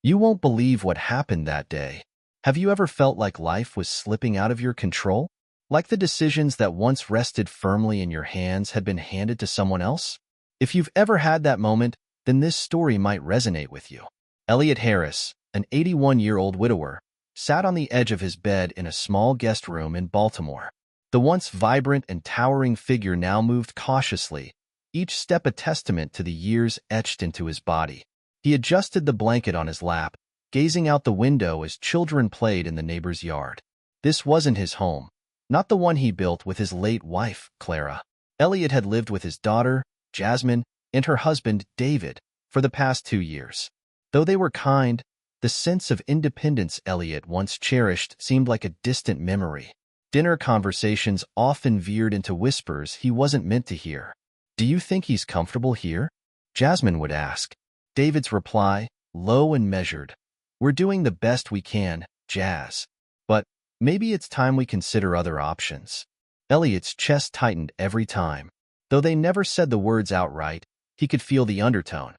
You won't believe what happened that day. Have you ever felt like life was slipping out of your control? Like the decisions that once rested firmly in your hands had been handed to someone else? If you've ever had that moment, then this story might resonate with you. Elliot Harris, an 81-year-old widower, sat on the edge of his bed in a small guest room in Baltimore. The once vibrant and towering figure now moved cautiously, each step a testament to the years etched into his body. He adjusted the blanket on his lap, gazing out the window as children played in the neighbor's yard. This wasn't his home, not the one he built with his late wife, Clara. Elliot had lived with his daughter, Jasmine, and her husband, David, for the past 2 years. Though they were kind, the sense of independence Elliot once cherished seemed like a distant memory. Dinner conversations often veered into whispers he wasn't meant to hear. "Do you think he's comfortable here?" Jasmine would ask. David's reply, low and measured, "We're doing the best we can, Jazz. But maybe it's time we consider other options." Elliot's chest tightened every time. Though they never said the words outright, he could feel the undertone.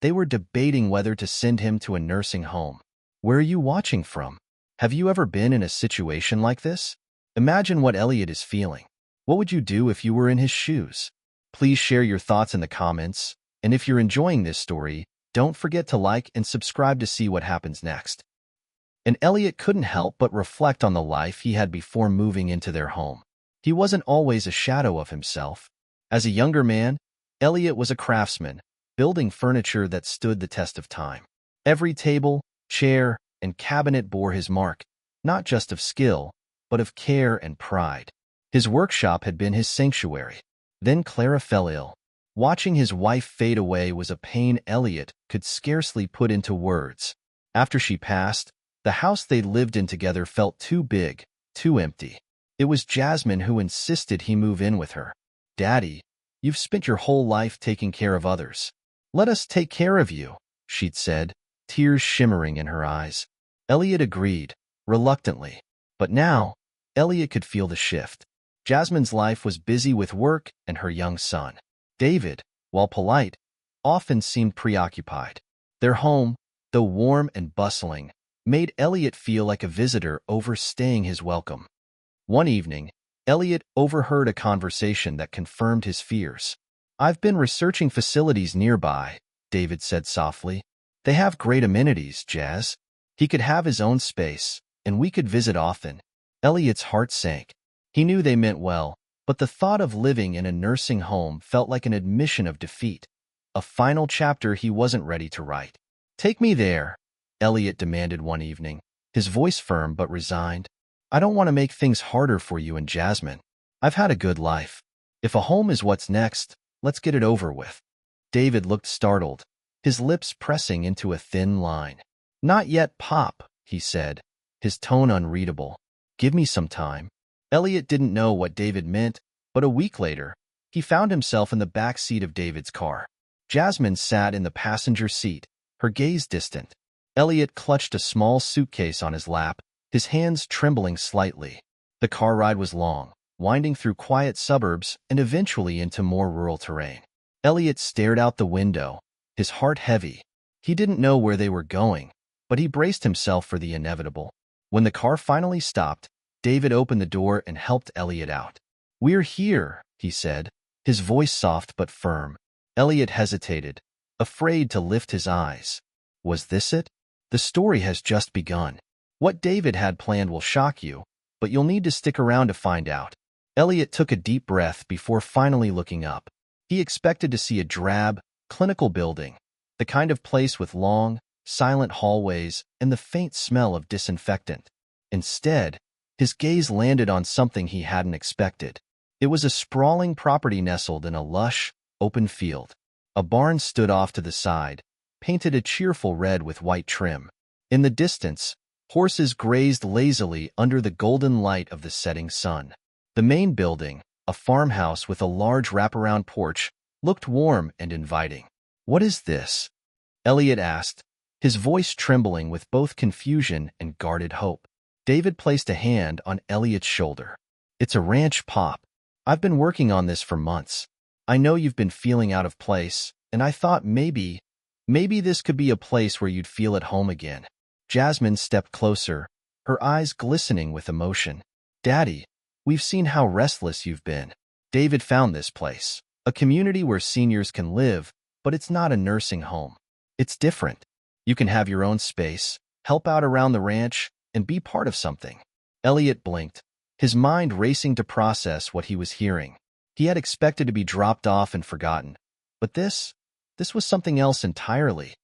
They were debating whether to send him to a nursing home. Where are you watching from? Have you ever been in a situation like this? Imagine what Elliot is feeling. What would you do if you were in his shoes? Please share your thoughts in the comments, and if you're enjoying this story, don't forget to like and subscribe to see what happens next. And Elliot couldn't help but reflect on the life he had before moving into their home. He wasn't always a shadow of himself. As a younger man, Elliot was a craftsman, building furniture that stood the test of time. Every table, chair, and cabinet bore his mark, not just of skill, but of care and pride. His workshop had been his sanctuary. Then Clara fell ill. Watching his wife fade away was a pain Elliot could scarcely put into words. After she passed, the house they lived in together felt too big, too empty. It was Jasmine who insisted he move in with her. "Daddy, you've spent your whole life taking care of others. Let us take care of you," she'd said, tears shimmering in her eyes. Elliot agreed, reluctantly. But now, Elliot could feel the shift. Jasmine's life was busy with work and her young son. David, while polite, often seemed preoccupied. Their home, though warm and bustling, made Elliot feel like a visitor overstaying his welcome. One evening, Elliot overheard a conversation that confirmed his fears. "I've been researching facilities nearby," David said softly. "They have great amenities, Jazz. He could have his own space, and we could visit often." Elliot's heart sank. He knew they meant well, but the thought of living in a nursing home felt like an admission of defeat, a final chapter he wasn't ready to write. "Take me there," Elliot demanded one evening, his voice firm but resigned. "I don't want to make things harder for you and Jasmine. I've had a good life. If a home is what's next, let's get it over with." David looked startled, his lips pressing into a thin line. "Not yet, Pop," he said, his tone unreadable. "Give me some time." Elliot didn't know what David meant, but a week later, he found himself in the back seat of David's car. Jasmine sat in the passenger seat, her gaze distant. Elliot clutched a small suitcase on his lap, his hands trembling slightly. The car ride was long, winding through quiet suburbs and eventually into more rural terrain. Elliot stared out the window, his heart heavy. He didn't know where they were going, but he braced himself for the inevitable. When the car finally stopped, David opened the door and helped Elliot out. "We're here," he said, his voice soft but firm. Elliot hesitated, afraid to lift his eyes. Was this it? The story has just begun. What David had planned will shock you, but you'll need to stick around to find out. Elliot took a deep breath before finally looking up. He expected to see a drab, clinical building, the kind of place with long, silent hallways and the faint smell of disinfectant. Instead, his gaze landed on something he hadn't expected. It was a sprawling property nestled in a lush, open field. A barn stood off to the side, painted a cheerful red with white trim. In the distance, horses grazed lazily under the golden light of the setting sun. The main building, a farmhouse with a large wraparound porch, looked warm and inviting. "What is this?" Elliot asked, his voice trembling with both confusion and guarded hope. David placed a hand on Elliot's shoulder. "It's a ranch, Pop. I've been working on this for months. I know you've been feeling out of place, and I thought maybe Maybe this could be a place where you'd feel at home again. Jasmine stepped closer, her eyes glistening with emotion. Daddy, we've seen how restless you've been. David found this place, a community where seniors can live, but it's not a nursing home. It's different. You can have your own space, help out around the ranch, and be part of something. Elliot blinked, his mind racing to process what he was hearing. He had expected to be dropped off and forgotten, but this was something else entirely.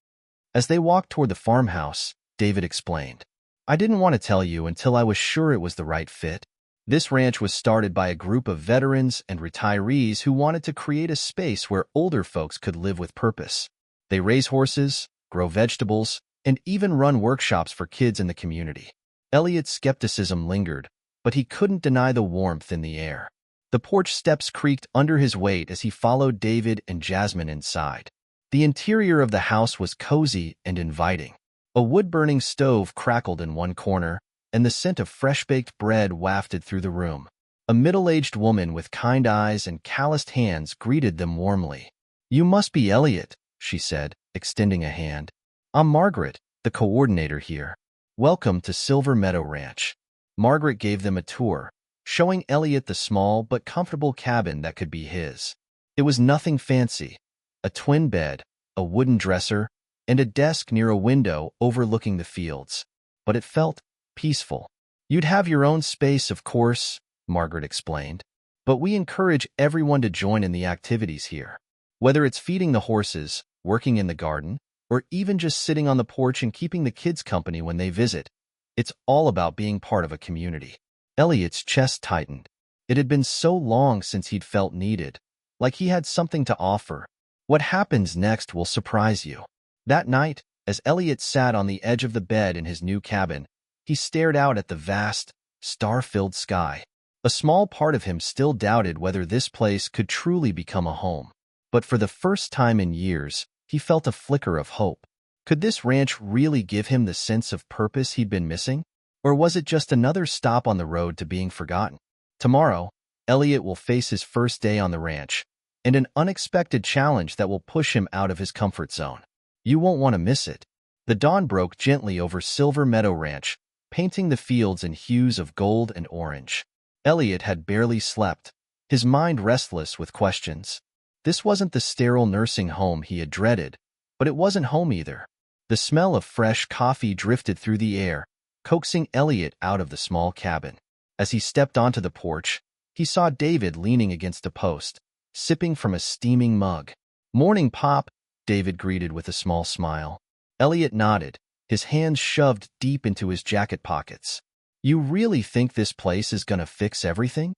As they walked toward the farmhouse, David explained, I didn't want to tell you until I was sure it was the right fit. This ranch was started by a group of veterans and retirees who wanted to create a space where older folks could live with purpose. They raise horses, grow vegetables, and even run workshops for kids in the community. Elliot's skepticism lingered, but he couldn't deny the warmth in the air. The porch steps creaked under his weight as he followed David and Jasmine inside. The interior of the house was cozy and inviting. A wood-burning stove crackled in one corner, and the scent of fresh-baked bread wafted through the room. A middle-aged woman with kind eyes and calloused hands greeted them warmly. You must be Elliot, she said, extending a hand. I'm Margaret, the coordinator here. Welcome to Silver Meadow Ranch. Margaret gave them a tour, showing Elliot the small but comfortable cabin that could be his. It was nothing fancy. A twin bed, a wooden dresser, and a desk near a window overlooking the fields. But it felt peaceful. You'd have your own space, of course, Margaret explained. But we encourage everyone to join in the activities here. Whether it's feeding the horses, working in the garden, or even just sitting on the porch and keeping the kids company when they visit, it's all about being part of a community. Elliot's chest tightened. It had been so long since he'd felt needed, like he had something to offer. What happens next will surprise you. That night, as Elliot sat on the edge of the bed in his new cabin, he stared out at the vast, star-filled sky. A small part of him still doubted whether this place could truly become a home. But for the first time in years, he felt a flicker of hope. Could this ranch really give him the sense of purpose he'd been missing? Or was it just another stop on the road to being forgotten? Tomorrow, Elliot will face his first day on the ranch, and an unexpected challenge that will push him out of his comfort zone. You won't want to miss it. The dawn broke gently over Silver Meadow Ranch, painting the fields in hues of gold and orange. Elliot had barely slept, his mind restless with questions. This wasn't the sterile nursing home he had dreaded, but it wasn't home either. The smell of fresh coffee drifted through the air, coaxing Elliot out of the small cabin. As he stepped onto the porch, he saw David leaning against a post, sipping from a steaming mug. Morning, Pop, David greeted with a small smile. Elliot nodded, his hands shoved deep into his jacket pockets. You really think this place is gonna fix everything?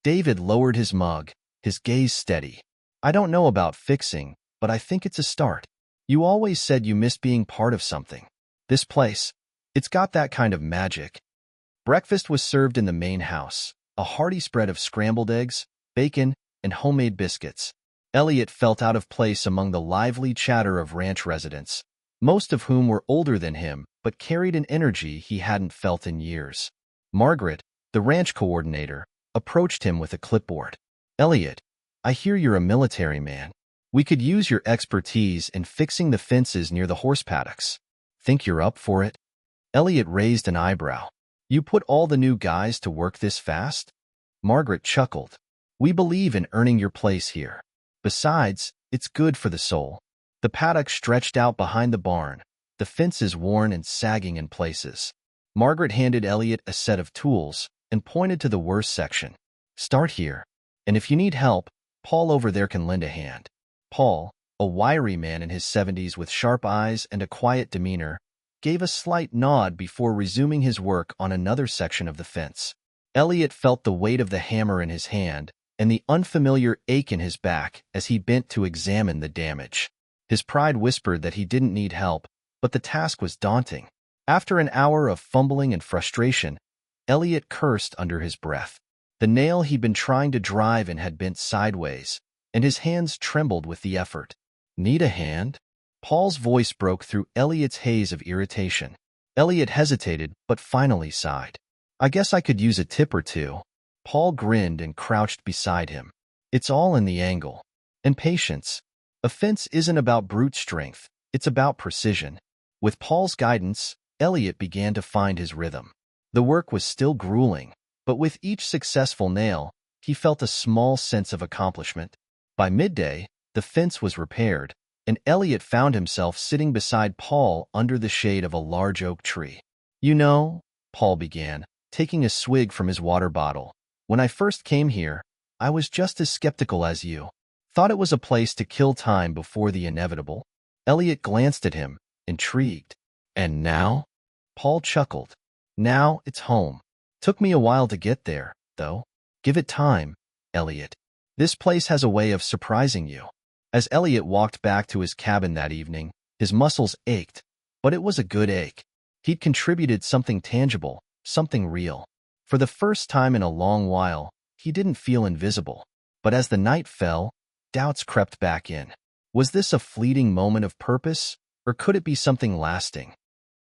David lowered his mug, his gaze steady. I don't know about fixing, but I think it's a start. You always said you missed being part of something. This place, it's got that kind of magic. Breakfast was served in the main house, a hearty spread of scrambled eggs, bacon, and homemade biscuits. Elliot felt out of place among the lively chatter of ranch residents, most of whom were older than him but carried an energy he hadn't felt in years. Margaret, the ranch coordinator, approached him with a clipboard. Elliot, I hear you're a military man. We could use your expertise in fixing the fences near the horse paddocks. Think you're up for it? Elliot raised an eyebrow. You put all the new guys to work this fast? Margaret chuckled. We believe in earning your place here. Besides, it's good for the soul. The paddock stretched out behind the barn, the fences worn and sagging in places. Margaret handed Elliot a set of tools and pointed to the worst section. Start here, and if you need help, Paul over there can lend a hand. Paul, a wiry man in his 70s with sharp eyes and a quiet demeanor, gave a slight nod before resuming his work on another section of the fence. Elliot felt the weight of the hammer in his hand and the unfamiliar ache in his back as he bent to examine the damage. His pride whispered that he didn't need help, but the task was daunting. After an hour of fumbling and frustration, Elliot cursed under his breath. The nail he'd been trying to drive in had bent sideways, and his hands trembled with the effort. Need a hand? Paul's voice broke through Elliot's haze of irritation. Elliot hesitated, but finally sighed. I guess I could use a tip or two. Paul grinned and crouched beside him. It's all in the angle. And patience. A fence isn't about brute strength. It's about precision. With Paul's guidance, Elliot began to find his rhythm. The work was still grueling, but with each successful nail, he felt a small sense of accomplishment. By midday, the fence was repaired, and Elliot found himself sitting beside Paul under the shade of a large oak tree. "You know," Paul began, taking a swig from his water bottle, "when I first came here, I was just as skeptical as you. Thought it was a place to kill time before the inevitable." Elliot glanced at him, intrigued. "And now?" Paul chuckled. "Now it's home. Took me a while to get there, though. Give it time, Elliot. This place has a way of surprising you." As Elliot walked back to his cabin that evening, his muscles ached, but it was a good ache. He'd contributed something tangible, something real. For the first time in a long while, he didn't feel invisible. But as the night fell, doubts crept back in. Was this a fleeting moment of purpose, or could it be something lasting?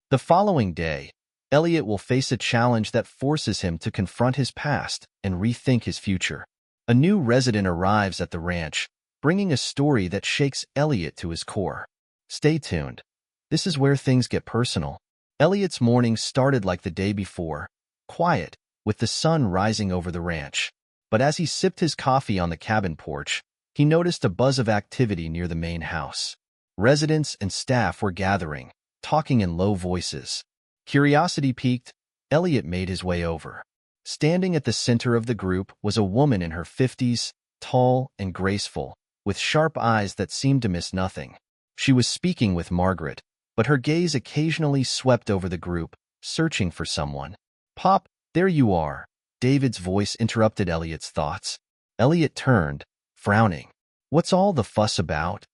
The following day, Elliot will face a challenge that forces him to confront his past and rethink his future. A new resident arrives at the ranch, bringing a story that shakes Elliot to his core. Stay tuned. This is where things get personal. Elliot's morning started like the day before, quiet, with the sun rising over the ranch. But as he sipped his coffee on the cabin porch, he noticed a buzz of activity near the main house. Residents and staff were gathering, talking in low voices. Curiosity piqued, Elliot made his way over. Standing at the center of the group was a woman in her 50s, tall and graceful, with sharp eyes that seemed to miss nothing. She was speaking with Margaret, but her gaze occasionally swept over the group, searching for someone. "Pop, there you are," David's voice interrupted Elliot's thoughts. Elliot turned, frowning. "What's all the fuss about?"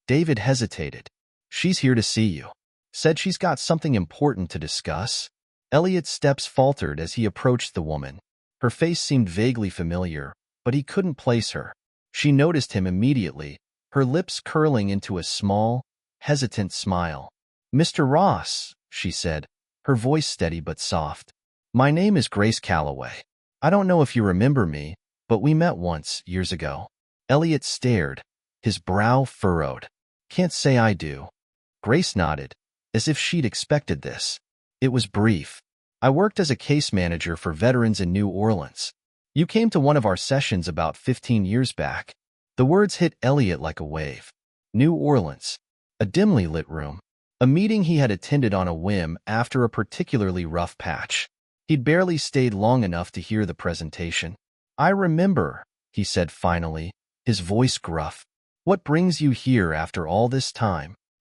David hesitated. "She's here to see you. Said she's got something important to discuss." Elliot's steps faltered as he approached the woman. Her face seemed vaguely familiar, but he couldn't place her. She noticed him immediately, her lips curling into a small, hesitant smile. "Mr. Ross," she said, her voice steady but soft. "My name is Grace Calloway. I don't know if you remember me, but we met once, years ago." Elliot stared, his brow furrowed. "Can't say I do." Grace nodded, as if she'd expected this. It was brief. "I worked as a case manager for veterans in New Orleans. You came to one of our sessions about 15 years back." The words hit Elliot like a wave. New Orleans. A dimly lit room. A meeting he had attended on a whim after a particularly rough patch. He'd barely stayed long enough to hear the presentation. "I remember," he said finally, his voice gruff. "What brings you here after all this time?"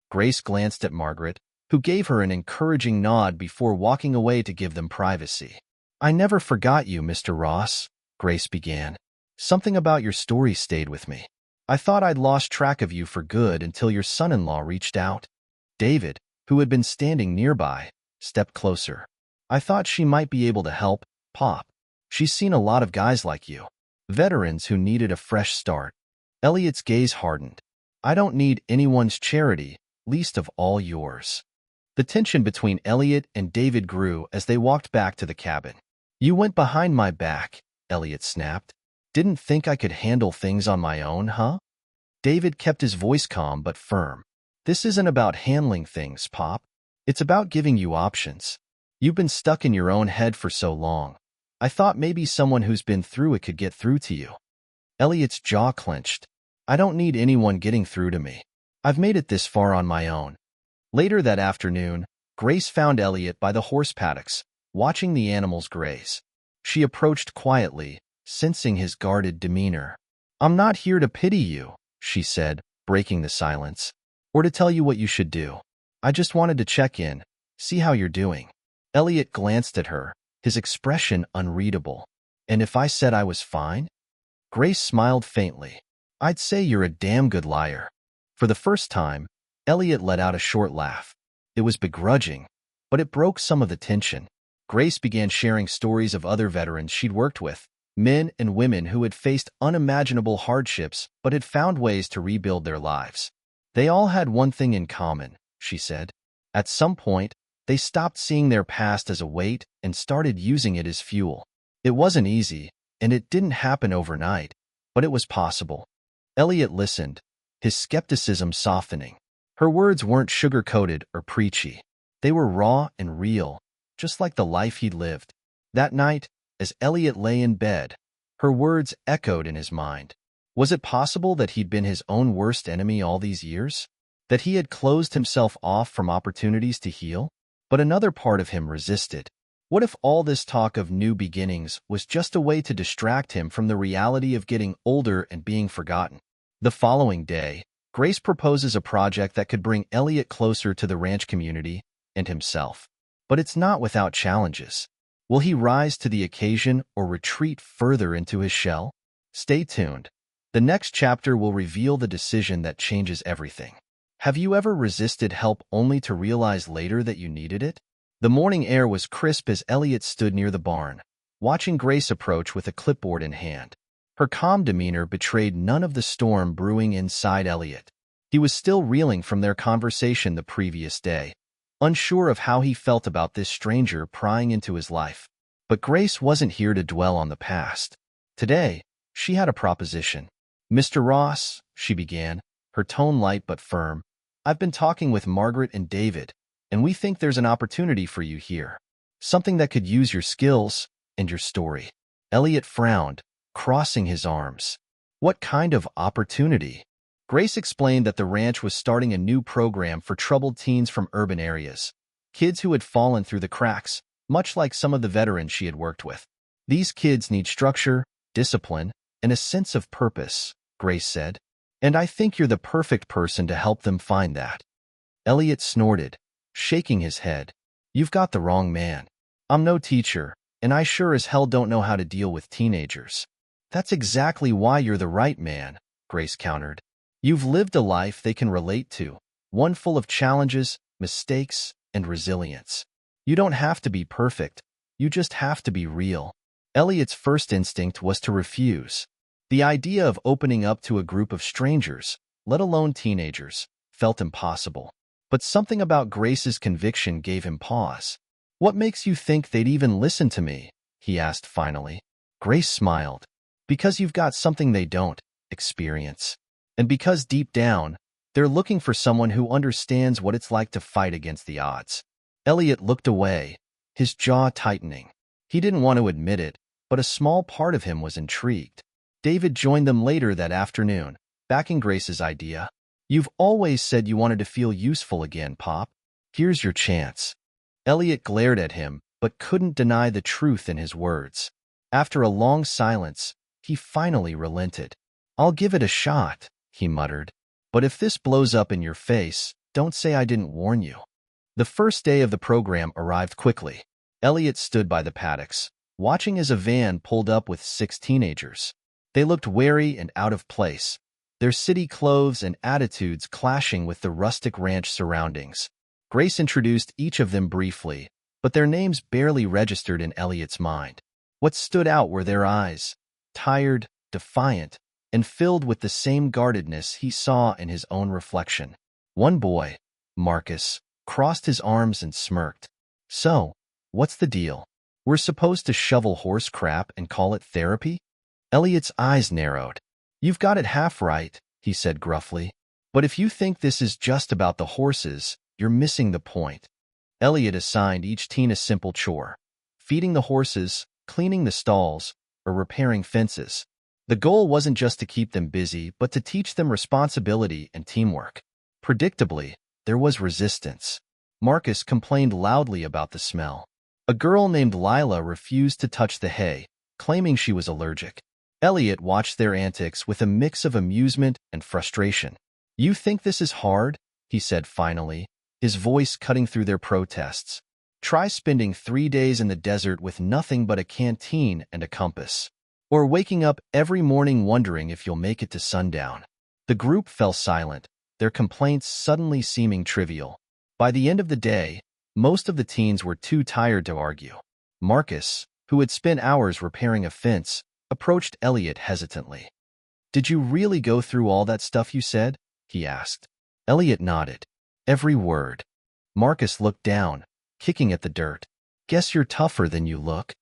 Grace glanced at Margaret, who gave her an encouraging nod before walking away to give them privacy. "I never forgot you, Mr. Ross," Grace began. "Something about your story stayed with me. I thought I'd lost track of you for good until your son-in-law reached out." David, who had been standing nearby, stepped closer. "I thought she might be able to help, Pop. She's seen a lot of guys like you. Veterans who needed a fresh start." Elliot's gaze hardened. "I don't need anyone's charity, least of all yours." The tension between Elliot and David grew as they walked back to the cabin. "You went behind my back," Elliot snapped. "Didn't think I could handle things on my own, huh?" David kept his voice calm but firm. "This isn't about handling things, Pop. It's about giving you options. You've been stuck in your own head for so long. I thought maybe someone who's been through it could get through to you." Elliot's jaw clenched. "I don't need anyone getting through to me. I've made it this far on my own." Later that afternoon, Grace found Elliot by the horse paddocks, watching the animals graze. She approached quietly, sensing his guarded demeanor. "I'm not here to pity you," she said, breaking the silence, "or to tell you what you should do. I just wanted to check in, see how you're doing." Elliot glanced at her, his expression unreadable. "And if I said I was fine?" Grace smiled faintly. "I'd say you're a damn good liar." For the first time, Elliot let out a short laugh. It was begrudging, but it broke some of the tension. Grace began sharing stories of other veterans she'd worked with, men and women who had faced unimaginable hardships but had found ways to rebuild their lives. They all had one thing in common, she said. At some point, they stopped seeing their past as a weight and started using it as fuel. It wasn't easy, and it didn't happen overnight, but it was possible. Elliot listened, his skepticism softening. Her words weren't sugar-coated or preachy. They were raw and real, just like the life he'd lived. That night, as Elliot lay in bed, her words echoed in his mind. Was it possible that he'd been his own worst enemy all these years? That he had closed himself off from opportunities to heal? But another part of him resisted. What if all this talk of new beginnings was just a way to distract him from the reality of getting older and being forgotten? The following day, Grace proposes a project that could bring Elliot closer to the ranch community and himself. But it's not without challenges. Will he rise to the occasion or retreat further into his shell? Stay tuned. The next chapter will reveal the decision that changes everything. Have you ever resisted help only to realize later that you needed it? The morning air was crisp as Elliot stood near the barn, watching Grace approach with a clipboard in hand. Her calm demeanor betrayed none of the storm brewing inside Elliot. He was still reeling from their conversation the previous day, unsure of how he felt about this stranger prying into his life. But Grace wasn't here to dwell on the past. Today, she had a proposition. "Mr. Ross," she began, her tone light but firm, "I've been talking with Margaret and David, and we think there's an opportunity for you here. Something that could use your skills and your story." Elliot frowned, crossing his arms. What kind of opportunity? Grace explained that the ranch was starting a new program for troubled teens from urban areas, kids who had fallen through the cracks, much like some of the veterans she had worked with. "These kids need structure, discipline, and a sense of purpose," Grace said. "And I think you're the perfect person to help them find that." Elliot snorted, shaking his head. "You've got the wrong man. I'm no teacher, and I sure as hell don't know how to deal with teenagers." "That's exactly why you're the right man," Grace countered. "You've lived a life they can relate to, one full of challenges, mistakes, and resilience. You don't have to be perfect. You just have to be real." Elliot's first instinct was to refuse. The idea of opening up to a group of strangers, let alone teenagers, felt impossible. But something about Grace's conviction gave him pause. "What makes you think they'd even listen to me?" he asked finally. Grace smiled. "Because you've got something they don't, experience. And because deep down, they're looking for someone who understands what it's like to fight against the odds." Elliot looked away, his jaw tightening. He didn't want to admit it, but a small part of him was intrigued. David joined them later that afternoon, backing Grace's idea. "You've always said you wanted to feel useful again, Pop. Here's your chance." Elliot glared at him, but couldn't deny the truth in his words. After a long silence, he finally relented. "I'll give it a shot," he muttered. "But if this blows up in your face, don't say I didn't warn you." The first day of the program arrived quickly. Elliot stood by the paddocks, watching as a van pulled up with 6 teenagers. They looked wary and out of place, their city clothes and attitudes clashing with the rustic ranch surroundings. Grace introduced each of them briefly, but their names barely registered in Elliot's mind. What stood out were their eyes, tired, defiant, and filled with the same guardedness he saw in his own reflection. One boy, Marcus, crossed his arms and smirked. "So, what's the deal? We're supposed to shovel horse crap and call it therapy?" Elliot's eyes narrowed. "You've got it half right," he said gruffly. "But if you think this is just about the horses, you're missing the point." Elliot assigned each teen a simple chore: feeding the horses, cleaning the stalls, or repairing fences. The goal wasn't just to keep them busy, but to teach them responsibility and teamwork. Predictably, there was resistance. Marcus complained loudly about the smell. A girl named Lila refused to touch the hay, claiming she was allergic. Elliot watched their antics with a mix of amusement and frustration. "You think this is hard?" he said finally, his voice cutting through their protests. "Try spending 3 days in the desert with nothing but a canteen and a compass. Or waking up every morning wondering if you'll make it to sundown." The group fell silent, their complaints suddenly seeming trivial. By the end of the day, most of the teens were too tired to argue. Marcus, who had spent hours repairing a fence, approached Elliot hesitantly. "Did you really go through all that stuff you said?" he asked. Elliot nodded. "Every word." Marcus looked down, kicking at the dirt. "Guess you're tougher than you look."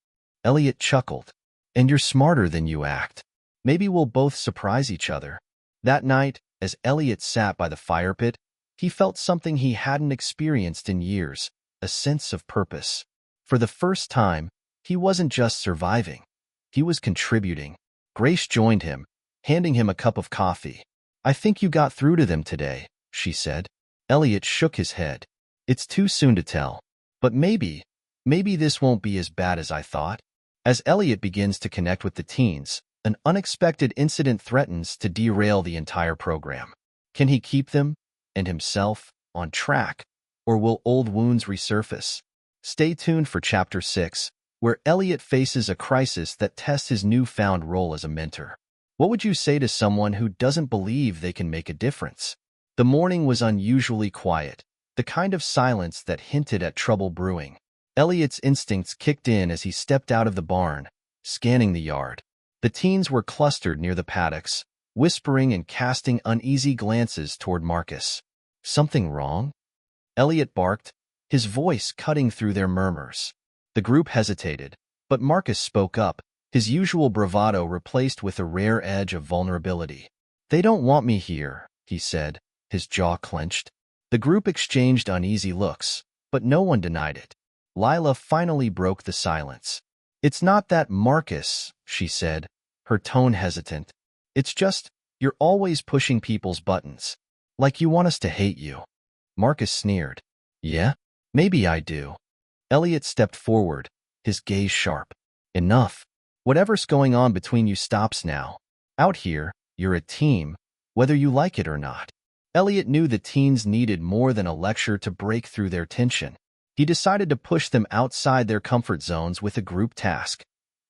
Elliot chuckled. "And you're smarter than you act. Maybe we'll both surprise each other." That night, as Elliot sat by the fire pit, He felt something he hadn't experienced in years, a sense of purpose. For the first time, he wasn't just surviving. He was contributing. Grace joined him, handing him a cup of coffee. "I think you got through to them today," she said. Elliot shook his head. "It's too soon to tell. But maybe this won't be as bad as I thought." As Elliot begins to connect with the teens, an unexpected incident threatens to derail the entire program. Can he keep them, and himself, on track, or will old wounds resurface? Stay tuned for Chapter 6, where Elliot faces a crisis that tests his newfound role as a mentor. What would you say to someone who doesn't believe they can make a difference? The morning was unusually quiet, the kind of silence that hinted at trouble brewing. Elliot's instincts kicked in as he stepped out of the barn, scanning the yard. The teens were clustered near the paddocks, whispering and casting uneasy glances toward Marcus. "Something wrong?" Elliot barked, his voice cutting through their murmurs. The group hesitated, but Marcus spoke up, his usual bravado replaced with a rare edge of vulnerability. "They don't want me here," he said, his jaw clenched. The group exchanged uneasy looks, but no one denied it. Lila finally broke the silence. "It's not that, Marcus," she said, her tone hesitant. "It's just, you're always pushing people's buttons. Like you want us to hate you." Marcus sneered. "Yeah? Maybe I do." Elliot stepped forward, his gaze sharp. "Enough. Whatever's going on between you stops now. Out here, you're a team, whether you like it or not." Elliot knew the teens needed more than a lecture to break through their tension. He decided to push them outside their comfort zones with a group task,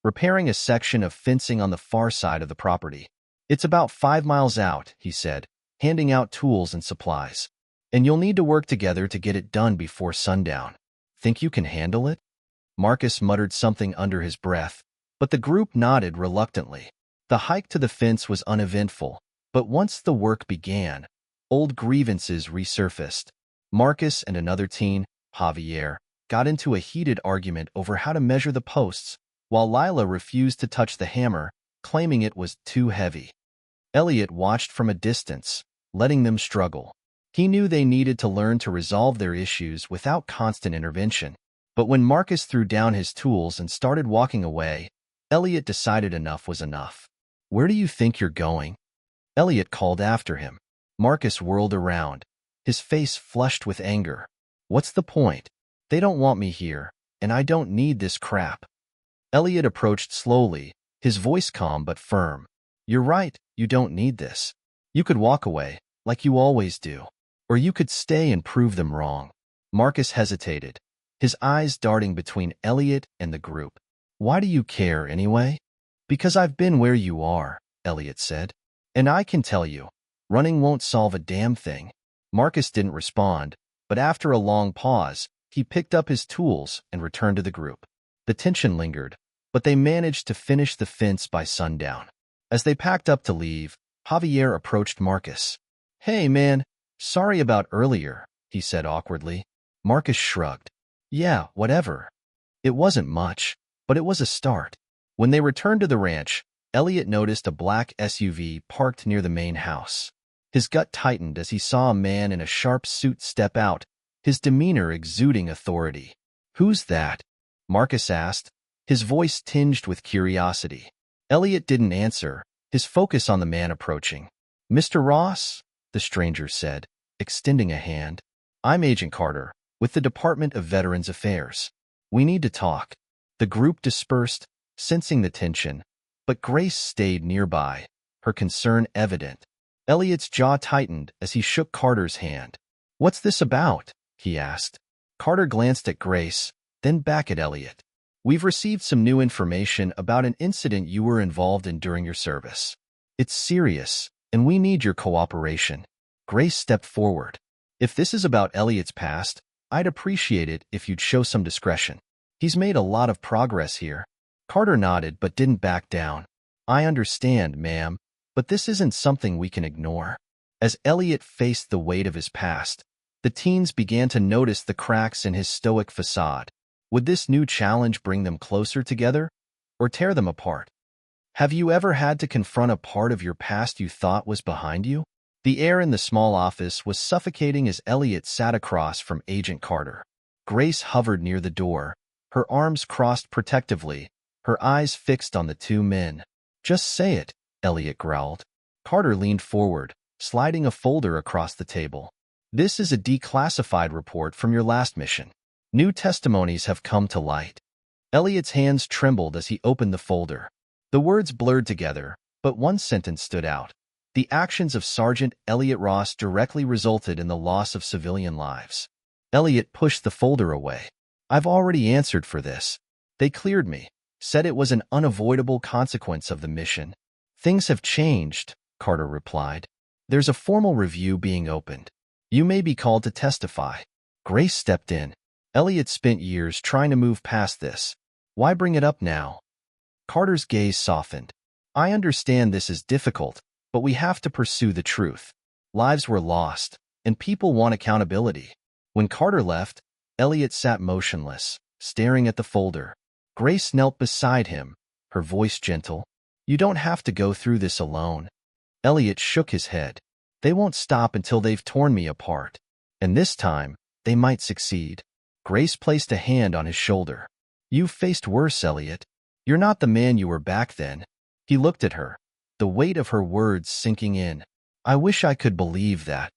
repairing a section of fencing on the far side of the property. "It's about 5 miles out," he said, handing out tools and supplies. "And you'll need to work together to get it done before sundown. Think you can handle it?" Marcus muttered something under his breath, but the group nodded reluctantly. The hike to the fence was uneventful, but once the work began, old grievances resurfaced. Marcus and another teen, Javier, got into a heated argument over how to measure the posts, while Lila refused to touch the hammer, claiming it was too heavy. Elliot watched from a distance, letting them struggle. He knew they needed to learn to resolve their issues without constant intervention. But when Marcus threw down his tools and started walking away, Elliot decided enough was enough. "Where do you think you're going?" Elliot called after him. Marcus whirled around, his face flushed with anger. "What's the point? They don't want me here, and I don't need this crap." Elliot approached slowly, his voice calm but firm. "You're right, you don't need this. You could walk away, like you always do. Or you could stay and prove them wrong." Marcus hesitated, his eyes darting between Elliot and the group. "Why do you care, anyway?" "Because I've been where you are," Elliot said. "And I can tell you, running won't solve a damn thing." Marcus didn't respond, but after a long pause, he picked up his tools and returned to the group. The tension lingered, but they managed to finish the fence by sundown. As they packed up to leave, Javier approached Marcus. "Hey, man, sorry about earlier," he said awkwardly. Marcus shrugged. "Yeah, whatever. It wasn't much, but it was a start." When they returned to the ranch, Elliot noticed a black SUV parked near the main house. His gut tightened as he saw a man in a sharp suit step out, his demeanor exuding authority. "Who's that?" Marcus asked, his voice tinged with curiosity. Elliot didn't answer, his focus on the man approaching. "Mr. Ross?" the stranger said, extending a hand. "I'm Agent Carter, with the Department of Veterans Affairs. We need to talk." The group dispersed, sensing the tension, but Grace stayed nearby, her concern evident. Elliot's jaw tightened as he shook Carter's hand. "What's this about?" he asked. Carter glanced at Grace, then back at Elliot. "We've received some new information about an incident you were involved in during your service. It's serious, and we need your cooperation." Grace stepped forward. "If this is about Elliot's past, I'd appreciate it if you'd show some discretion. He's made a lot of progress here." Carter nodded but didn't back down. "I understand, ma'am, but this isn't something we can ignore." As Elliot faced the weight of his past, the teens began to notice the cracks in his stoic facade. Would this new challenge bring them closer together, or tear them apart? Have you ever had to confront a part of your past you thought was behind you? The air in the small office was suffocating as Elliot sat across from Agent Carter. Grace hovered near the door, her arms crossed protectively, her eyes fixed on the two men. "Just say it," Elliot growled. Carter leaned forward, sliding a folder across the table. "This is a declassified report from your last mission. New testimonies have come to light." Elliot's hands trembled as he opened the folder. The words blurred together, but one sentence stood out. The actions of Sergeant Elliot Ross directly resulted in the loss of civilian lives. Elliot pushed the folder away. "I've already answered for this. They cleared me, said it was an unavoidable consequence of the mission." "Things have changed," Carter replied. "There's a formal review being opened. You may be called to testify." Grace stepped in. "Elliot spent years trying to move past this. Why bring it up now?" Carter's gaze softened. "I understand this is difficult, but we have to pursue the truth. Lives were lost, and people want accountability." When Carter left, Elliot sat motionless, staring at the folder. Grace knelt beside him, her voice gentle. "You don't have to go through this alone." Elliot shook his head. "They won't stop until they've torn me apart. And this time, they might succeed." Grace placed a hand on his shoulder. "You've faced worse, Elliot. You're not the man you were back then." He looked at her, the weight of her words sinking in. "I wish I could believe that."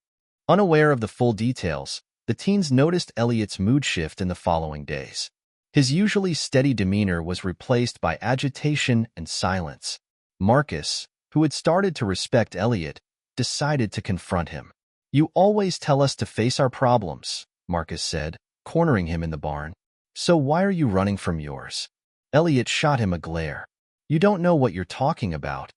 Unaware of the full details, the teens noticed Elliot's mood shift in the following days. His usually steady demeanor was replaced by agitation and silence. Marcus, who had started to respect Elliot, decided to confront him. "You always tell us to face our problems," Marcus said, cornering him in the barn. "So why are you running from yours?" Elliot shot him a glare. "You don't know what you're talking about."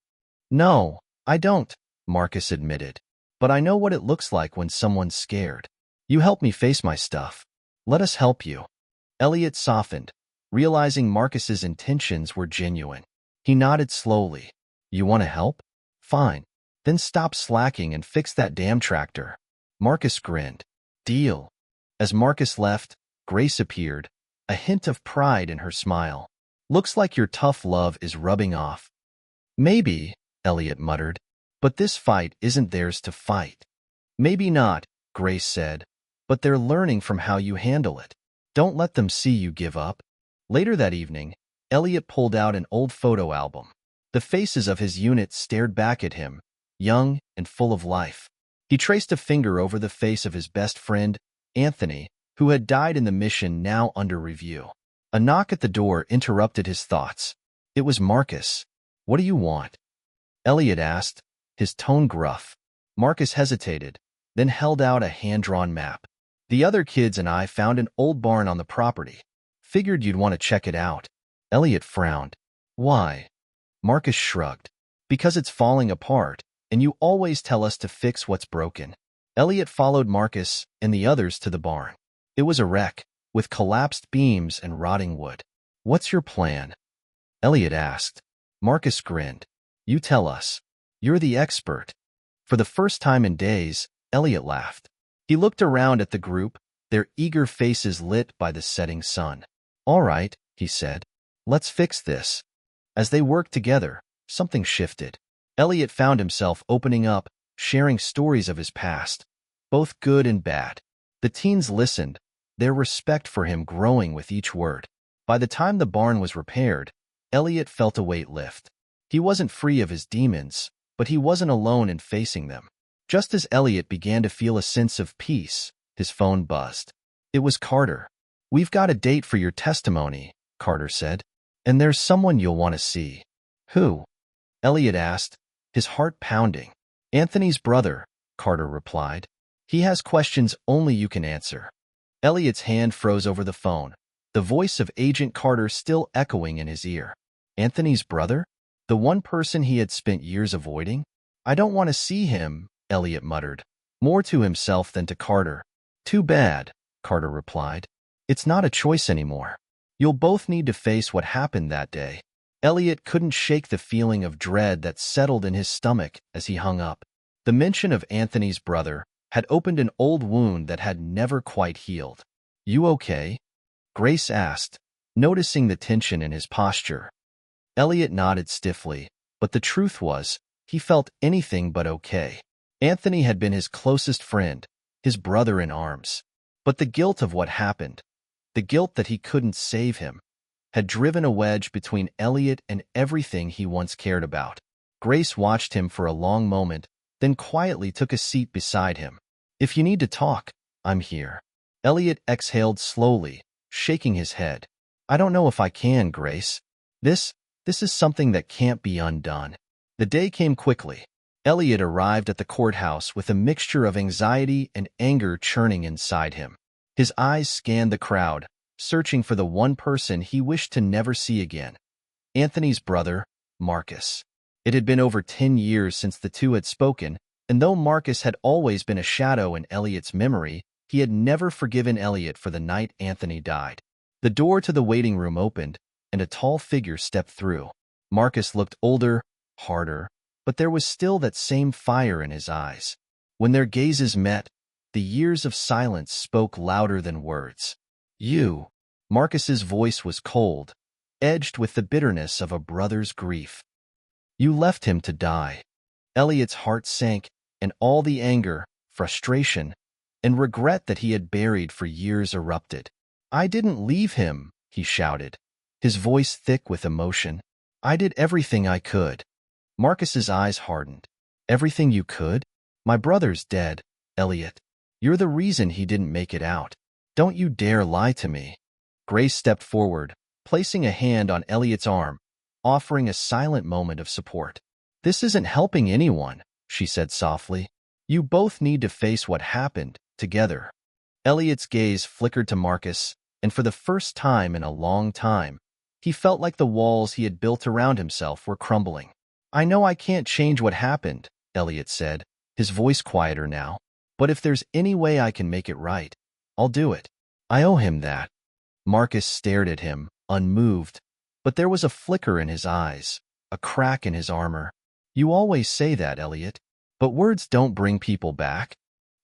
"No, I don't," Marcus admitted. "But I know what it looks like when someone's scared. You help me face my stuff. Let us help you." Elliot softened, realizing Marcus's intentions were genuine. He nodded slowly. "You want to help? Fine. Then stop slacking and fix that damn tractor." Marcus grinned. "Deal." As Marcus left, Grace appeared, a hint of pride in her smile. "Looks like your tough love is rubbing off." "Maybe," Elliot muttered, "but this fight isn't theirs to fight." "Maybe not," Grace said, "but they're learning from how you handle it. Don't let them see you give up." Later that evening, Elliot pulled out an old photo album. The faces of his unit stared back at him, young and full of life. He traced a finger over the face of his best friend, Anthony, who had died in the mission now under review. A knock at the door interrupted his thoughts. It was Marcus. "What do you want?" Elliot asked, his tone gruff. Marcus hesitated, then held out a hand-drawn map. "The other kids and I found an old barn on the property. Figured you'd want to check it out." Elliot frowned. "Why?" Marcus shrugged. "Because it's falling apart, and you always tell us to fix what's broken." Elliot followed Marcus and the others to the barn. It was a wreck, with collapsed beams and rotting wood. "What's your plan?" Elliot asked. Marcus grinned. "You tell us. You're the expert." For the first time in days, Elliot laughed. He looked around at the group, their eager faces lit by the setting sun. "All right," he said. "Let's fix this." As they worked together, something shifted. Elliot found himself opening up, sharing stories of his past, both good and bad. The teens listened, their respect for him growing with each word. By the time the barn was repaired, Elliot felt a weight lift. He wasn't free of his demons, but he wasn't alone in facing them. Just as Elliot began to feel a sense of peace, his phone buzzed. It was Carter. "We've got a date for your testimony," Carter said. "And there's someone you'll want to see." "Who?" Elliot asked, his heart pounding. "Anthony's brother," Carter replied. "He has questions only you can answer." Elliot's hand froze over the phone, the voice of Agent Carter still echoing in his ear. Anthony's brother? The one person he had spent years avoiding? "I don't want to see him," Elliot muttered, more to himself than to Carter. "Too bad," Carter replied. "It's not a choice anymore. You'll both need to face what happened that day." Elliot couldn't shake the feeling of dread that settled in his stomach as he hung up. The mention of Anthony's brother had opened an old wound that had never quite healed. "You okay?" Grace asked, noticing the tension in his posture. Elliot nodded stiffly, but the truth was, he felt anything but okay. Anthony had been his closest friend, his brother in arms. But the guilt of what happened, the guilt that he couldn't save him, had driven a wedge between Elliot and everything he once cared about. Grace watched him for a long moment, then quietly took a seat beside him. "If you need to talk, I'm here." Elliot exhaled slowly, shaking his head. "I don't know if I can, Grace. This is something that can't be undone." The day came quickly. Elliot arrived at the courthouse with a mixture of anxiety and anger churning inside him. His eyes scanned the crowd, searching for the one person he wished to never see again. Anthony's brother, Marcus. It had been over 10 years since the two had spoken, and though Marcus had always been a shadow in Elliot's memory, he had never forgiven Elliot for the night Anthony died. The door to the waiting room opened, and a tall figure stepped through. Marcus looked older, harder, but there was still that same fire in his eyes. When their gazes met, the years of silence spoke louder than words. "You." Marcus's voice was cold, edged with the bitterness of a brother's grief. "You left him to die." Elliot's heart sank, and all the anger, frustration, and regret that he had buried for years erupted. "I didn't leave him," he shouted, his voice thick with emotion. "I did everything I could." Marcus's eyes hardened. "Everything you could? My brother's dead, Elliot. You're the reason he didn't make it out. Don't you dare lie to me." Grace stepped forward, placing a hand on Elliot's arm, offering a silent moment of support. "This isn't helping anyone," she said softly. "You both need to face what happened, together." Elliot's gaze flickered to Marcus, and for the first time in a long time, he felt like the walls he had built around himself were crumbling. "I know I can't change what happened," Elliot said, his voice quieter now. "But if there's any way I can make it right, I'll do it. I owe him that." Marcus stared at him, unmoved, but there was a flicker in his eyes, a crack in his armor. "You always say that, Elliot, but words don't bring people back."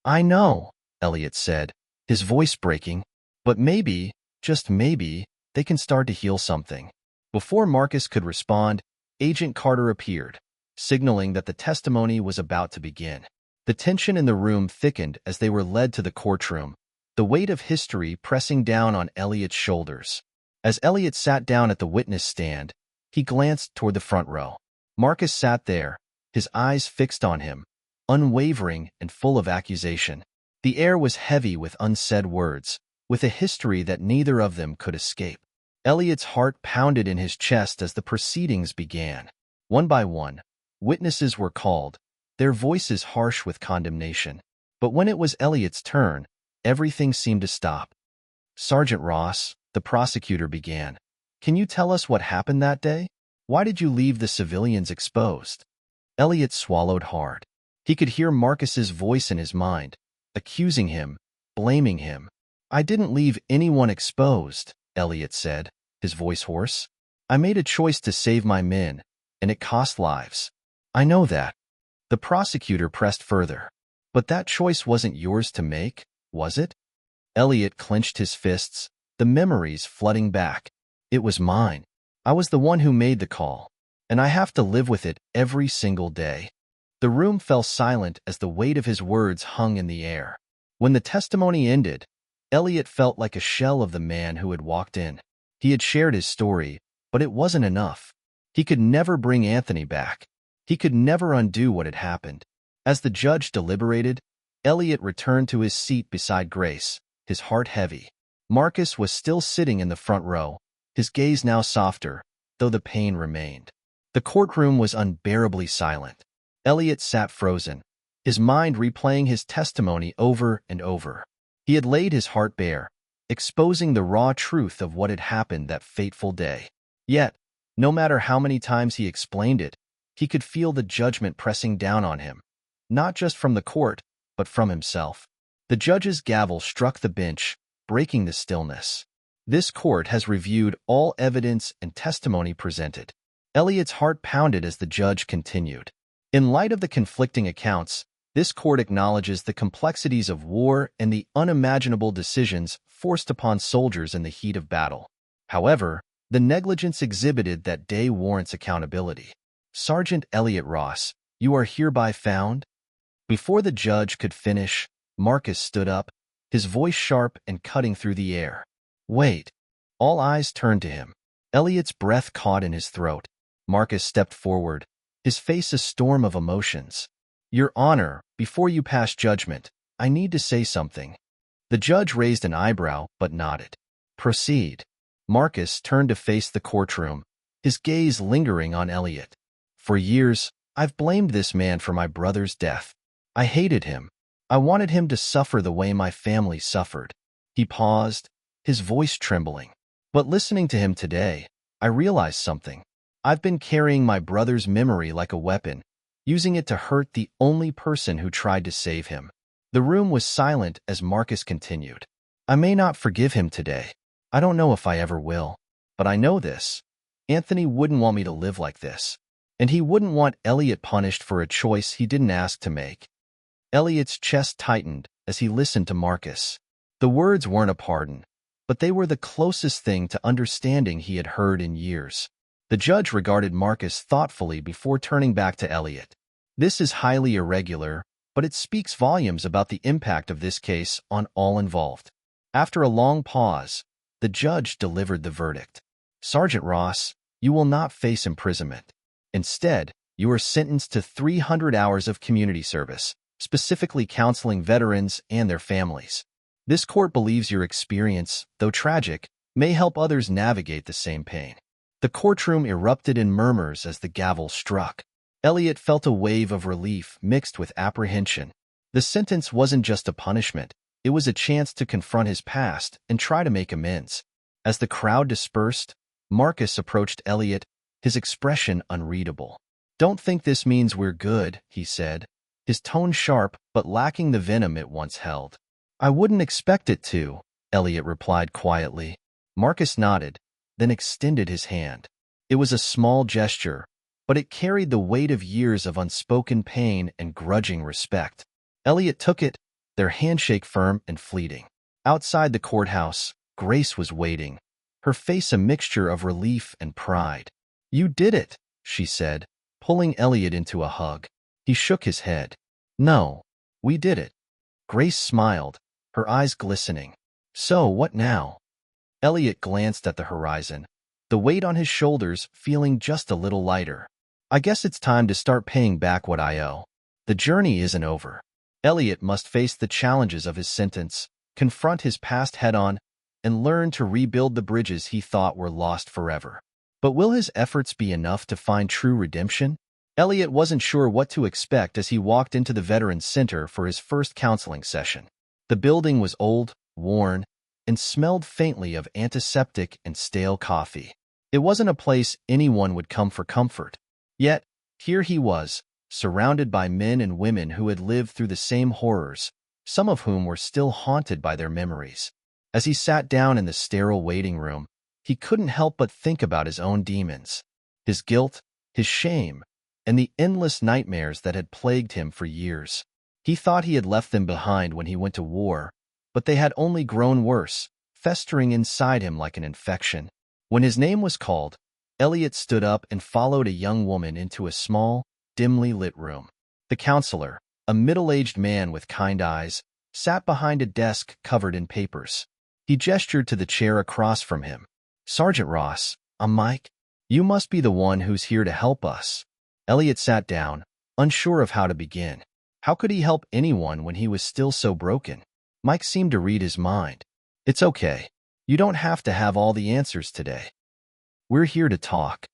"I know," Elliot said, his voice breaking, "but maybe, just maybe, they can start to heal something." Before Marcus could respond, Agent Carter appeared, signaling that the testimony was about to begin. The tension in the room thickened as they were led to the courtroom, the weight of history pressing down on Elliot's shoulders. As Elliot sat down at the witness stand, he glanced toward the front row. Marcus sat there, his eyes fixed on him, unwavering and full of accusation. The air was heavy with unsaid words, with a history that neither of them could escape. Elliot's heart pounded in his chest as the proceedings began. One by one, witnesses were called, their voices harsh with condemnation. But when it was Elliot's turn, everything seemed to stop. "Sergeant Ross," the prosecutor began, "can you tell us what happened that day? Why did you leave the civilians exposed?" Elliot swallowed hard. He could hear Marcus's voice in his mind, accusing him, blaming him. "I didn't leave anyone exposed," Elliot said, his voice hoarse. "I made a choice to save my men, and it cost lives. I know that." The prosecutor pressed further. "But that choice wasn't yours to make, was it?" Elliot clenched his fists, the memories flooding back. "It was mine. I was the one who made the call, and I have to live with it every single day." The room fell silent as the weight of his words hung in the air. When the testimony ended, Elliot felt like a shell of the man who had walked in. He had shared his story, but it wasn't enough. He could never bring Anthony back. He could never undo what had happened. As the judge deliberated, Elliot returned to his seat beside Grace, his heart heavy. Marcus was still sitting in the front row, his gaze now softer, though the pain remained. The courtroom was unbearably silent. Elliot sat frozen, his mind replaying his testimony over and over. He had laid his heart bare, exposing the raw truth of what had happened that fateful day. Yet, no matter how many times he explained it, he could feel the judgment pressing down on him, not just from the court, but from himself. The judge's gavel struck the bench, breaking the stillness. "This court has reviewed all evidence and testimony presented." Elliot's heart pounded as the judge continued. "In light of the conflicting accounts, this court acknowledges the complexities of war and the unimaginable decisions forced upon soldiers in the heat of battle. However, the negligence exhibited that day warrants accountability. Sergeant Elliot Ross, you are hereby found." Before the judge could finish, Marcus stood up, his voice sharp and cutting through the air. Wait. All eyes turned to him. Elliot's breath caught in his throat. Marcus stepped forward, his face a storm of emotions. Your Honor, before you pass judgment, I need to say something. The judge raised an eyebrow but nodded. Proceed. Marcus turned to face the courtroom, his gaze lingering on Elliot. For years, I've blamed this man for my brother's death. I hated him. I wanted him to suffer the way my family suffered. He paused, his voice trembling. But listening to him today, I realized something. I've been carrying my brother's memory like a weapon, using it to hurt the only person who tried to save him. The room was silent as Marcus continued. I may not forgive him today. I don't know if I ever will. But I know this. Anthony wouldn't want me to live like this. And he wouldn't want Elliot punished for a choice he didn't ask to make. Elliot's chest tightened as he listened to Marcus. The words weren't a pardon, but they were the closest thing to understanding he had heard in years. The judge regarded Marcus thoughtfully before turning back to Elliot. This is highly irregular, but it speaks volumes about the impact of this case on all involved. After a long pause, the judge delivered the verdict. Sergeant Ross, you will not face imprisonment. Instead, you are sentenced to 300 hours of community service, specifically counseling veterans and their families. This court believes your experience, though tragic, may help others navigate the same pain. The courtroom erupted in murmurs as the gavel struck. Elliot felt a wave of relief mixed with apprehension. The sentence wasn't just a punishment, it was a chance to confront his past and try to make amends. As the crowd dispersed, Marcus approached Elliot, his expression unreadable. Don't think this means we're good, he said, his tone sharp but lacking the venom it once held. I wouldn't expect it to, Elliot replied quietly. Marcus nodded, then extended his hand. It was a small gesture, but it carried the weight of years of unspoken pain and grudging respect. Elliot took it, their handshake firm and fleeting. Outside the courthouse, Grace was waiting, her face a mixture of relief and pride. You did it, she said, pulling Elliot into a hug. He shook his head. No, we did it. Grace smiled, her eyes glistening. So what now? Elliot glanced at the horizon, the weight on his shoulders feeling just a little lighter. I guess it's time to start paying back what I owe. The journey isn't over. Elliot must face the challenges of his sentence, confront his past head-on, and learn to rebuild the bridges he thought were lost forever. But will his efforts be enough to find true redemption? Elliot wasn't sure what to expect as he walked into the Veterans Center for his first counseling session. The building was old, worn, and smelled faintly of antiseptic and stale coffee. It wasn't a place anyone would come for comfort. Yet, here he was, surrounded by men and women who had lived through the same horrors, some of whom were still haunted by their memories. As he sat down in the sterile waiting room, he couldn't help but think about his own demons, his guilt, his shame, and the endless nightmares that had plagued him for years. He thought he had left them behind when he went to war, but they had only grown worse, festering inside him like an infection. When his name was called, Elliot stood up and followed a young woman into a small, dimly lit room. The counselor, a middle-aged man with kind eyes, sat behind a desk covered in papers. He gestured to the chair across from him. Sergeant Ross, I'm Mike. You must be the one who's here to help us. Elliot sat down, unsure of how to begin. How could he help anyone when he was still so broken? Mike seemed to read his mind. It's okay. You don't have to have all the answers today. We're here to talk.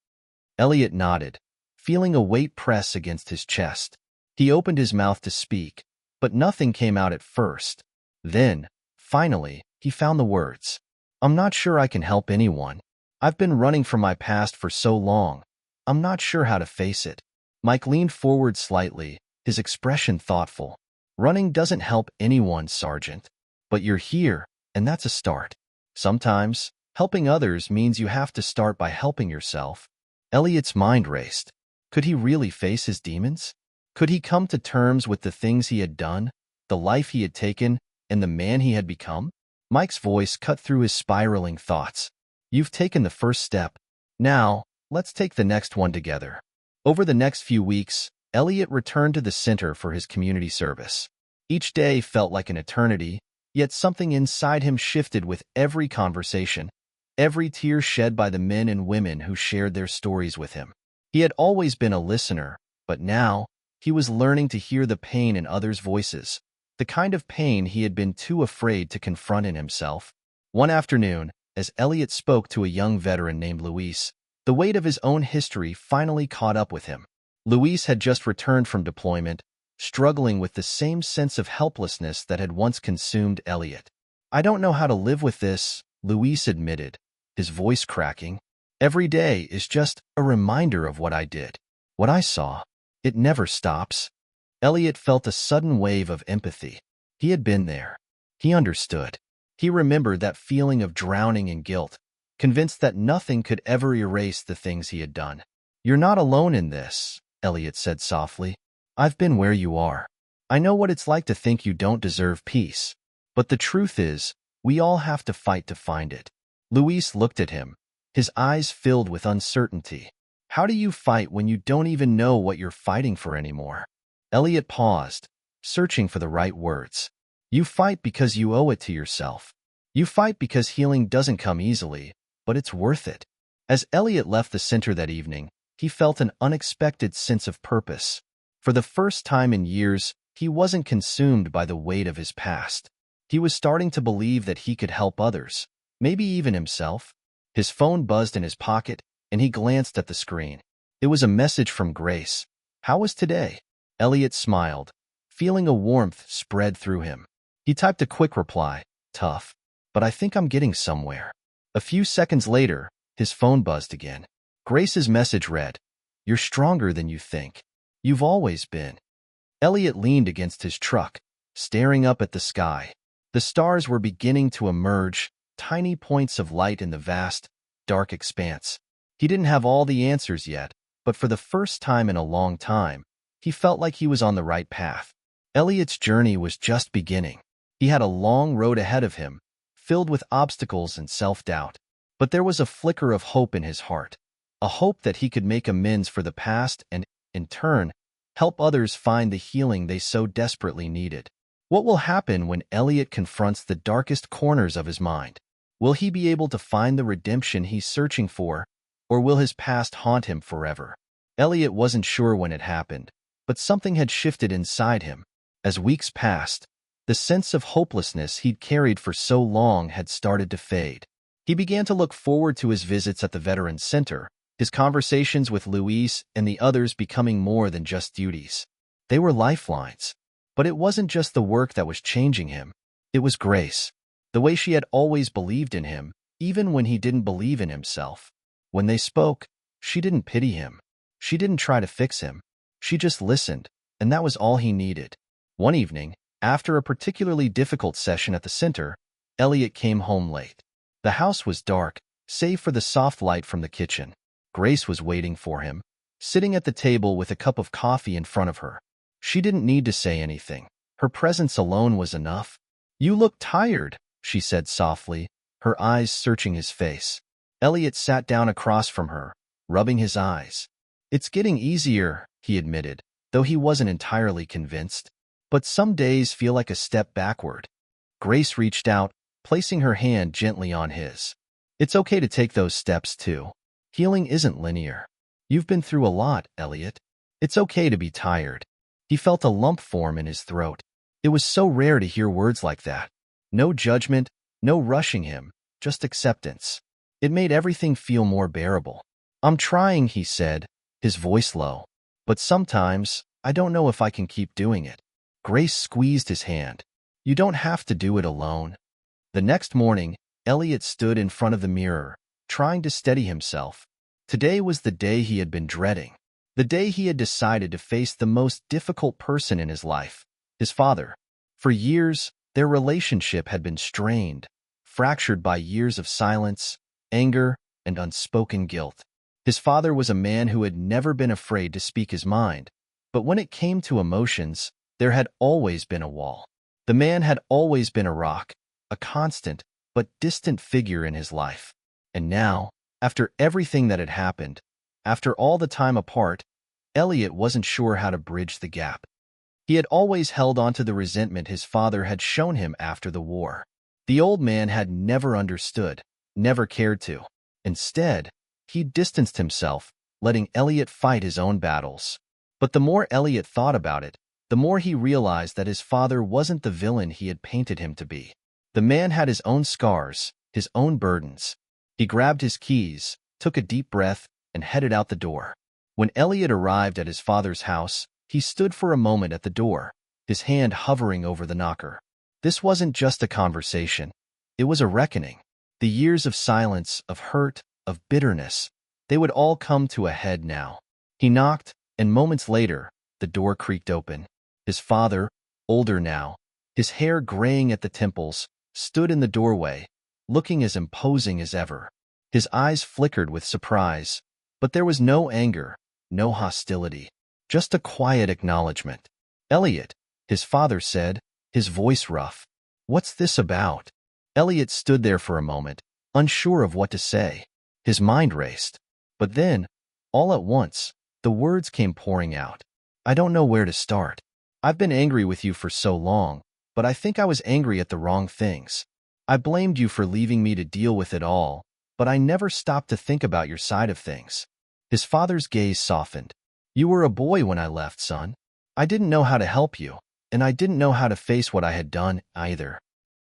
Elliot nodded, feeling a weight press against his chest. He opened his mouth to speak, but nothing came out at first. Then, finally, he found the words. I'm not sure I can help anyone. I've been running from my past for so long. I'm not sure how to face it. Mike leaned forward slightly, his expression thoughtful. Running doesn't help anyone, Sergeant. But you're here, and that's a start. Sometimes, helping others means you have to start by helping yourself. Elliot's mind raced. Could he really face his demons? Could he come to terms with the things he had done, the life he had taken, and the man he had become? Mike's voice cut through his spiraling thoughts. You've taken the first step. Now, let's take the next one together. Over the next few weeks, Elliot returned to the center for his community service. Each day felt like an eternity, yet something inside him shifted with every conversation, every tear shed by the men and women who shared their stories with him. He had always been a listener, but now he was learning to hear the pain in others' voices, the kind of pain he had been too afraid to confront in himself. One afternoon, as Elliot spoke to a young veteran named Luis, the weight of his own history finally caught up with him. Luis had just returned from deployment, struggling with the same sense of helplessness that had once consumed Elliot. "I don't know how to live with this," Luis admitted, his voice cracking. "Every day is just a reminder of what I did, what I saw. It never stops." Elliot felt a sudden wave of empathy. He had been there. He understood. He remembered that feeling of drowning in guilt, convinced that nothing could ever erase the things he had done. "You're not alone in this," Elliot said softly. "I've been where you are. I know what it's like to think you don't deserve peace. But the truth is, we all have to fight to find it." Luis looked at him, his eyes filled with uncertainty. "How do you fight when you don't even know what you're fighting for anymore?" Elliot paused, searching for the right words. "You fight because you owe it to yourself. You fight because healing doesn't come easily, but it's worth it." As Elliot left the center that evening, he felt an unexpected sense of purpose. For the first time in years, he wasn't consumed by the weight of his past. He was starting to believe that he could help others, maybe even himself. His phone buzzed in his pocket, and he glanced at the screen. It was a message from Grace. "How was today?" Elliot smiled, feeling a warmth spread through him. He typed a quick reply, "Tough, but I think I'm getting somewhere." A few seconds later, his phone buzzed again. Grace's message read, "You're stronger than you think. You've always been." Elliot leaned against his truck, staring up at the sky. The stars were beginning to emerge, tiny points of light in the vast, dark expanse. He didn't have all the answers yet, but for the first time in a long time, he felt like he was on the right path. Elliot's journey was just beginning. He had a long road ahead of him, filled with obstacles and self-doubt. But there was a flicker of hope in his heart, a hope that he could make amends for the past and, in turn, help others find the healing they so desperately needed. What will happen when Elliot confronts the darkest corners of his mind? Will he be able to find the redemption he's searching for, or will his past haunt him forever? Elliot wasn't sure when it happened, but something had shifted inside him. As weeks passed, the sense of hopelessness he'd carried for so long had started to fade. He began to look forward to his visits at the Veterans Center, his conversations with Luis and the others becoming more than just duties. They were lifelines. But it wasn't just the work that was changing him. It was Grace, the way she had always believed in him, even when he didn't believe in himself. When they spoke, she didn't pity him. She didn't try to fix him. She just listened, and that was all he needed. One evening, after a particularly difficult session at the center, Elliot came home late. The house was dark, save for the soft light from the kitchen. Grace was waiting for him, sitting at the table with a cup of coffee in front of her. She didn't need to say anything. Her presence alone was enough. "You look tired," she said softly, her eyes searching his face. Elliot sat down across from her, rubbing his eyes. "It's getting easier," he admitted, though he wasn't entirely convinced. "But some days feel like a step backward." Grace reached out, placing her hand gently on his. "It's okay to take those steps too. Healing isn't linear. You've been through a lot, Elliot. It's okay to be tired." He felt a lump form in his throat. It was so rare to hear words like that. No judgment, no rushing him, just acceptance. It made everything feel more bearable. "I'm trying," he said, his voice low. "But sometimes, I don't know if I can keep doing it." Grace squeezed his hand. "You don't have to do it alone." The next morning, Elliot stood in front of the mirror, trying to steady himself. Today was the day he had been dreading. The day he had decided to face the most difficult person in his life, his father. For years, their relationship had been strained, fractured by years of silence, anger, and unspoken guilt. His father was a man who had never been afraid to speak his mind, but when it came to emotions, there had always been a wall. The man had always been a rock, a constant but distant figure in his life. And now, after everything that had happened, after all the time apart, Elliot wasn't sure how to bridge the gap. He had always held on to the resentment his father had shown him after the war. The old man had never understood, never cared to. Instead, he distanced himself, letting Elliot fight his own battles. But the more Elliot thought about it, the more he realized that his father wasn't the villain he had painted him to be. The man had his own scars, his own burdens. He grabbed his keys, took a deep breath, and headed out the door. When Elliot arrived at his father's house, he stood for a moment at the door, his hand hovering over the knocker. This wasn't just a conversation. It was a reckoning. The years of silence, of hurt, of bitterness, they would all come to a head now. He knocked, and moments later, the door creaked open. His father, older now, his hair graying at the temples, stood in the doorway, looking as imposing as ever. His eyes flickered with surprise, but there was no anger, no hostility, just a quiet acknowledgement. "Elliot," his father said, his voice rough. "What's this about?" Elliot stood there for a moment, unsure of what to say. His mind raced. But then, all at once, the words came pouring out. "I don't know where to start. I've been angry with you for so long, but I think I was angry at the wrong things. I blamed you for leaving me to deal with it all, but I never stopped to think about your side of things." His father's gaze softened. "You were a boy when I left, son. I didn't know how to help you, and I didn't know how to face what I had done, either."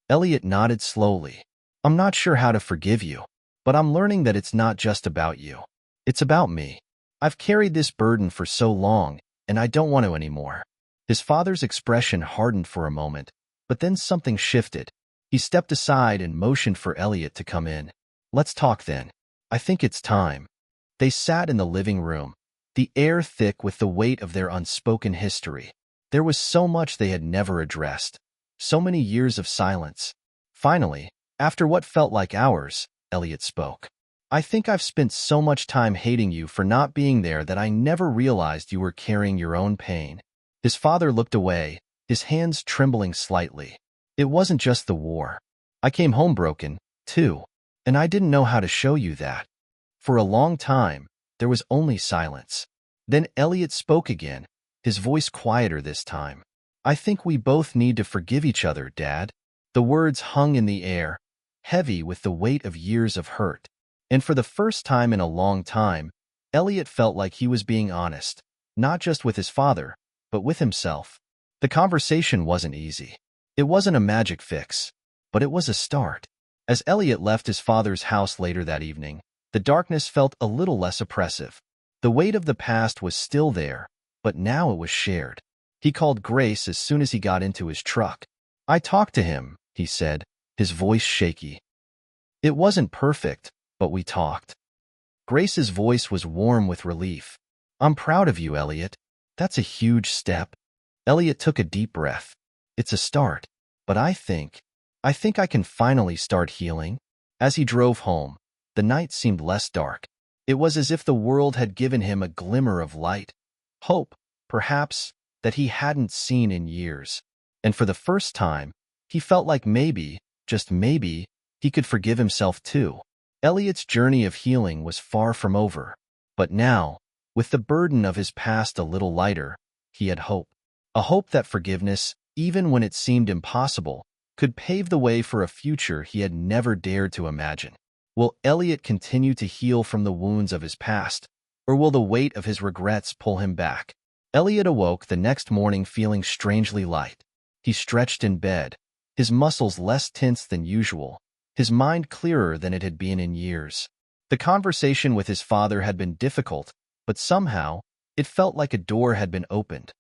Elliot nodded slowly. "I'm not sure how to forgive you, but I'm learning that it's not just about you. It's about me. I've carried this burden for so long, and I don't want to anymore." His father's expression hardened for a moment, but then something shifted. He stepped aside and motioned for Elliot to come in. "Let's talk then. I think it's time." They sat in the living room, the air thick with the weight of their unspoken history. There was so much they had never addressed, so many years of silence. Finally, after what felt like hours, Elliot spoke. "I think I've spent so much time hating you for not being there that I never realized you were carrying your own pain." His father looked away, his hands trembling slightly. "It wasn't just the war. I came home broken, too, and I didn't know how to show you that." For a long time, there was only silence. Then Elliot spoke again, his voice quieter this time. "I think we both need to forgive each other, Dad." The words hung in the air, heavy with the weight of years of hurt. And for the first time in a long time, Elliot felt like he was being honest, not just with his father, but with himself. The conversation wasn't easy. It wasn't a magic fix, but it was a start. As Elliot left his father's house later that evening, the darkness felt a little less oppressive. The weight of the past was still there, but now it was shared. He called Grace as soon as he got into his truck. "I talked to him," he said, his voice shaky. "It wasn't perfect, but we talked." Grace's voice was warm with relief. "I'm proud of you, Elliot. That's a huge step." Elliot took a deep breath. "It's a start, but I think I can finally start healing." As he drove home, the night seemed less dark. It was as if the world had given him a glimmer of light, hope, perhaps, that he hadn't seen in years. And for the first time, he felt like maybe, just maybe, he could forgive himself too. Elliot's journey of healing was far from over. But now, with the burden of his past a little lighter, he had hope. A hope that forgiveness, even when it seemed impossible, could pave the way for a future he had never dared to imagine. Will Elliot continue to heal from the wounds of his past, or will the weight of his regrets pull him back? Elliot awoke the next morning feeling strangely light. He stretched in bed, his muscles less tense than usual, his mind clearer than it had been in years. The conversation with his father had been difficult, but somehow, it felt like a door had been opened.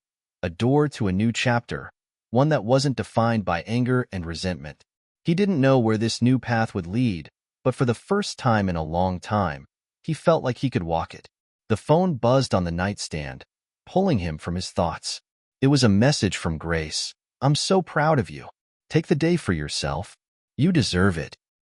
A door to a new chapter, one that wasn't defined by anger and resentment. He didn't know where this new path would lead, but for the first time in a long time, he felt like he could walk it. The phone buzzed on the nightstand, pulling him from his thoughts. It was a message from Grace. "I'm so proud of you. Take the day for yourself. You deserve it."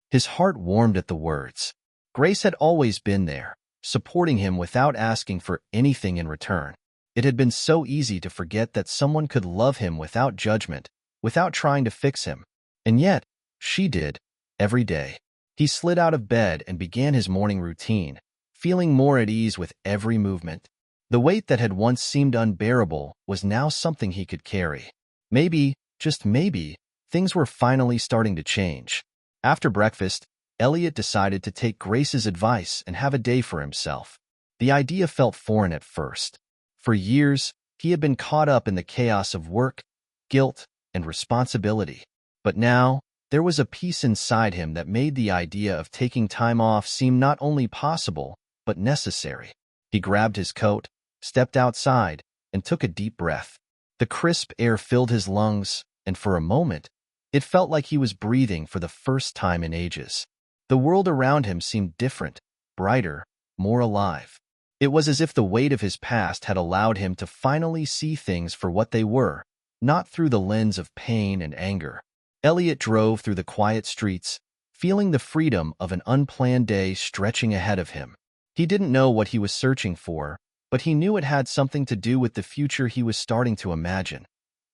His heart warmed at the words. Grace had always been there, supporting him without asking for anything in return. It had been so easy to forget that someone could love him without judgment, without trying to fix him. And yet, she did, every day. He slid out of bed and began his morning routine, feeling more at ease with every movement. The weight that had once seemed unbearable was now something he could carry. Maybe, just maybe, things were finally starting to change. After breakfast, Elliot decided to take Grace's advice and have a day for himself. The idea felt foreign at first. For years, he had been caught up in the chaos of work, guilt, and responsibility. But now, there was a peace inside him that made the idea of taking time off seem not only possible, but necessary. He grabbed his coat, stepped outside, and took a deep breath. The crisp air filled his lungs, and for a moment, it felt like he was breathing for the first time in ages. The world around him seemed different, brighter, more alive. It was as if the weight of his past had allowed him to finally see things for what they were, not through the lens of pain and anger. Elliot drove through the quiet streets, feeling the freedom of an unplanned day stretching ahead of him. He didn't know what he was searching for, but he knew it had something to do with the future he was starting to imagine.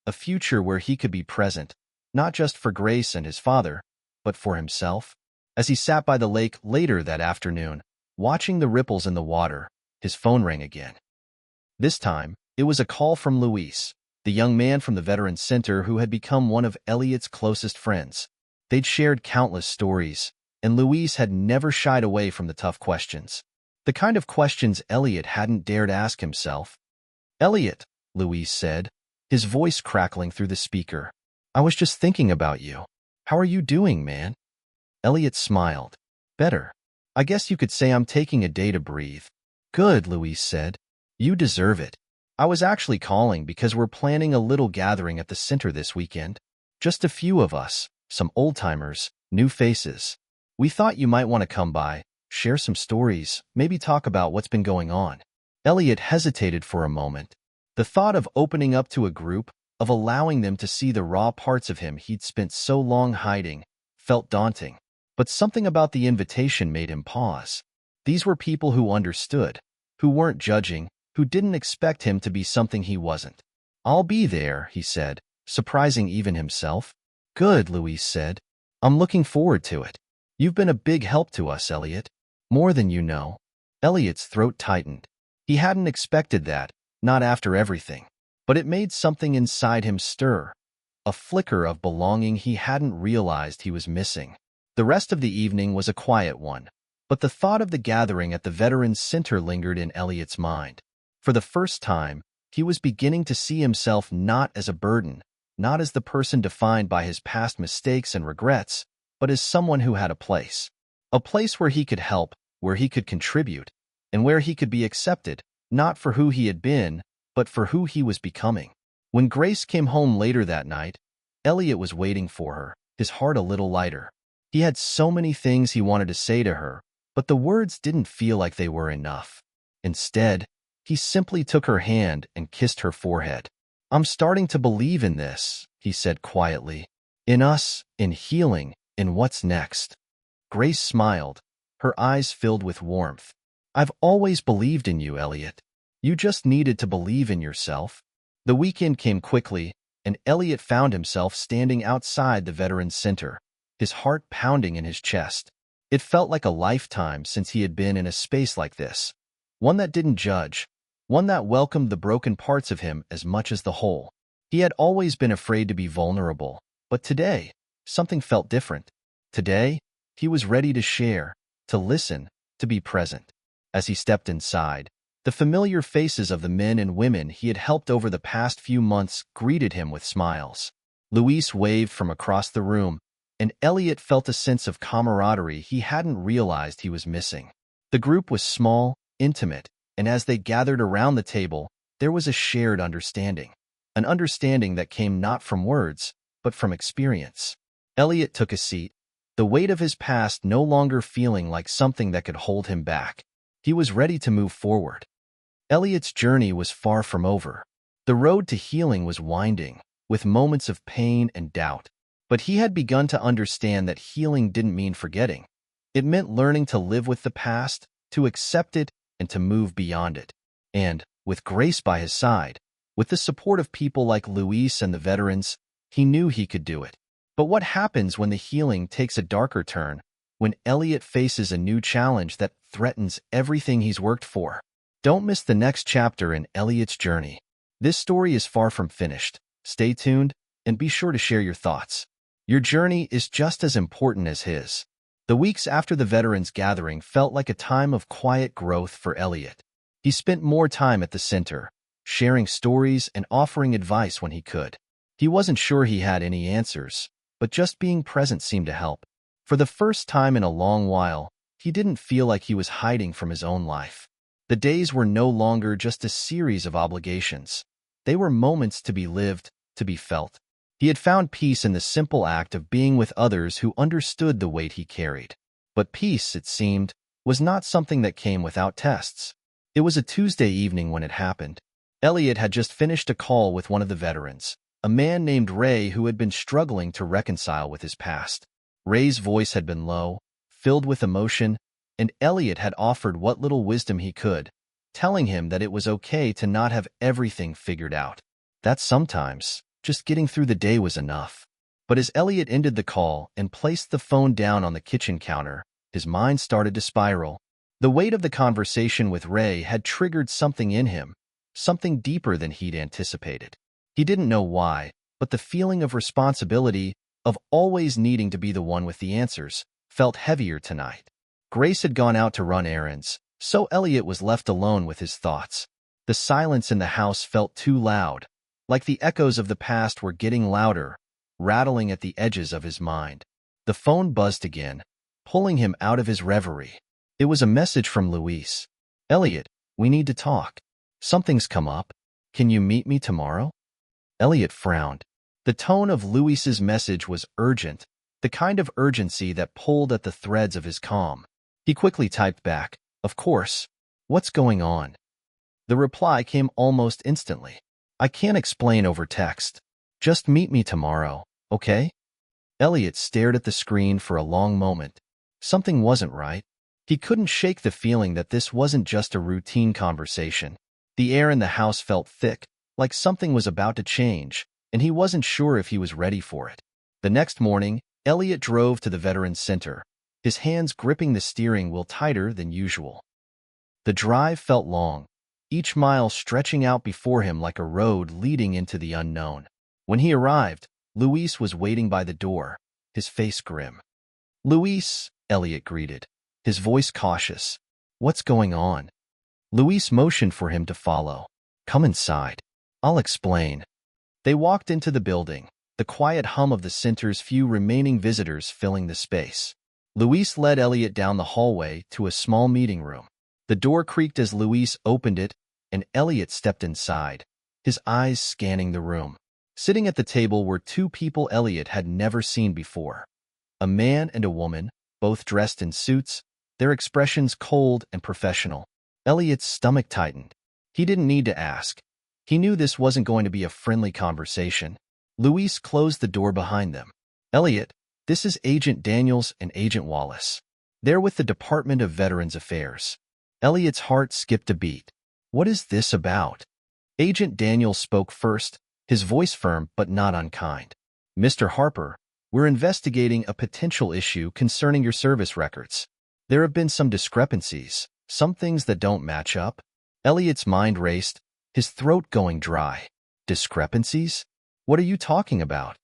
A future where he could be present, not just for Grace and his father, but for himself. As he sat by the lake later that afternoon, watching the ripples in the water, his phone rang again. This time, it was a call from Luis, the young man from the Veterans Center who had become one of Elliot's closest friends. They'd shared countless stories, and Luis had never shied away from the tough questions. The kind of questions Elliot hadn't dared ask himself. "Elliot," Luis said, his voice crackling through the speaker. "I was just thinking about you. How are you doing, man?" Elliot smiled. "Better. I guess you could say I'm taking a day to breathe." "Good," Luis said. "You deserve it. I was actually calling because we're planning a little gathering at the center this weekend. Just a few of us, some old-timers, new faces. We thought you might want to come by, share some stories, maybe talk about what's been going on." Elliot hesitated for a moment. The thought of opening up to a group, of allowing them to see the raw parts of him he'd spent so long hiding, felt daunting. But something about the invitation made him pause. These were people who understood, who weren't judging, who didn't expect him to be something he wasn't. "I'll be there," he said, surprising even himself. "Good," Luis said. "I'm looking forward to it. You've been a big help to us, Elliot. More than you know." Elliot's throat tightened. He hadn't expected that, not after everything. But it made something inside him stir, a flicker of belonging he hadn't realized he was missing. The rest of the evening was a quiet one, but the thought of the gathering at the Veterans Center lingered in Elliot's mind. For the first time, he was beginning to see himself not as a burden, not as the person defined by his past mistakes and regrets, but as someone who had a place. A place where he could help, where he could contribute, and where he could be accepted, not for who he had been, but for who he was becoming. When Grace came home later that night, Elliot was waiting for her, his heart a little lighter. He had so many things he wanted to say to her, but the words didn't feel like they were enough. Instead, he simply took her hand and kissed her forehead. "I'm starting to believe in this," he said quietly. "In us, in healing, in what's next." Grace smiled, her eyes filled with warmth. "I've always believed in you, Elliot. You just needed to believe in yourself." The weekend came quickly, and Elliot found himself standing outside the Veterans Center, his heart pounding in his chest. It felt like a lifetime since he had been in a space like this, one that didn't judge, one that welcomed the broken parts of him as much as the whole. He had always been afraid to be vulnerable, but today, something felt different. Today, he was ready to share, to listen, to be present. As he stepped inside, the familiar faces of the men and women he had helped over the past few months greeted him with smiles. Luis waved from across the room, and Elliot felt a sense of camaraderie he hadn't realized he was missing. The group was small, intimate, and as they gathered around the table, there was a shared understanding. An understanding that came not from words, but from experience. Elliot took a seat, the weight of his past no longer feeling like something that could hold him back. He was ready to move forward. Elliot's journey was far from over. The road to healing was winding, with moments of pain and doubt. But he had begun to understand that healing didn't mean forgetting. It meant learning to live with the past, to accept it, and to move beyond it. And, with Grace by his side, with the support of people like Luis and the veterans, he knew he could do it. But what happens when the healing takes a darker turn, when Elliot faces a new challenge that threatens everything he's worked for? Don't miss the next chapter in Elliot's journey. This story is far from finished. Stay tuned and be sure to share your thoughts. Your journey is just as important as his. The weeks after the veterans' gathering felt like a time of quiet growth for Elliot. He spent more time at the center, sharing stories and offering advice when he could. He wasn't sure he had any answers, but just being present seemed to help. For the first time in a long while, he didn't feel like he was hiding from his own life. The days were no longer just a series of obligations. They were moments to be lived, to be felt. He had found peace in the simple act of being with others who understood the weight he carried. But peace, it seemed, was not something that came without tests. It was a Tuesday evening when it happened. Elliot had just finished a call with one of the veterans, a man named Ray who had been struggling to reconcile with his past. Ray's voice had been low, filled with emotion, and Elliot had offered what little wisdom he could, telling him that it was okay to not have everything figured out. That sometimes, just getting through the day was enough. But as Elliot ended the call and placed the phone down on the kitchen counter, his mind started to spiral. The weight of the conversation with Ray had triggered something in him, something deeper than he'd anticipated. He didn't know why, but the feeling of responsibility, of always needing to be the one with the answers, felt heavier tonight. Grace had gone out to run errands, so Elliot was left alone with his thoughts. The silence in the house felt too loud, like the echoes of the past were getting louder, rattling at the edges of his mind. The phone buzzed again, pulling him out of his reverie. It was a message from Luis. "Elliot, we need to talk. Something's come up. Can you meet me tomorrow?" Elliot frowned. The tone of Luis's message was urgent, the kind of urgency that pulled at the threads of his calm. He quickly typed back, "Of course. What's going on?" The reply came almost instantly. "I can't explain over text. Just meet me tomorrow, okay?" Elliot stared at the screen for a long moment. Something wasn't right. He couldn't shake the feeling that this wasn't just a routine conversation. The air in the house felt thick, like something was about to change, and he wasn't sure if he was ready for it. The next morning, Elliot drove to the Veterans Center, his hands gripping the steering wheel tighter than usual. The drive felt long, each mile stretching out before him like a road leading into the unknown. When he arrived, Luis was waiting by the door, his face grim. "Luis," Elliot greeted, his voice cautious. "What's going on?" Luis motioned for him to follow. "Come inside. I'll explain." They walked into the building, the quiet hum of the center's few remaining visitors filling the space. Luis led Elliot down the hallway to a small meeting room. The door creaked as Luis opened it, and Elliot stepped inside, his eyes scanning the room. Sitting at the table were two people Elliot had never seen before. A man and a woman, both dressed in suits, their expressions cold and professional. Elliot's stomach tightened. He didn't need to ask. He knew this wasn't going to be a friendly conversation. Luis closed the door behind them. "Elliot, this is Agent Daniels and Agent Wallace. They're with the Department of Veterans Affairs." Elliot's heart skipped a beat. What is this about? Agent Daniels spoke first, his voice firm but not unkind. "Mr. Harper, we're investigating a potential issue concerning your service records. There have been some discrepancies, some things that don't match up." Elliot's mind raced, his throat going dry. "Discrepancies? What are you talking about?"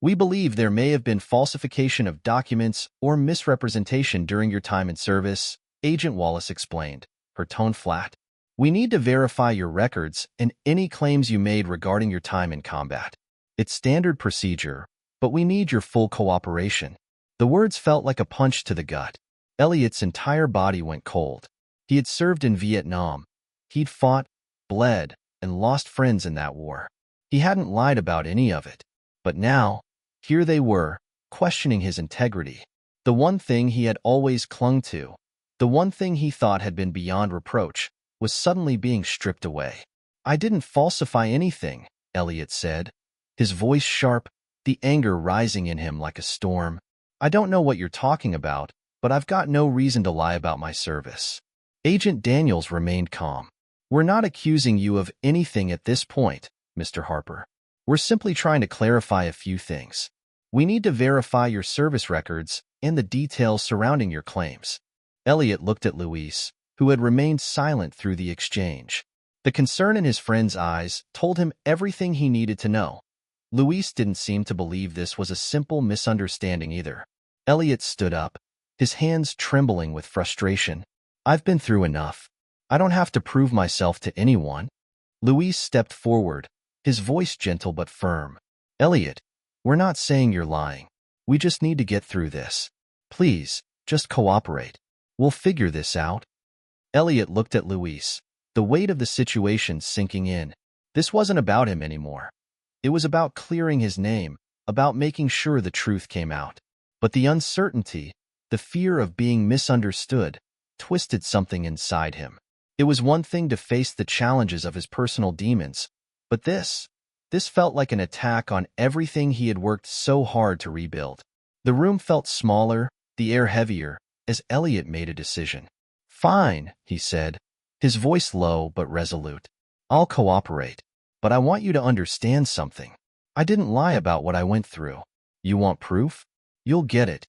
"We believe there may have been falsification of documents or misrepresentation during your time in service," Agent Wallace explained, her tone flat. "We need to verify your records and any claims you made regarding your time in combat. It's standard procedure, but we need your full cooperation." The words felt like a punch to the gut. Elliot's entire body went cold. He had served in Vietnam. He'd fought, bled, and lost friends in that war. He hadn't lied about any of it. But now, here they were, questioning his integrity. The one thing he had always clung to, the one thing he thought had been beyond reproach, was suddenly being stripped away. "I didn't falsify anything," Elliot said, his voice sharp, the anger rising in him like a storm. "I don't know what you're talking about, but I've got no reason to lie about my service." Agent Daniels remained calm. "We're not accusing you of anything at this point, Mr. Harper. We're simply trying to clarify a few things. We need to verify your service records and the details surrounding your claims." Elliot looked at Luis, who had remained silent through the exchange. The concern in his friend's eyes told him everything he needed to know. Luis didn't seem to believe this was a simple misunderstanding either. Elliot stood up, his hands trembling with frustration. "I've been through enough. I don't have to prove myself to anyone." Luis stepped forward, his voice gentle but firm. "Elliot, we're not saying you're lying. We just need to get through this. Please, just cooperate. We'll figure this out." Elliot looked at Luis, the weight of the situation sinking in. This wasn't about him anymore. It was about clearing his name, about making sure the truth came out. But the uncertainty, the fear of being misunderstood, twisted something inside him. It was one thing to face the challenges of his personal demons, but this felt like an attack on everything he had worked so hard to rebuild. The room felt smaller, the air heavier, as Elliot made a decision. "Fine," he said, his voice low but resolute. "I'll cooperate, but I want you to understand something. I didn't lie about what I went through. You want proof? You'll get it."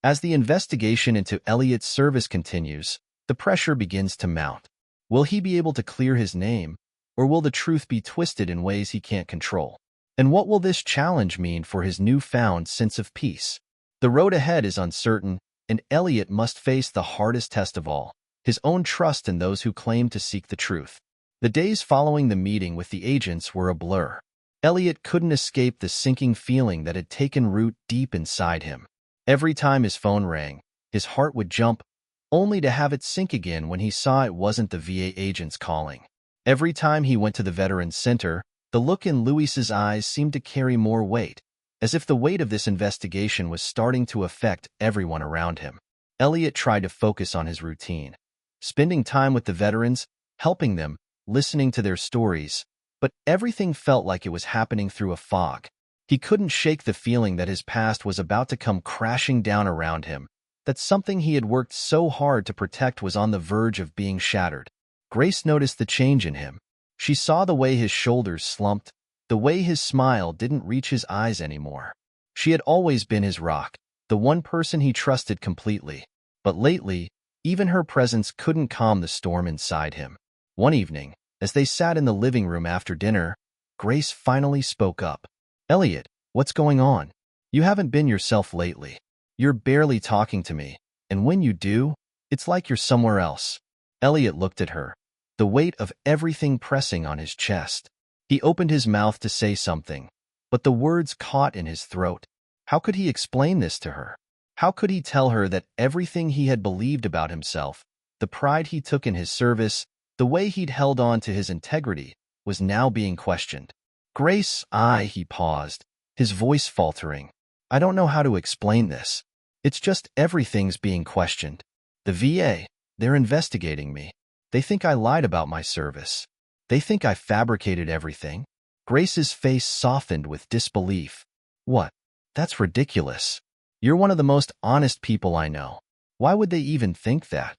As the investigation into Elliot's service continues, the pressure begins to mount. Will he be able to clear his name, or will the truth be twisted in ways he can't control? And what will this challenge mean for his newfound sense of peace? The road ahead is uncertain, and Elliot must face the hardest test of all, his own trust in those who claim to seek the truth. The days following the meeting with the agents were a blur. Elliot couldn't escape the sinking feeling that had taken root deep inside him. Every time his phone rang, his heart would jump, only to have it sink again when he saw it wasn't the VA agents calling. Every time he went to the Veterans Center, the look in Luis's eyes seemed to carry more weight, as if the weight of this investigation was starting to affect everyone around him. Elliot tried to focus on his routine, spending time with the veterans, helping them, listening to their stories, but everything felt like it was happening through a fog. He couldn't shake the feeling that his past was about to come crashing down around him, that something he had worked so hard to protect was on the verge of being shattered. Grace noticed the change in him. She saw the way his shoulders slumped, the way his smile didn't reach his eyes anymore. She had always been his rock, the one person he trusted completely. But lately, even her presence couldn't calm the storm inside him. One evening, as they sat in the living room after dinner, Grace finally spoke up. "Elliot, what's going on? You haven't been yourself lately. You're barely talking to me, and when you do, it's like you're somewhere else." Elliot looked at her, the weight of everything pressing on his chest. He opened his mouth to say something, but the words caught in his throat. How could he explain this to her? How could he tell her that everything he had believed about himself, the pride he took in his service, the way he'd held on to his integrity, was now being questioned? "Grace, he paused, his voice faltering. "I don't know how to explain this. It's just everything's being questioned. The VA, they're investigating me. They think I lied about my service. They think I fabricated everything." Grace's face softened with disbelief. "What? That's ridiculous. You're one of the most honest people I know. Why would they even think that?"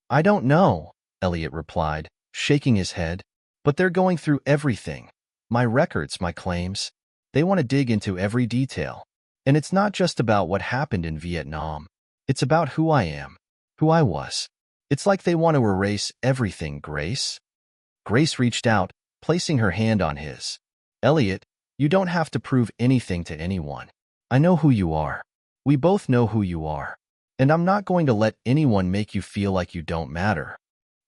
"I don't know," Elliot replied, shaking his head. "But they're going through everything. My records, my claims. They want to dig into every detail. And it's not just about what happened in Vietnam. It's about who I am, who I was. It's like they want to erase everything, Grace." Grace reached out, placing her hand on his. "Elliot, you don't have to prove anything to anyone. I know who you are. We both know who you are. And I'm not going to let anyone make you feel like you don't matter."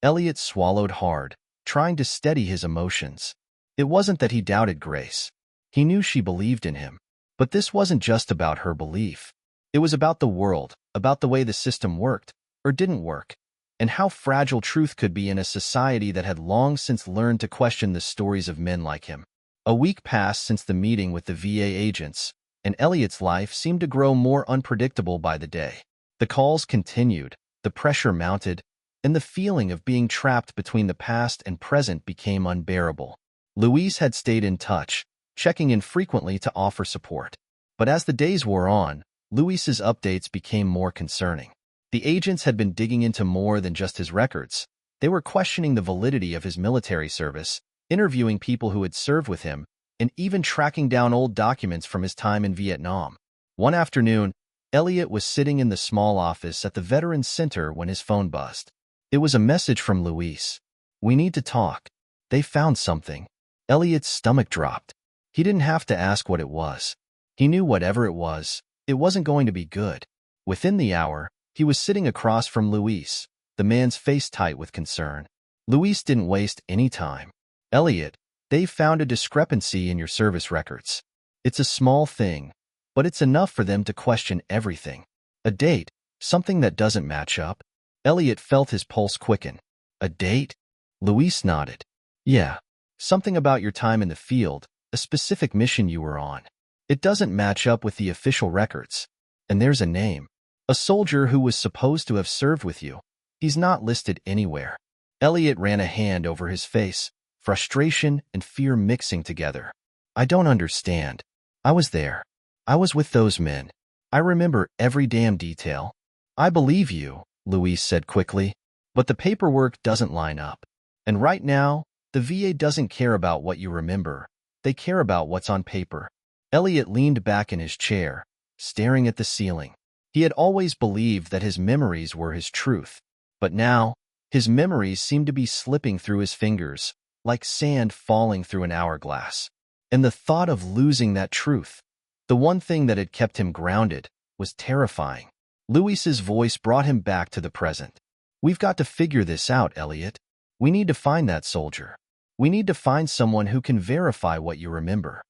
Elliot swallowed hard, trying to steady his emotions. It wasn't that he doubted Grace. He knew she believed in him. But this wasn't just about her belief. It was about the world, about the way the system worked, or didn't work, and how fragile truth could be in a society that had long since learned to question the stories of men like him. A week passed since the meeting with the VA agents, and Elliot's life seemed to grow more unpredictable by the day. The calls continued, the pressure mounted, and the feeling of being trapped between the past and present became unbearable. Luis had stayed in touch, checking in frequently to offer support. But as the days wore on, Luis's updates became more concerning. The agents had been digging into more than just his records. They were questioning the validity of his military service, interviewing people who had served with him, and even tracking down old documents from his time in Vietnam. One afternoon, Elliot was sitting in the small office at the Veterans Center when his phone buzzed. It was a message from Luis. "We need to talk. They found something." Elliot's stomach dropped. He didn't have to ask what it was. He knew whatever it wasn't going to be good. Within the hour, he was sitting across from Luis, the man's face tight with concern. Luis didn't waste any time. "Elliot, they've found a discrepancy in your service records. It's a small thing, but it's enough for them to question everything. A date, something that doesn't match up." Elliot felt his pulse quicken. "A date?" Luis nodded. "Yeah, something about your time in the field, a specific mission you were on. It doesn't match up with the official records. And there's a name. A soldier who was supposed to have served with you. He's not listed anywhere." Elliot ran a hand over his face, frustration and fear mixing together. "I don't understand. I was there. I was with those men. I remember every damn detail." "I believe you," Luis said quickly, "but the paperwork doesn't line up. And right now, the VA doesn't care about what you remember. They care about what's on paper." Elliot leaned back in his chair, staring at the ceiling. He had always believed that his memories were his truth, but now, his memories seemed to be slipping through his fingers, like sand falling through an hourglass. And the thought of losing that truth, the one thing that had kept him grounded, was terrifying. Luis's voice brought him back to the present. "We've got to figure this out, Elliot. We need to find that soldier. We need to find someone who can verify what you remember."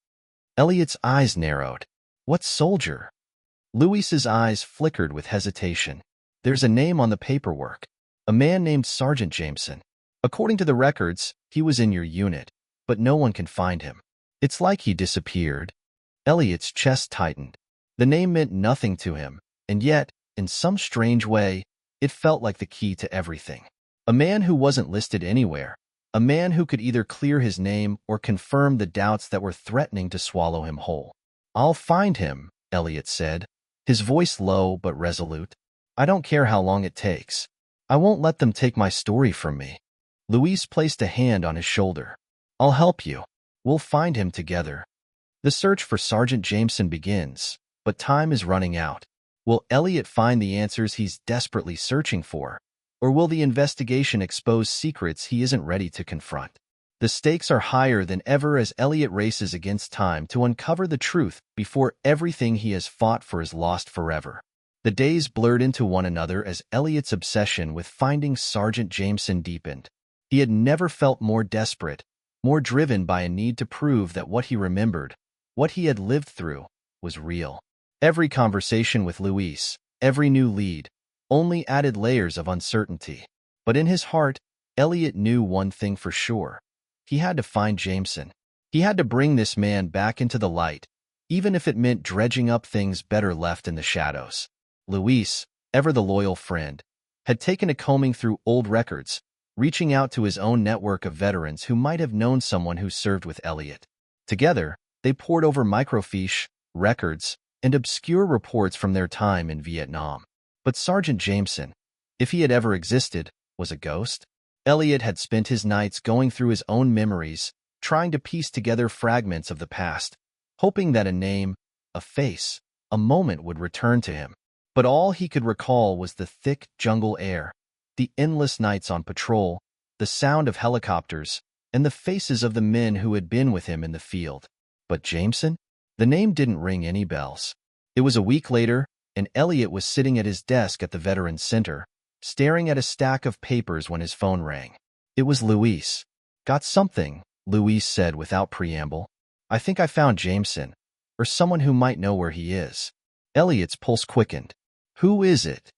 Elliot's eyes narrowed. "What soldier?" Luis's eyes flickered with hesitation. "There's a name on the paperwork. A man named Sergeant Jameson. According to the records, he was in your unit, but no one can find him. It's like he disappeared." Elliot's chest tightened. The name meant nothing to him, and yet, in some strange way, it felt like the key to everything. A man who wasn't listed anywhere. A man who could either clear his name or confirm the doubts that were threatening to swallow him whole. "I'll find him," Elliot said, his voice low but resolute. "I don't care how long it takes. I won't let them take my story from me." Luis placed a hand on his shoulder. "I'll help you. We'll find him together." The search for Sergeant Jameson begins, but time is running out. Will Elliot find the answers he's desperately searching for? Or will the investigation expose secrets he isn't ready to confront? The stakes are higher than ever as Elliot races against time to uncover the truth before everything he has fought for is lost forever. The days blurred into one another as Elliot's obsession with finding Sergeant Jameson deepened. He had never felt more desperate, more driven by a need to prove that what he remembered, what he had lived through, was real. Every conversation with Luis, every new lead, only added layers of uncertainty. But in his heart, Elliot knew one thing for sure. He had to find Jameson. He had to bring this man back into the light, even if it meant dredging up things better left in the shadows. Luis, ever the loyal friend, had taken to combing through old records, reaching out to his own network of veterans who might have known someone who served with Elliot. Together, they pored over microfiche, records, and obscure reports from their time in Vietnam. But Sergeant Jameson, if he had ever existed, was a ghost. Elliot had spent his nights going through his own memories, trying to piece together fragments of the past, hoping that a name, a face, a moment would return to him. But all he could recall was the thick jungle air, the endless nights on patrol, the sound of helicopters, and the faces of the men who had been with him in the field. But Jameson? The name didn't ring any bells. It was a week later, and Elliot was sitting at his desk at the Veterans Center, staring at a stack of papers when his phone rang. It was Luis. "Got something," Luis said without preamble. "I think I found Jameson, or someone who might know where he is." Elliot's pulse quickened. "Who is it?"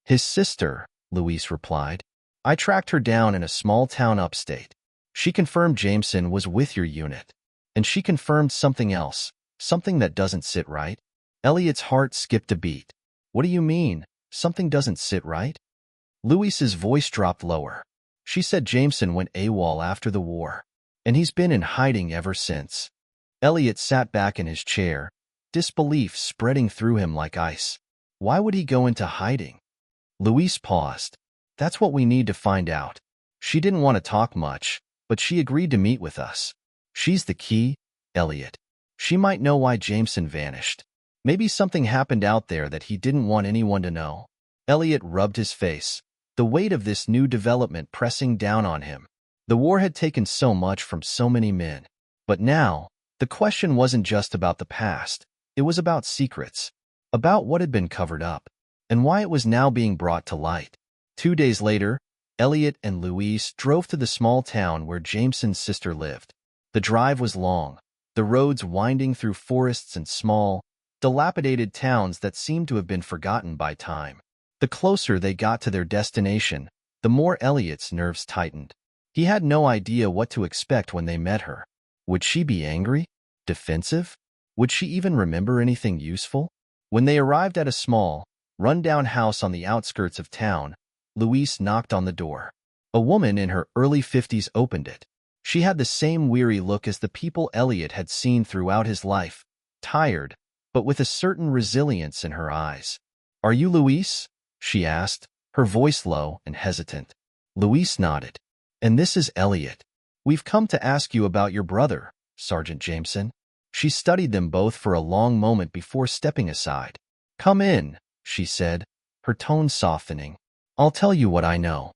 "His sister," Luis replied. "I tracked her down in a small town upstate. She confirmed Jameson was with your unit. And she confirmed something else, something that doesn't sit right." Elliot's heart skipped a beat. "What do you mean, something doesn't sit right?" Luis's voice dropped lower. "She said Jameson went AWOL after the war, and he's been in hiding ever since." Elliot sat back in his chair, disbelief spreading through him like ice. Why would he go into hiding? Luis paused. "That's what we need to find out." She didn't want to talk much, but she agreed to meet with us. "She's the key, Elliot. She might know why Jameson vanished. Maybe something happened out there that he didn't want anyone to know." Elliot rubbed his face. the weight of this new development pressing down on him. The war had taken so much from so many men. But now, the question wasn't just about the past. It was about secrets, about what had been covered up, and why it was now being brought to light. 2 days later, Elliot and Louise drove to the small town where Jameson's sister lived. The drive was long, the roads winding through forests and small, dilapidated towns that seemed to have been forgotten by time. The closer they got to their destination, the more Elliot's nerves tightened. He had no idea what to expect when they met her. Would she be angry? Defensive? Would she even remember anything useful? When they arrived at a small, run-down house on the outskirts of town, Louise knocked on the door. A woman in her early 50s opened it. She had the same weary look as the people Elliot had seen throughout his life, tired, but with a certain resilience in her eyes. "Are you Louise?" she asked, her voice low and hesitant. Louise nodded. "And this is Elliot. We've come to ask you about your brother, Sergeant Jameson." She studied them both for a long moment before stepping aside. "Come in," she said, her tone softening. "I'll tell you what I know."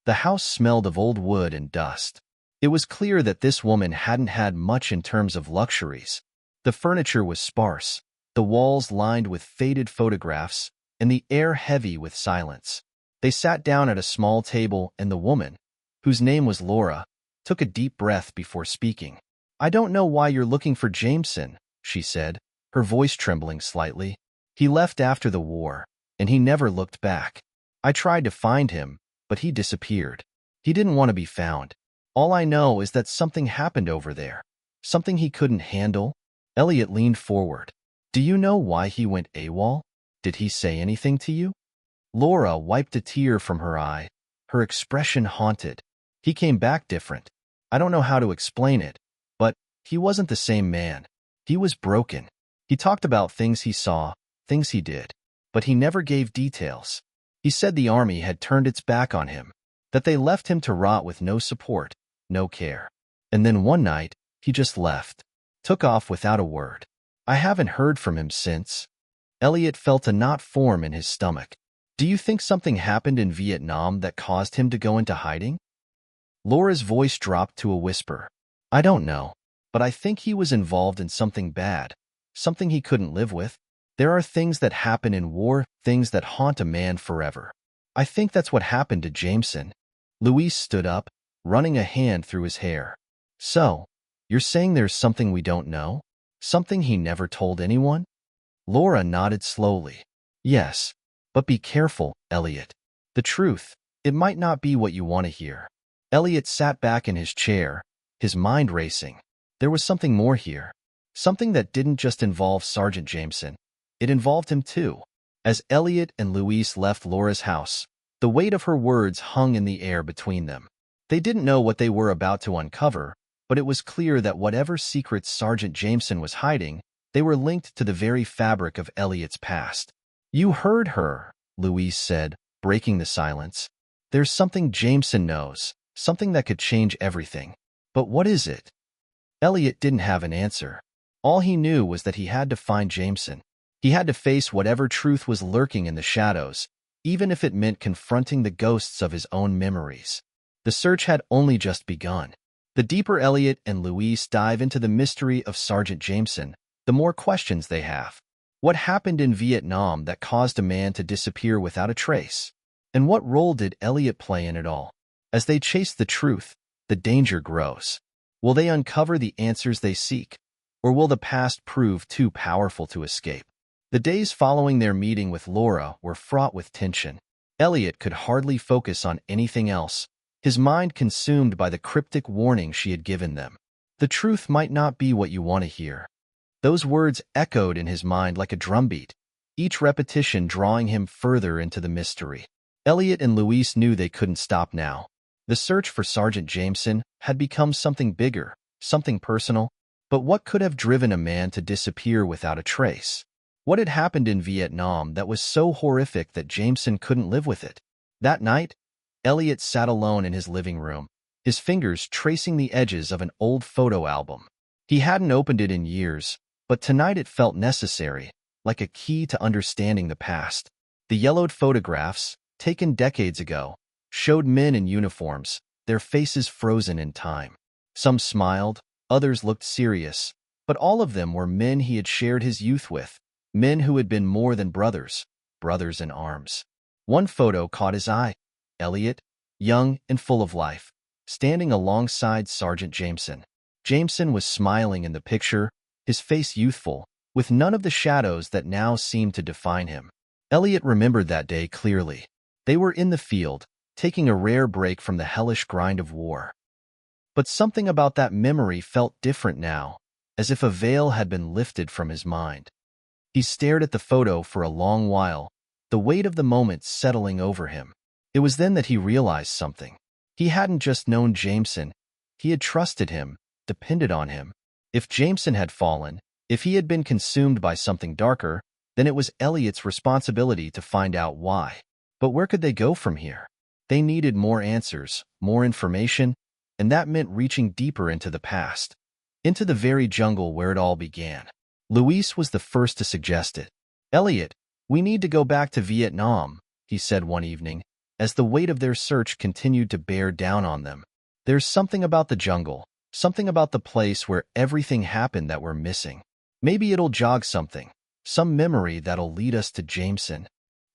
The house smelled of old wood and dust. It was clear that this woman hadn't had much in terms of luxuries. The furniture was sparse, the walls lined with faded photographs, and the air heavy with silence. They sat down at a small table, and the woman, whose name was Laura, took a deep breath before speaking. "I don't know why you're looking for Jameson," she said, her voice trembling slightly. "He left after the war, and he never looked back. I tried to find him, but he disappeared. He didn't want to be found. All I know is that something happened over there, something he couldn't handle." Elliot leaned forward. "Do you know why he went AWOL? Did he say anything to you?" Laura wiped a tear from her eye, her expression haunted. "He came back different. I don't know how to explain it, but he wasn't the same man. He was broken. He talked about things he saw, things he did, but he never gave details. He said the army had turned its back on him, that they left him to rot with no support, no care. And then one night, he just left, took off without a word. I haven't heard from him since." Elliot felt a knot form in his stomach. "Do you think something happened in Vietnam that caused him to go into hiding?" Laura's voice dropped to a whisper. "I don't know, but I think he was involved in something bad, something he couldn't live with. There are things that happen in war, things that haunt a man forever. I think that's what happened to Jameson." Louise stood up, running a hand through his hair. "So, you're saying there's something we don't know? Something he never told anyone?" Laura nodded slowly. "Yes, but be careful, Elliot. The truth, it might not be what you want to hear." Elliot sat back in his chair, his mind racing. There was something more here, something that didn't just involve Sergeant Jameson. It involved him too. As Elliot and Louise left Laura's house, the weight of her words hung in the air between them. They didn't know what they were about to uncover, but it was clear that whatever secrets Sergeant Jameson was hiding, they were linked to the very fabric of Elliot's past. "You heard her," Louise said, breaking the silence. "There's something Jameson knows, something that could change everything. But what is it?" Elliot didn't have an answer. All he knew was that he had to find Jameson. He had to face whatever truth was lurking in the shadows, even if it meant confronting the ghosts of his own memories. The search had only just begun. The deeper Elliot and Louise dive into the mystery of Sergeant Jameson, the more questions they have. What happened in Vietnam that caused a man to disappear without a trace? And what role did Elliot play in it all? As they chase the truth, the danger grows. Will they uncover the answers they seek? Or will the past prove too powerful to escape? The days following their meeting with Laura were fraught with tension. Elliot could hardly focus on anything else, his mind consumed by the cryptic warning she had given them. The truth might not be what you want to hear. Those words echoed in his mind like a drumbeat, each repetition drawing him further into the mystery. Elliot and Louise knew they couldn't stop now. The search for Sergeant Jameson had become something bigger, something personal. But what could have driven a man to disappear without a trace? What had happened in Vietnam that was so horrific that Jameson couldn't live with it? That night, Elliot sat alone in his living room, his fingers tracing the edges of an old photo album. He hadn't opened it in years, but tonight it felt necessary, like a key to understanding the past. The yellowed photographs, taken decades ago, showed men in uniforms, their faces frozen in time. Some smiled, others looked serious, but all of them were men he had shared his youth with, men who had been more than brothers, brothers in arms. One photo caught his eye. Elliot, young and full of life, standing alongside Sergeant Jameson. Jameson was smiling in the picture, his face youthful, with none of the shadows that now seemed to define him. Elliot remembered that day clearly. They were in the field, taking a rare break from the hellish grind of war. But something about that memory felt different now, as if a veil had been lifted from his mind. He stared at the photo for a long while, the weight of the moment settling over him. It was then that he realized something. He hadn't just known Jameson, he had trusted him, depended on him. If Jameson had fallen, if he had been consumed by something darker, then it was Elliot's responsibility to find out why. But where could they go from here? They needed more answers, more information, and that meant reaching deeper into the past, into the very jungle where it all began. Luis was the first to suggest it. "Elliot, we need to go back to Vietnam," he said one evening, as the weight of their search continued to bear down on them. "There's something about the jungle, something about the place where everything happened that we're missing. Maybe it'll jog something, some memory that'll lead us to Jameson."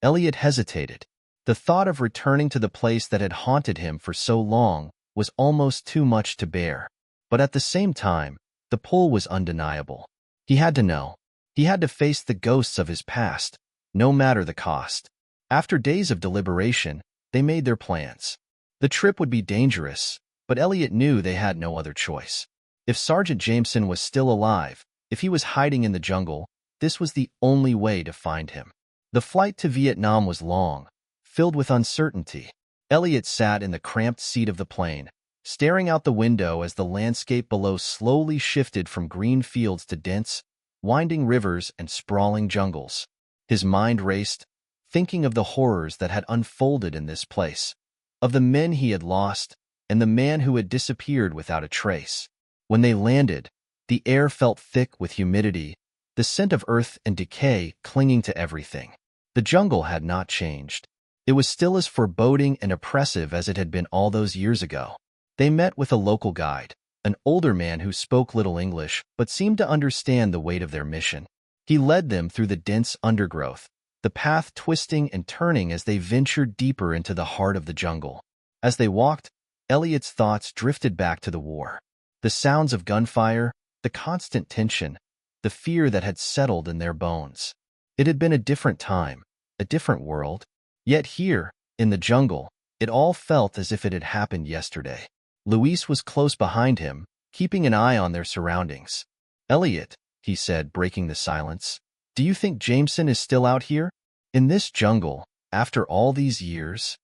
Elliot hesitated. The thought of returning to the place that had haunted him for so long was almost too much to bear. But at the same time, the pull was undeniable. He had to know. He had to face the ghosts of his past, no matter the cost. After days of deliberation, they made their plans. The trip would be dangerous, but Elliot knew they had no other choice. If Sergeant Jameson was still alive, if he was hiding in the jungle, this was the only way to find him. The flight to Vietnam was long, filled with uncertainty. Elliot sat in the cramped seat of the plane, staring out the window as the landscape below slowly shifted from green fields to dense, winding rivers and sprawling jungles. His mind raced, thinking of the horrors that had unfolded in this place, of the men he had lost, and the man who had disappeared without a trace. When they landed, the air felt thick with humidity, the scent of earth and decay clinging to everything. The jungle had not changed. It was still as foreboding and oppressive as it had been all those years ago. They met with a local guide, an older man who spoke little English but seemed to understand the weight of their mission. He led them through the dense undergrowth, the path twisting and turning as they ventured deeper into the heart of the jungle. As they walked, Elliot's thoughts drifted back to the war. The sounds of gunfire, the constant tension, the fear that had settled in their bones. It had been a different time, a different world. Yet here, in the jungle, it all felt as if it had happened yesterday. Luis was close behind him, keeping an eye on their surroundings. "Elliot," he said, breaking the silence, "do you think Jameson is still out here? In this jungle, after all these years?"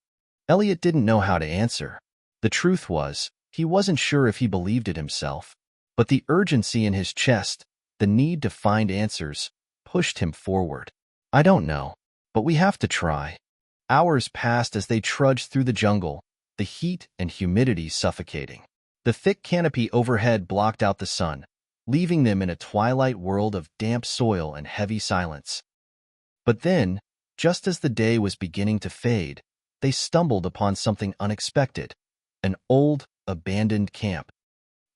Elliot didn't know how to answer. The truth was, he wasn't sure if he believed it himself. But the urgency in his chest, the need to find answers, pushed him forward. "I don't know, but we have to try." Hours passed as they trudged through the jungle, the heat and humidity suffocating. The thick canopy overhead blocked out the sun, leaving them in a twilight world of damp soil and heavy silence. But then, just as the day was beginning to fade, they stumbled upon something unexpected, an old, abandoned camp.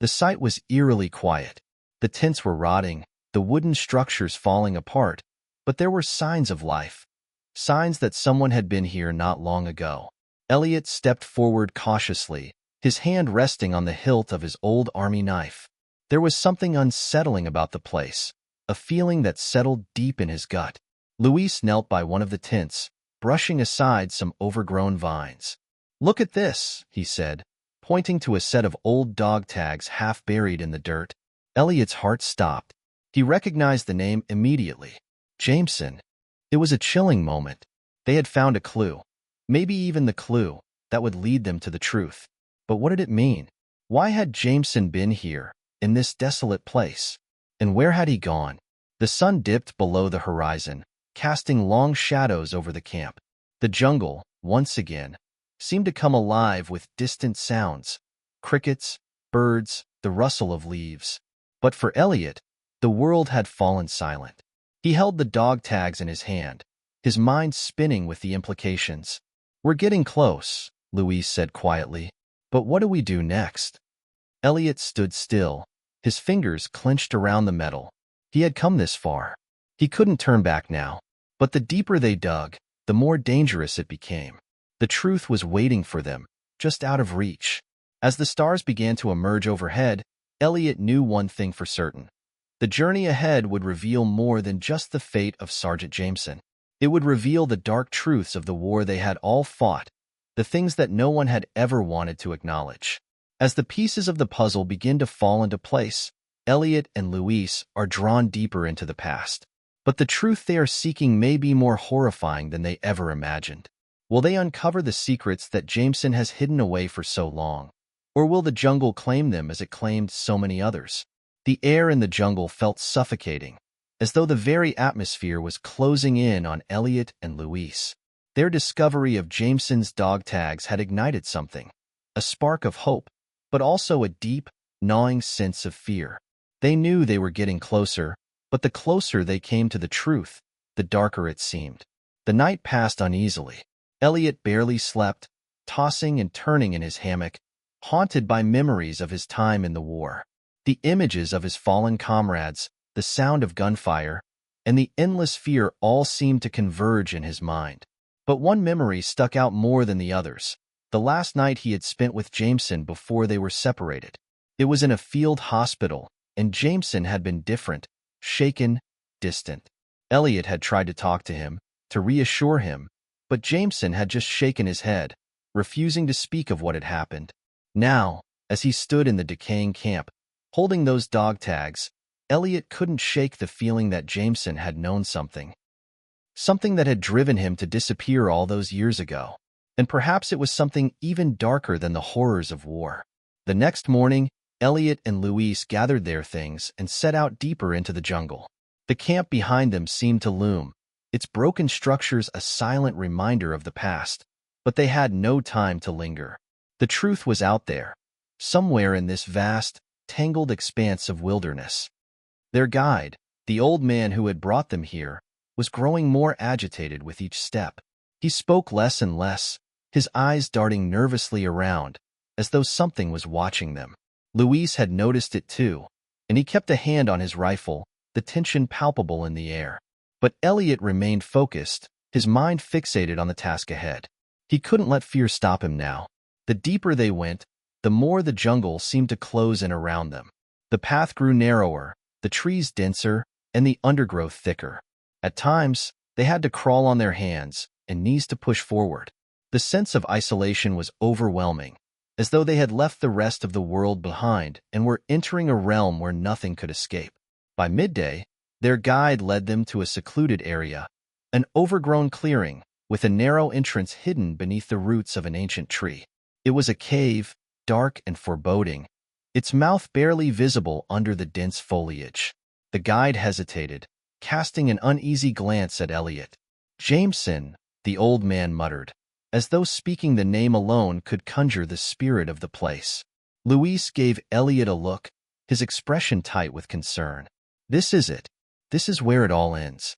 The site was eerily quiet. The tents were rotting, the wooden structures falling apart, but there were signs of life. Signs that someone had been here not long ago. Elliot stepped forward cautiously, his hand resting on the hilt of his old army knife. There was something unsettling about the place, a feeling that settled deep in his gut. Luis knelt by one of the tents, brushing aside some overgrown vines. "Look at this," he said, pointing to a set of old dog tags half buried in the dirt. Elliot's heart stopped. He recognized the name immediately. Jameson. It was a chilling moment. They had found a clue. Maybe even the clue that would lead them to the truth. But what did it mean? Why had Jameson been here, in this desolate place? And where had he gone? The sun dipped below the horizon, casting long shadows over the camp. The jungle, once again, seemed to come alive with distant sounds. Crickets, birds, the rustle of leaves. But for Elliot, the world had fallen silent. He held the dog tags in his hand, his mind spinning with the implications. "We're getting close," Louise said quietly. But what do we do next? Elliot stood still, his fingers clenched around the metal. He had come this far. He couldn't turn back now. But the deeper they dug, the more dangerous it became. The truth was waiting for them, just out of reach. As the stars began to emerge overhead, Elliot knew one thing for certain. The journey ahead would reveal more than just the fate of Sergeant Jameson. It would reveal the dark truths of the war they had all fought, the things that no one had ever wanted to acknowledge. As the pieces of the puzzle begin to fall into place, Elliot and Louise are drawn deeper into the past. But the truth they are seeking may be more horrifying than they ever imagined. Will they uncover the secrets that Jameson has hidden away for so long? Or will the jungle claim them as it claimed so many others? The air in the jungle felt suffocating, as though the very atmosphere was closing in on Elliot and Louise. Their discovery of Jameson's dog tags had ignited something, a spark of hope, but also a deep, gnawing sense of fear. They knew they were getting closer, but the closer they came to the truth, the darker it seemed. The night passed uneasily. Elliot barely slept, tossing and turning in his hammock, haunted by memories of his time in the war. The images of his fallen comrades, the sound of gunfire, and the endless fear all seemed to converge in his mind. But one memory stuck out more than the others, the last night he had spent with Jameson before they were separated. It was in a field hospital, and Jameson had been different, shaken, distant. Elliot had tried to talk to him, to reassure him, but Jameson had just shaken his head, refusing to speak of what had happened. Now, as he stood in the decaying camp, holding those dog tags, Elliot couldn't shake the feeling that Jameson had known something. Something that had driven him to disappear all those years ago. And perhaps it was something even darker than the horrors of war. The next morning, Elliot and Louise gathered their things and set out deeper into the jungle. The camp behind them seemed to loom, its broken structures a silent reminder of the past. But they had no time to linger. The truth was out there, somewhere in this vast, tangled expanse of wilderness. Their guide, the old man who had brought them here, was growing more agitated with each step. He spoke less and less, his eyes darting nervously around, as though something was watching them. Louise had noticed it too, and he kept a hand on his rifle, the tension palpable in the air. But Elliot remained focused, his mind fixated on the task ahead. He couldn't let fear stop him now. The deeper they went, the more the jungle seemed to close in around them. The path grew narrower, the trees denser, and the undergrowth thicker. At times, they had to crawl on their hands and knees to push forward. The sense of isolation was overwhelming, as though they had left the rest of the world behind and were entering a realm where nothing could escape. By midday, their guide led them to a secluded area, an overgrown clearing with a narrow entrance hidden beneath the roots of an ancient tree. It was a cave, dark and foreboding, its mouth barely visible under the dense foliage. The guide hesitated, casting an uneasy glance at Elliot. "Jameson," the old man muttered, as though speaking the name alone could conjure the spirit of the place. Louise gave Elliot a look, his expression tight with concern. "This is it. This is where it all ends."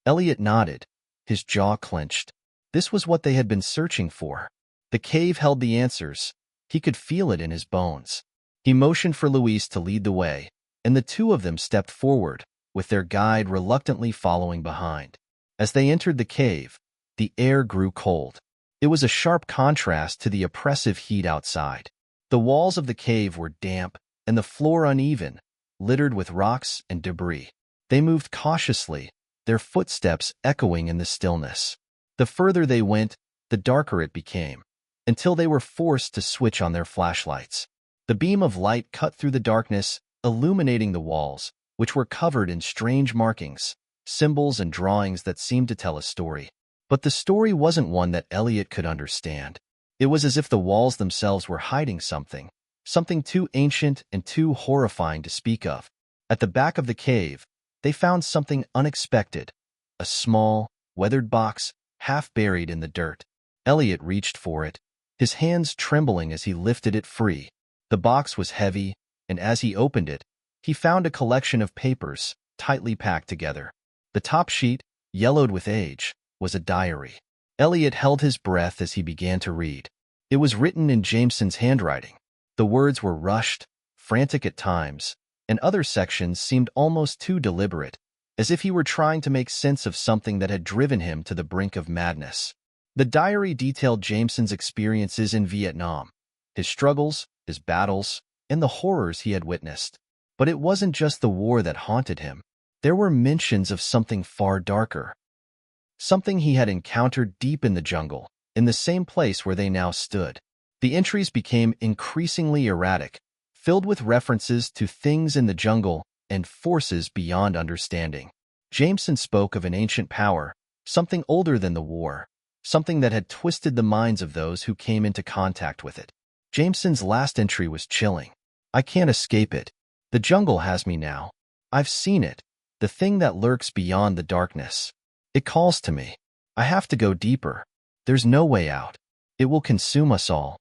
Elliot nodded, his jaw clenched. This was what they had been searching for. The cave held the answers. He could feel it in his bones. He motioned for Louise to lead the way, and the two of them stepped forward, with their guide reluctantly following behind. As they entered the cave, the air grew cold. It was a sharp contrast to the oppressive heat outside. The walls of the cave were damp, and the floor uneven, littered with rocks and debris. They moved cautiously, their footsteps echoing in the stillness. The further they went, the darker it became, until they were forced to switch on their flashlights. The beam of light cut through the darkness, illuminating the walls, which were covered in strange markings, symbols and drawings that seemed to tell a story. But the story wasn't one that Elliot could understand. It was as if the walls themselves were hiding something, something too ancient and too horrifying to speak of. At the back of the cave, they found something unexpected, a small, weathered box, half buried in the dirt. Elliot reached for it, his hands trembling as he lifted it free. The box was heavy, and as he opened it, he found a collection of papers, tightly packed together. The top sheet, yellowed with age, was a diary. Elliot held his breath as he began to read. It was written in Jameson's handwriting. The words were rushed, frantic at times, and other sections seemed almost too deliberate, as if he were trying to make sense of something that had driven him to the brink of madness. The diary detailed Jameson's experiences in Vietnam, his struggles, his battles, and the horrors he had witnessed. But it wasn't just the war that haunted him. There were mentions of something far darker, something he had encountered deep in the jungle, in the same place where they now stood. The entries became increasingly erratic, filled with references to things in the jungle and forces beyond understanding. Jameson spoke of an ancient power, something older than the war, something that had twisted the minds of those who came into contact with it. Jameson's last entry was chilling. I can't escape it. The jungle has me now. I've seen it, the thing that lurks beyond the darkness. It calls to me. I have to go deeper. There's no way out. It will consume us all.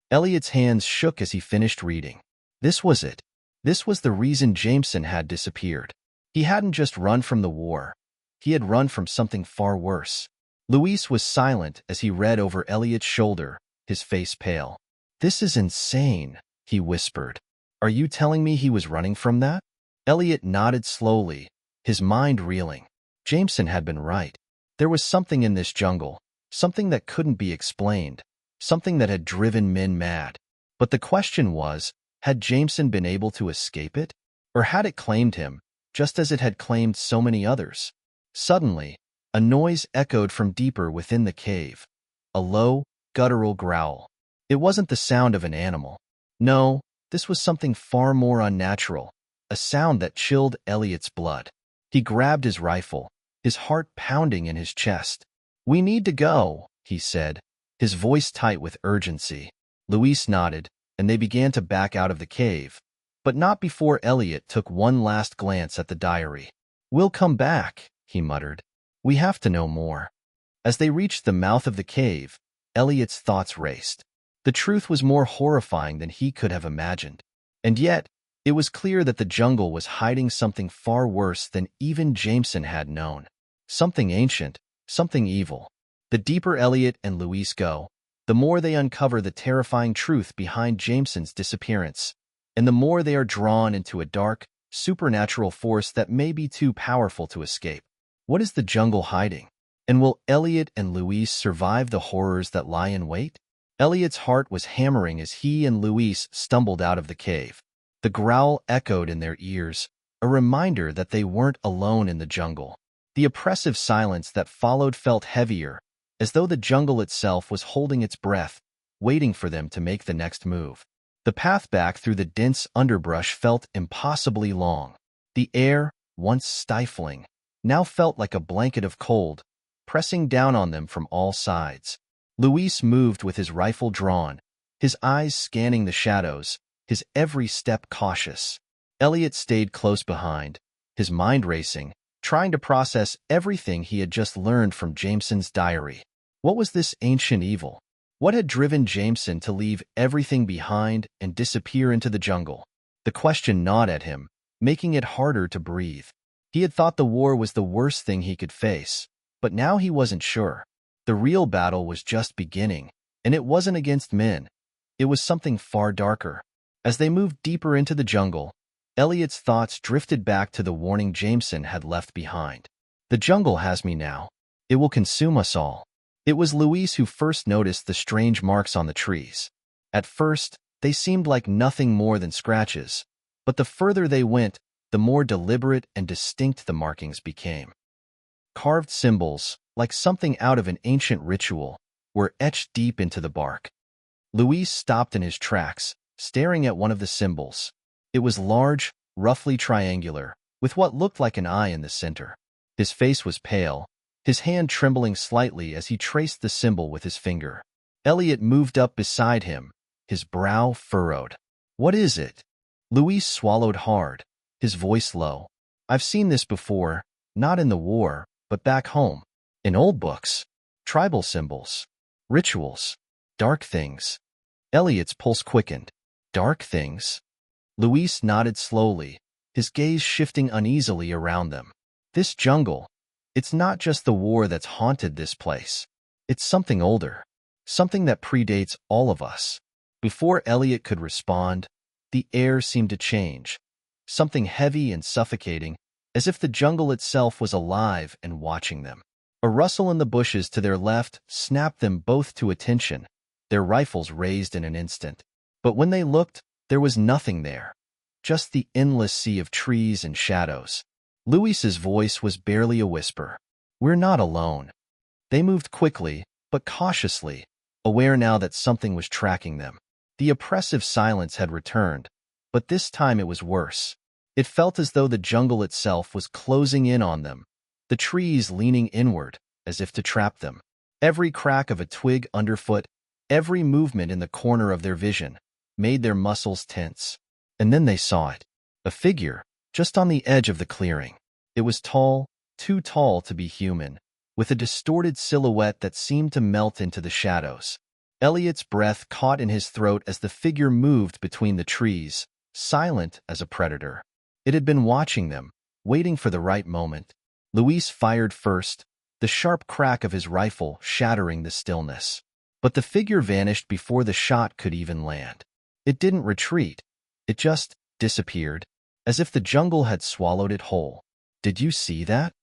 Elliot's hands shook as he finished reading. This was it. This was the reason Jameson had disappeared. He hadn't just run from the war. He had run from something far worse. Luis was silent as he read over Elliot's shoulder, his face pale. This is insane, he whispered. Are you telling me he was running from that? Elliot nodded slowly, his mind reeling. Jameson had been right. There was something in this jungle, something that couldn't be explained, something that had driven men mad. But the question was, had Jameson been able to escape it? Or had it claimed him, just as it had claimed so many others? Suddenly, a noise echoed from deeper within the cave. A low, guttural growl. It wasn't the sound of an animal. No, this was something far more unnatural, a sound that chilled Elliot's blood. He grabbed his rifle, his heart pounding in his chest. We need to go, he said, his voice tight with urgency. Luis nodded, and they began to back out of the cave, but not before Elliot took one last glance at the diary. We'll come back, he muttered. We have to know more. As they reached the mouth of the cave, Elliot's thoughts raced. The truth was more horrifying than he could have imagined. And yet, it was clear that the jungle was hiding something far worse than even Jameson had known. Something ancient, something evil. The deeper Elliot and Luis go, the more they uncover the terrifying truth behind Jameson's disappearance, and the more they are drawn into a dark, supernatural force that may be too powerful to escape. What is the jungle hiding? And will Elliot and Luis survive the horrors that lie in wait? Elliot's heart was hammering as he and Luis stumbled out of the cave. The growl echoed in their ears, a reminder that they weren't alone in the jungle. The oppressive silence that followed felt heavier, as though the jungle itself was holding its breath, waiting for them to make the next move. The path back through the dense underbrush felt impossibly long. The air, once stifling, now felt like a blanket of cold, pressing down on them from all sides. Luis moved with his rifle drawn, his eyes scanning the shadows, his every step cautious. Elliot stayed close behind, his mind racing, trying to process everything he had just learned from Jameson's diary. What was this ancient evil? What had driven Jameson to leave everything behind and disappear into the jungle? The question gnawed at him, making it harder to breathe. He had thought the war was the worst thing he could face, but now he wasn't sure. The real battle was just beginning, and it wasn't against men. It was something far darker. As they moved deeper into the jungle, Elliot's thoughts drifted back to the warning Jameson had left behind. The jungle has me now. It will consume us all. It was Luis who first noticed the strange marks on the trees. At first, they seemed like nothing more than scratches, but the further they went, the more deliberate and distinct the markings became. Carved symbols, like something out of an ancient ritual, were etched deep into the bark. Luis stopped in his tracks, staring at one of the symbols. It was large, roughly triangular, with what looked like an eye in the center. His face was pale, his hand trembling slightly as he traced the symbol with his finger. Elliot moved up beside him, his brow furrowed. What is it? Luis swallowed hard, his voice low. I've seen this before, not in the war, but back home. In old books. Tribal symbols. Rituals. Dark things. Elliot's pulse quickened. Dark things? Luis nodded slowly, his gaze shifting uneasily around them. This jungle, it's not just the war that's haunted this place. It's something older. something that predates all of us. Before Elliot could respond, the air seemed to change, something heavy and suffocating, as if the jungle itself was alive and watching them. A rustle in the bushes to their left snapped them both to attention, their rifles raised in an instant. But when they looked, there was nothing there, just the endless sea of trees and shadows. Luis's voice was barely a whisper. "We're not alone." They moved quickly, but cautiously, aware now that something was tracking them. The oppressive silence had returned, but this time it was worse. It felt as though the jungle itself was closing in on them, the trees leaning inward, as if to trap them. Every crack of a twig underfoot, every movement in the corner of their vision, made their muscles tense. And then they saw it. A figure, just on the edge of the clearing. It was tall, too tall to be human, with a distorted silhouette that seemed to melt into the shadows. Elliot's breath caught in his throat as the figure moved between the trees, silent as a predator. It had been watching them, waiting for the right moment. Luis fired first, the sharp crack of his rifle shattering the stillness. But the figure vanished before the shot could even land. It didn't retreat. It just disappeared, as if the jungle had swallowed it whole. "Did you see that?"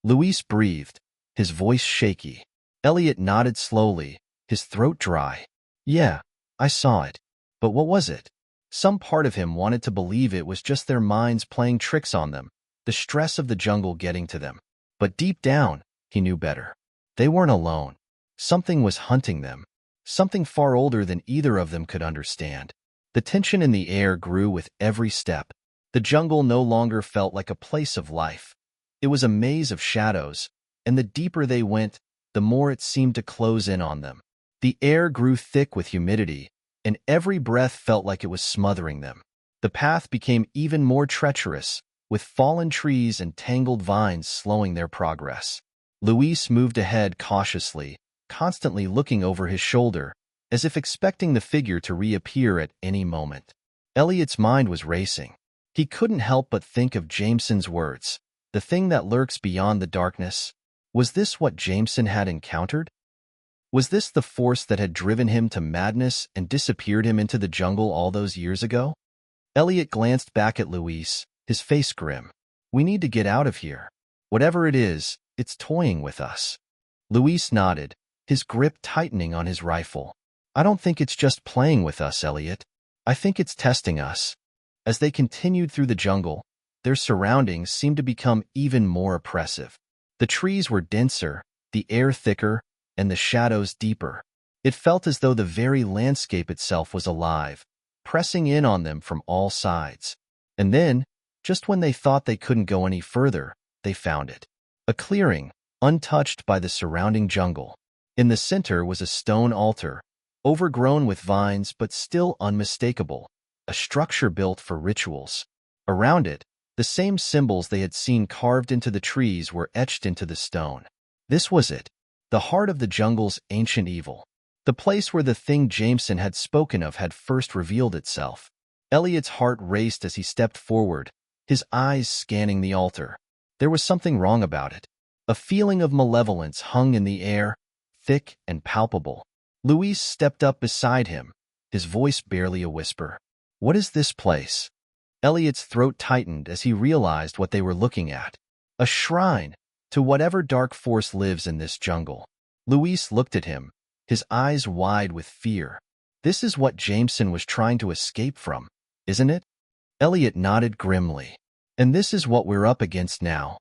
Luis breathed, his voice shaky. Elliot nodded slowly, his throat dry. "Yeah, I saw it. But what was it?" Some part of him wanted to believe it was just their minds playing tricks on them, the stress of the jungle getting to them. But deep down, he knew better. They weren't alone. Something was hunting them, something far older than either of them could understand. The tension in the air grew with every step. The jungle no longer felt like a place of life. It was a maze of shadows, and the deeper they went, the more it seemed to close in on them. The air grew thick with humidity, and every breath felt like it was smothering them. The path became even more treacherous, with fallen trees and tangled vines slowing their progress. Luis moved ahead cautiously, constantly looking over his shoulder, as if expecting the figure to reappear at any moment. Elliot's mind was racing. He couldn't help but think of Jameson's words, "The thing that lurks beyond the darkness." Was this what Jameson had encountered? Was this the force that had driven him to madness and disappeared him into the jungle all those years ago? Elliot glanced back at Luis, his face grim. "We need to get out of here. Whatever it is, it's toying with us." Luis nodded, his grip tightening on his rifle. "I don't think it's just playing with us, Elliot. I think it's testing us." As they continued through the jungle, their surroundings seemed to become even more oppressive. The trees were denser, the air thicker, and the shadows deeper. It felt as though the very landscape itself was alive, pressing in on them from all sides. And then, just when they thought they couldn't go any further, they found it. A clearing, untouched by the surrounding jungle. In the center was a stone altar, overgrown with vines but still unmistakable, a structure built for rituals. Around it, the same symbols they had seen carved into the trees were etched into the stone. This was it, the heart of the jungle's ancient evil. The place where the thing Jameson had spoken of had first revealed itself. Elliot's heart raced as he stepped forward, his eyes scanning the altar. There was something wrong about it. A feeling of malevolence hung in the air, thick and palpable. Luis stepped up beside him, his voice barely a whisper. "What is this place?" Elliot's throat tightened as he realized what they were looking at. A shrine to whatever dark force lives in this jungle. Luis looked at him, his eyes wide with fear. "This is what Jameson was trying to escape from, isn't it?" Elliot nodded grimly. "And this is what we're up against now."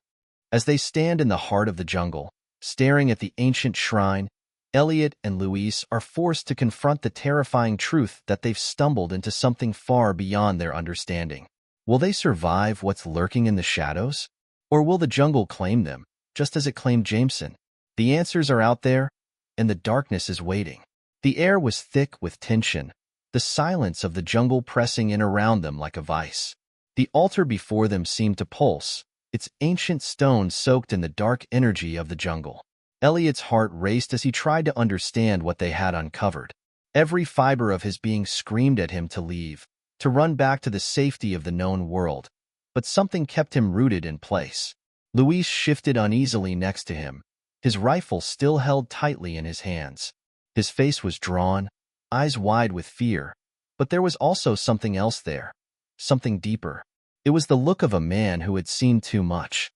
As they stand in the heart of the jungle, staring at the ancient shrine, Elliot and Luis are forced to confront the terrifying truth that they've stumbled into something far beyond their understanding. Will they survive what's lurking in the shadows? Or will the jungle claim them, just as it claimed Jameson? The answers are out there, and the darkness is waiting. The air was thick with tension, the silence of the jungle pressing in around them like a vice. The altar before them seemed to pulse, its ancient stone soaked in the dark energy of the jungle. Elliot's heart raced as he tried to understand what they had uncovered. Every fiber of his being screamed at him to leave, to run back to the safety of the known world. But something kept him rooted in place. Luis shifted uneasily next to him, his rifle still held tightly in his hands. His face was drawn, eyes wide with fear, but there was also something else there, something deeper. It was the look of a man who had seen too much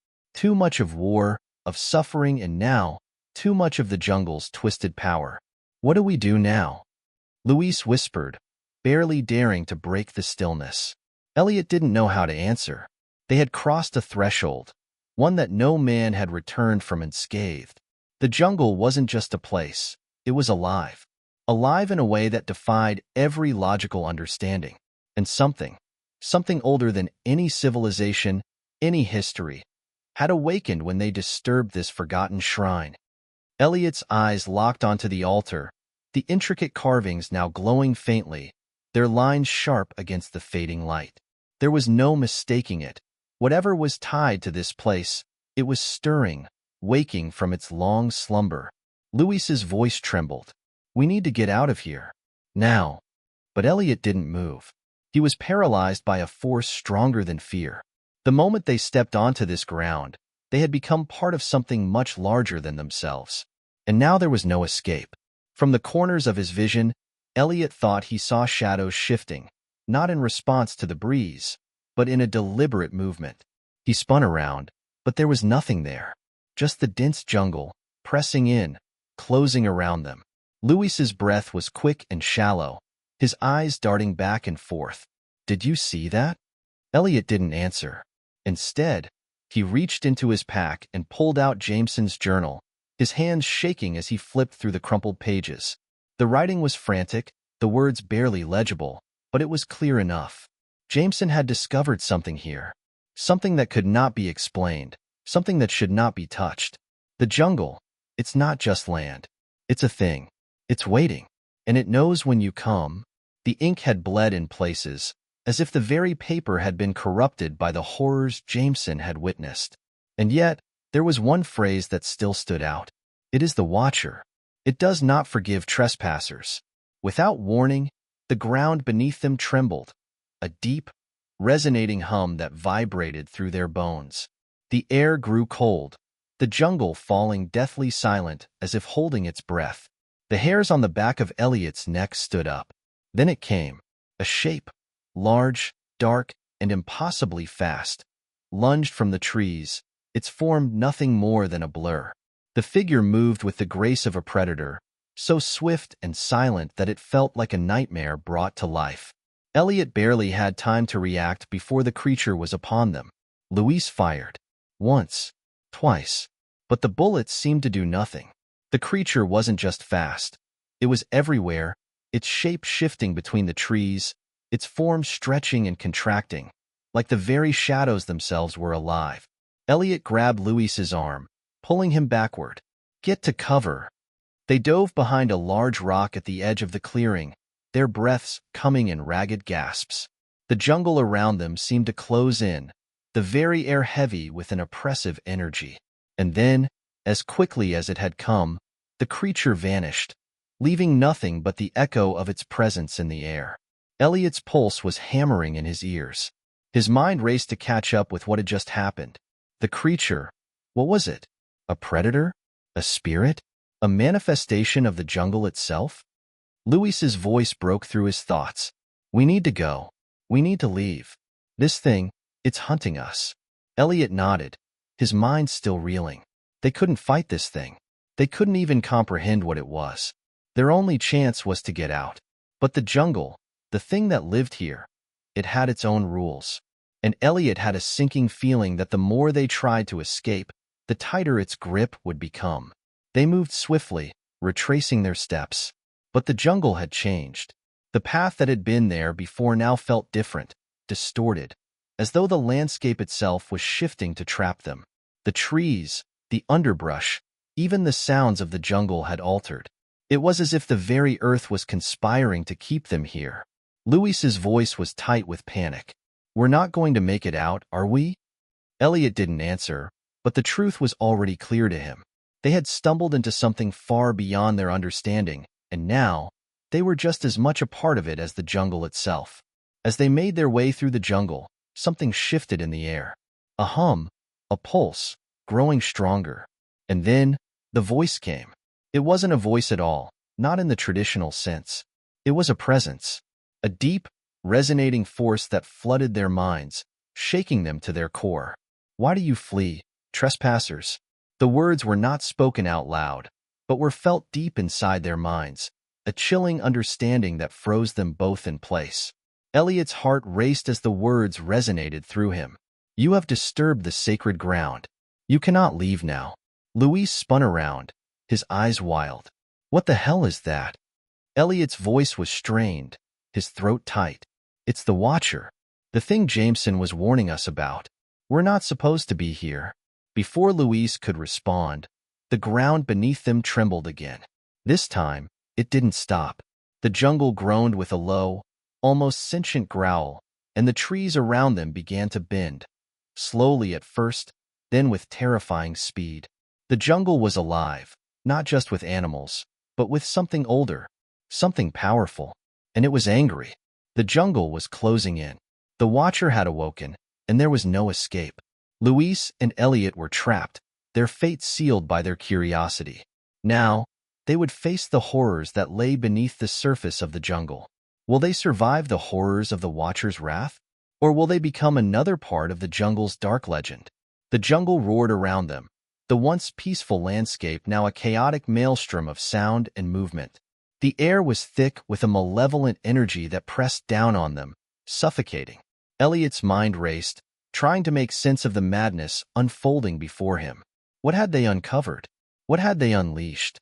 of war, of suffering, and now, too much of the jungle's twisted power. "What do we do now?" Luis whispered, barely daring to break the stillness. Elliot didn't know how to answer. They had crossed a threshold, one that no man had returned from unscathed. The jungle wasn't just a place, it was alive. Alive in a way that defied every logical understanding. And something older than any civilization, any history, had awakened when they disturbed this forgotten shrine. Elliot's eyes locked onto the altar, the intricate carvings now glowing faintly, their lines sharp against the fading light. There was no mistaking it. Whatever was tied to this place, it was stirring, waking from its long slumber. Luis's voice trembled. "We need to get out of here. Now." But Elliot didn't move. He was paralyzed by a force stronger than fear. The moment they stepped onto this ground, they had become part of something much larger than themselves. And now there was no escape. From the corners of his vision, Elliot thought he saw shadows shifting, not in response to the breeze, but in a deliberate movement. He spun around, but there was nothing there. Just the dense jungle, pressing in, closing around them. Luis's breath was quick and shallow, his eyes darting back and forth. "Did you see that?" Elliot didn't answer. Instead, he reached into his pack and pulled out Jameson's journal, his hands shaking as he flipped through the crumpled pages. The writing was frantic, the words barely legible, but it was clear enough. Jameson had discovered something here, something that could not be explained, something that should not be touched. The jungle, it's not just land. It's a thing. It's waiting, and it knows when you come. The ink had bled in places, as if the very paper had been corrupted by the horrors Jameson had witnessed. And yet, there was one phrase that still stood out. "It is the Watcher. It does not forgive trespassers." Without warning, the ground beneath them trembled, a deep, resonating hum that vibrated through their bones. The air grew cold, the jungle falling deathly silent as if holding its breath. The hairs on the back of Elliot's neck stood up. Then it came, a shape, large, dark, and impossibly fast, lunged from the trees, its form nothing more than a blur. The figure moved with the grace of a predator, so swift and silent that it felt like a nightmare brought to life. Elliot barely had time to react before the creature was upon them. Luis fired. Once, twice. But the bullets seemed to do nothing. The creature wasn't just fast. It was everywhere, its shape shifting between the trees, its form stretching and contracting, like the very shadows themselves were alive. Elliot grabbed Luis's arm, pulling him backward. "Get to cover." They dove behind a large rock at the edge of the clearing, their breaths coming in ragged gasps. The jungle around them seemed to close in, the very air heavy with an oppressive energy. And then, as quickly as it had come, the creature vanished, leaving nothing but the echo of its presence in the air. Elliot's pulse was hammering in his ears. His mind raced to catch up with what had just happened. The creature, what was it? A predator? A spirit? A manifestation of the jungle itself? Luis's voice broke through his thoughts. "We need to go. We need to leave. This thing, it's hunting us." Elliot nodded, his mind still reeling. They couldn't fight this thing. They couldn't even comprehend what it was. Their only chance was to get out. But the jungle, the thing that lived here, it had its own rules. And Elliot had a sinking feeling that the more they tried to escape, the tighter its grip would become. They moved swiftly, retracing their steps. But the jungle had changed. The path that had been there before now felt different, distorted, as though the landscape itself was shifting to trap them. The trees, the underbrush, even the sounds of the jungle had altered. It was as if the very earth was conspiring to keep them here. Luis's voice was tight with panic. "We're not going to make it out, are we?" Elliot didn't answer, but the truth was already clear to him. They had stumbled into something far beyond their understanding, and now, they were just as much a part of it as the jungle itself. As they made their way through the jungle, something shifted in the air. A hum, a pulse, growing stronger. And then, the voice came. It wasn't a voice at all, not in the traditional sense. It was a presence, a deep, resonating force that flooded their minds, shaking them to their core. "Why do you flee, trespassers?" The words were not spoken out loud, but were felt deep inside their minds, a chilling understanding that froze them both in place. Elliot's heart raced as the words resonated through him. "You have disturbed the sacred ground. You cannot leave now." Luis spun around, his eyes wild. "What the hell is that?" Elliot's voice was strained, his throat tight. "It's the Watcher. The thing Jameson was warning us about. We're not supposed to be here." Before Luis could respond, the ground beneath them trembled again. This time, it didn't stop. The jungle groaned with a low, almost sentient growl, and the trees around them began to bend. Slowly at first, then with terrifying speed. The jungle was alive, not just with animals, but with something older, something powerful. And it was angry. The jungle was closing in. The Watcher had awoken, and there was no escape. Luis and Elliot were trapped, their fate sealed by their curiosity. Now, they would face the horrors that lay beneath the surface of the jungle. Will they survive the horrors of the Watcher's wrath? Or will they become another part of the jungle's dark legend? The jungle roared around them, the once peaceful landscape now a chaotic maelstrom of sound and movement. The air was thick with a malevolent energy that pressed down on them, suffocating. Elliot's mind raced, trying to make sense of the madness unfolding before him. What had they uncovered? What had they unleashed?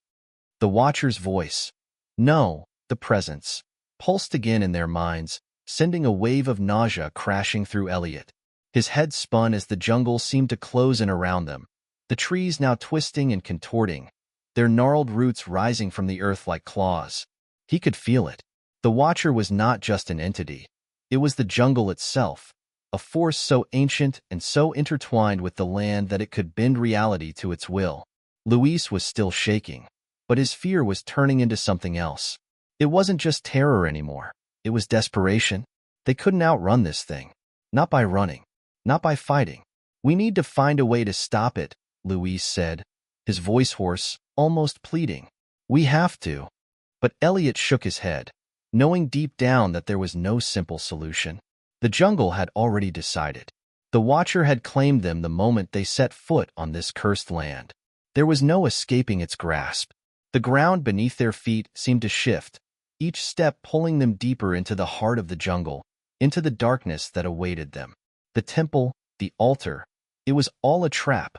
The Watcher's voice, no, the presence, pulsed again in their minds, sending a wave of nausea crashing through Elliot. His head spun as the jungle seemed to close in around them, the trees now twisting and contorting, their gnarled roots rising from the earth like claws. He could feel it. The Watcher was not just an entity. It was the jungle itself, a force so ancient and so intertwined with the land that it could bend reality to its will. Luis was still shaking, but his fear was turning into something else. It wasn't just terror anymore. It was desperation. They couldn't outrun this thing. Not by running. Not by fighting. "We need to find a way to stop it," Luis said, his voice hoarse, almost pleading. "We have to." But Elliot shook his head, knowing deep down that there was no simple solution. The jungle had already decided. The Watcher had claimed them the moment they set foot on this cursed land. There was no escaping its grasp. The ground beneath their feet seemed to shift, each step pulling them deeper into the heart of the jungle, into the darkness that awaited them. The temple, the altar, it was all a trap,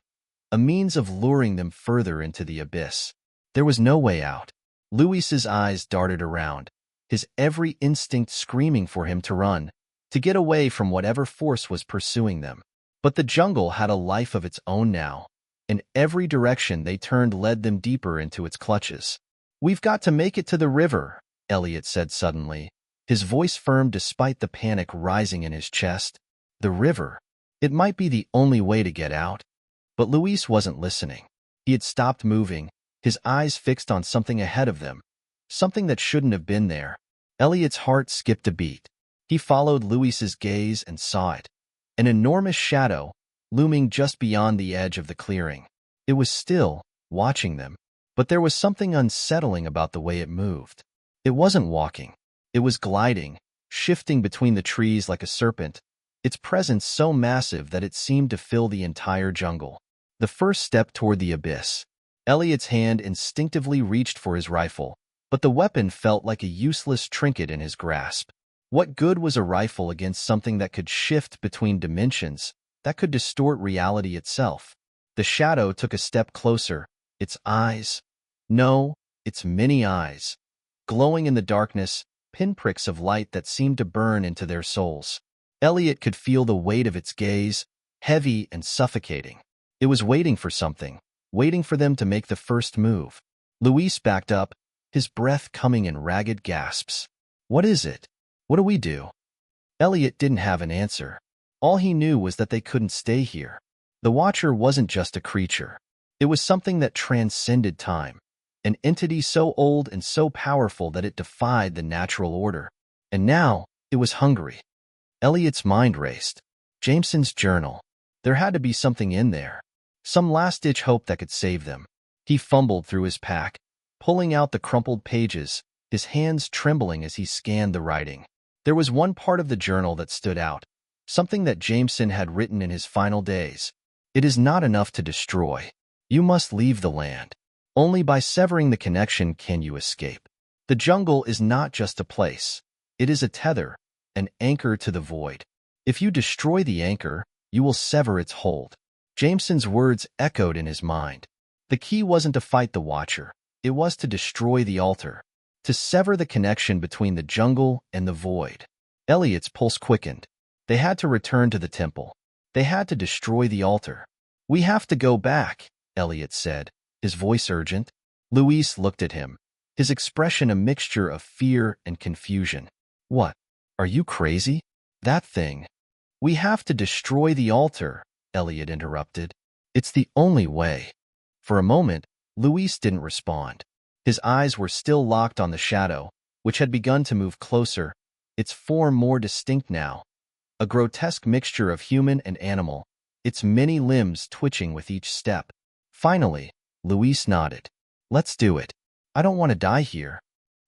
a means of luring them further into the abyss. There was no way out. Luis's eyes darted around, his every instinct screaming for him to run, to get away from whatever force was pursuing them. But the jungle had a life of its own now, and every direction they turned led them deeper into its clutches. "We've got to make it to the river," Elliot said suddenly, his voice firm despite the panic rising in his chest. The river. It might be the only way to get out. But Luis wasn't listening. He had stopped moving, his eyes fixed on something ahead of them, something that shouldn't have been there. Elliot's heart skipped a beat. He followed Luis's gaze and saw it. An enormous shadow, looming just beyond the edge of the clearing. It was still, watching them, but there was something unsettling about the way it moved. It wasn't walking. It was gliding, shifting between the trees like a serpent, its presence so massive that it seemed to fill the entire jungle. The first step toward the abyss. Elliot's hand instinctively reached for his rifle, but the weapon felt like a useless trinket in his grasp. What good was a rifle against something that could shift between dimensions, that could distort reality itself? The shadow took a step closer, its eyes, no, its many eyes, glowing in the darkness, pinpricks of light that seemed to burn into their souls. Elliot could feel the weight of its gaze, heavy and suffocating. It was waiting for something, waiting for them to make the first move. Luis backed up, his breath coming in ragged gasps. "What is it? What do we do?" Elliot didn't have an answer. All he knew was that they couldn't stay here. The Watcher wasn't just a creature. It was something that transcended time, an entity so old and so powerful that it defied the natural order. And now, it was hungry. Elliot's mind raced. Jameson's journal. There had to be something in there. Some last-ditch hope that could save them. He fumbled through his pack, pulling out the crumpled pages, his hands trembling as he scanned the writing. There was one part of the journal that stood out, something that Jameson had written in his final days. It is not enough to destroy. You must leave the land. Only by severing the connection can you escape. The jungle is not just a place. It is a tether, an anchor to the void. If you destroy the anchor, you will sever its hold. Jameson's words echoed in his mind. The key wasn't to fight the Watcher. It was to destroy the altar, to sever the connection between the jungle and the void. Elliot's pulse quickened. They had to return to the temple. They had to destroy the altar. We have to go back, Elliot said, his voice urgent. Luis looked at him, his expression a mixture of fear and confusion. What? Are you crazy? That thing. We have to destroy the altar, Elliot interrupted. It's the only way. For a moment, Luis didn't respond. His eyes were still locked on the shadow, which had begun to move closer, its form more distinct now. A grotesque mixture of human and animal, its many limbs twitching with each step. Finally, Luis nodded. Let's do it. I don't want to die here.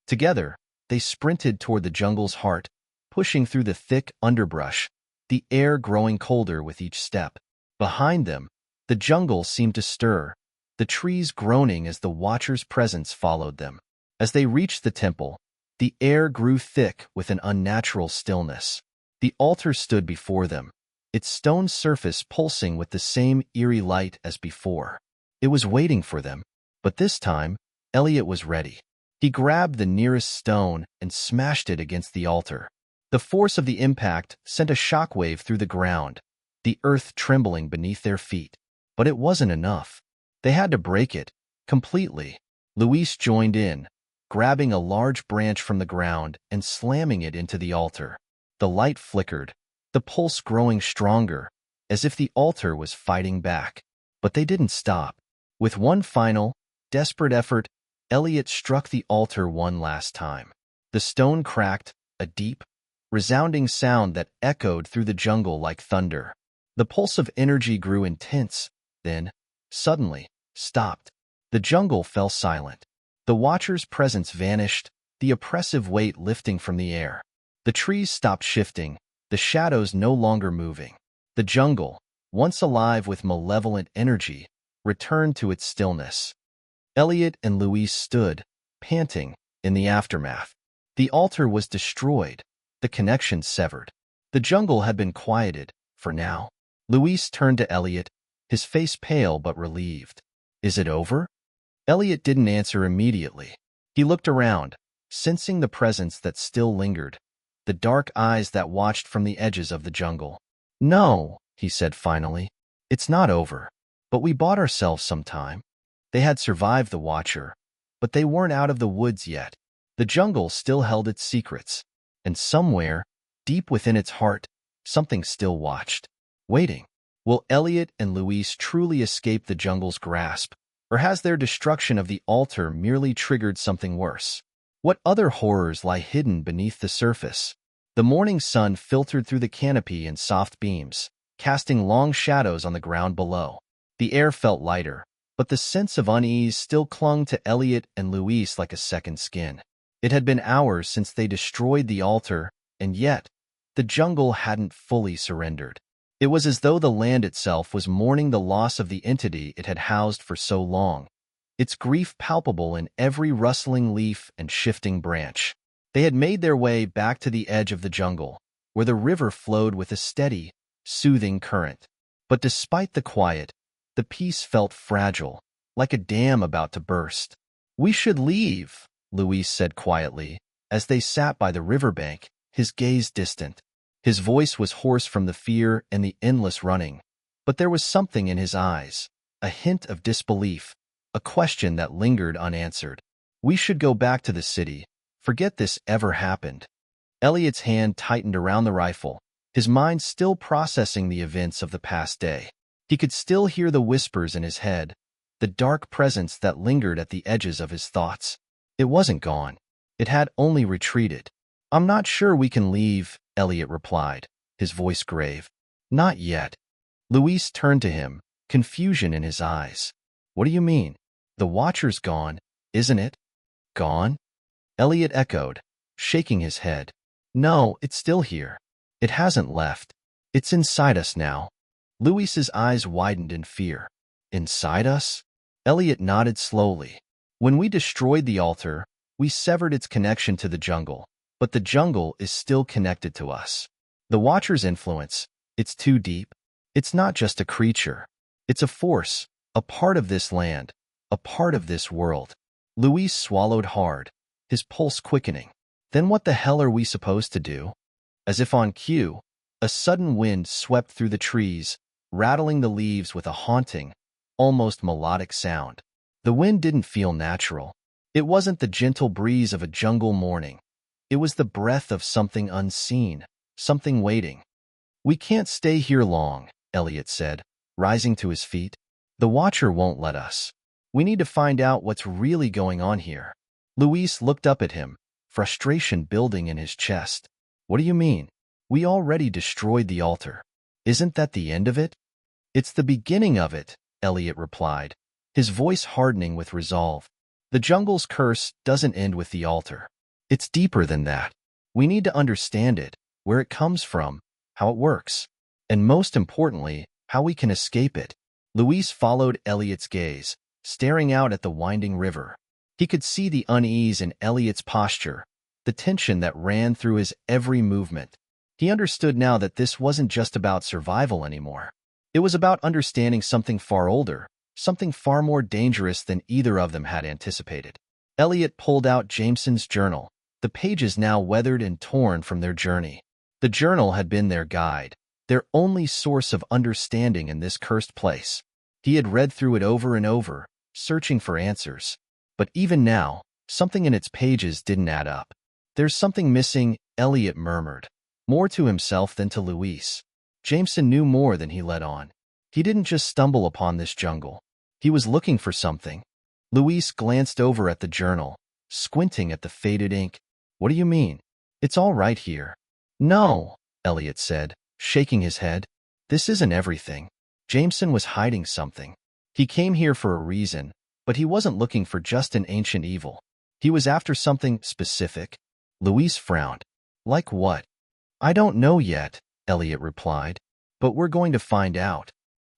Together, they sprinted toward the jungle's heart, pushing through the thick underbrush, the air growing colder with each step. Behind them, the jungle seemed to stir, the trees groaning as the Watcher's presence followed them. As they reached the temple, the air grew thick with an unnatural stillness. The altar stood before them, its stone surface pulsing with the same eerie light as before. It was waiting for them, but this time, Elliot was ready. He grabbed the nearest stone and smashed it against the altar. The force of the impact sent a shockwave through the ground, the earth trembling beneath their feet. But it wasn't enough. They had to break it, completely. Luis joined in, grabbing a large branch from the ground and slamming it into the altar. The light flickered, the pulse growing stronger, as if the altar was fighting back. But they didn't stop. With one final, desperate effort, Elliot struck the altar one last time. The stone cracked, a deep, resounding sound that echoed through the jungle like thunder. The pulse of energy grew intense, then, suddenly, stopped. The jungle fell silent. The Watcher's presence vanished, the oppressive weight lifting from the air. The trees stopped shifting, the shadows no longer moving. The jungle, once alive with malevolent energy, returned to its stillness. Elliot and Luis stood, panting, in the aftermath. The altar was destroyed, the connection severed. The jungle had been quieted, for now. Luis turned to Elliot, his face pale but relieved. Is it over? Elliot didn't answer immediately. He looked around, sensing the presence that still lingered, the dark eyes that watched from the edges of the jungle. No, he said finally. It's not over. But we bought ourselves some time. They had survived the Watcher, but they weren't out of the woods yet. The jungle still held its secrets, and somewhere, deep within its heart, something still watched, waiting. Will Elliot and Luis truly escape the jungle's grasp, or has their destruction of the altar merely triggered something worse? What other horrors lie hidden beneath the surface? The morning sun filtered through the canopy in soft beams, casting long shadows on the ground below. The air felt lighter, but the sense of unease still clung to Elliot and Luis like a second skin. It had been hours since they destroyed the altar, and yet, the jungle hadn't fully surrendered. It was as though the land itself was mourning the loss of the entity it had housed for so long, its grief palpable in every rustling leaf and shifting branch. They had made their way back to the edge of the jungle, where the river flowed with a steady, soothing current. But despite the quiet, the peace felt fragile, like a dam about to burst. We should leave, Luis said quietly, as they sat by the riverbank, his gaze distant. His voice was hoarse from the fear and the endless running, but there was something in his eyes, a hint of disbelief, a question that lingered unanswered. We should go back to the city. Forget this ever happened. Elliot's hand tightened around the rifle, his mind still processing the events of the past day. He could still hear the whispers in his head, the dark presence that lingered at the edges of his thoughts. It wasn't gone. It had only retreated. I'm not sure we can leave, Elliot replied, his voice grave. Not yet. Luis turned to him, confusion in his eyes. What do you mean? The Watcher's gone, isn't it? Gone? Elliot echoed, shaking his head. No, it's still here. It hasn't left. It's inside us now. Luis's eyes widened in fear. Inside us? Elliot nodded slowly. When we destroyed the altar, we severed its connection to the jungle, but the jungle is still connected to us. The Watcher's influence, it's too deep. It's not just a creature. It's a force, a part of this land, a part of this world. Luis swallowed hard, his pulse quickening. Then what the hell are we supposed to do? As if on cue, a sudden wind swept through the trees, rattling the leaves with a haunting, almost melodic sound. The wind didn't feel natural. It wasn't the gentle breeze of a jungle morning. It was the breath of something unseen, something waiting. We can't stay here long, Elliot said, rising to his feet. The Watcher won't let us. We need to find out what's really going on here. Luis looked up at him, frustration building in his chest. What do you mean? We already destroyed the altar. Isn't that the end of it? It's the beginning of it, Elliot replied, his voice hardening with resolve. The jungle's curse doesn't end with the altar. It's deeper than that. We need to understand it, where it comes from, how it works, and most importantly, how we can escape it. Luis followed Elliot's gaze, staring out at the winding river. He could see the unease in Elliot's posture, the tension that ran through his every movement. He understood now that this wasn't just about survival anymore. It was about understanding something far older, something far more dangerous than either of them had anticipated. Elliot pulled out Jameson's journal, the pages now weathered and torn from their journey. The journal had been their guide, their only source of understanding in this cursed place. He had read through it over and over, searching for answers. But even now, something in its pages didn't add up. There's something missing, Elliot murmured, more to himself than to Luis. Jameson knew more than he let on. He didn't just stumble upon this jungle. He was looking for something. Luis glanced over at the journal, squinting at the faded ink. What do you mean? It's all right here. No, Elliot said, shaking his head. This isn't everything. Jameson was hiding something. He came here for a reason, but he wasn't looking for just an ancient evil. He was after something specific. Luis frowned. Like what? I don't know yet, Elliot replied, but we're going to find out.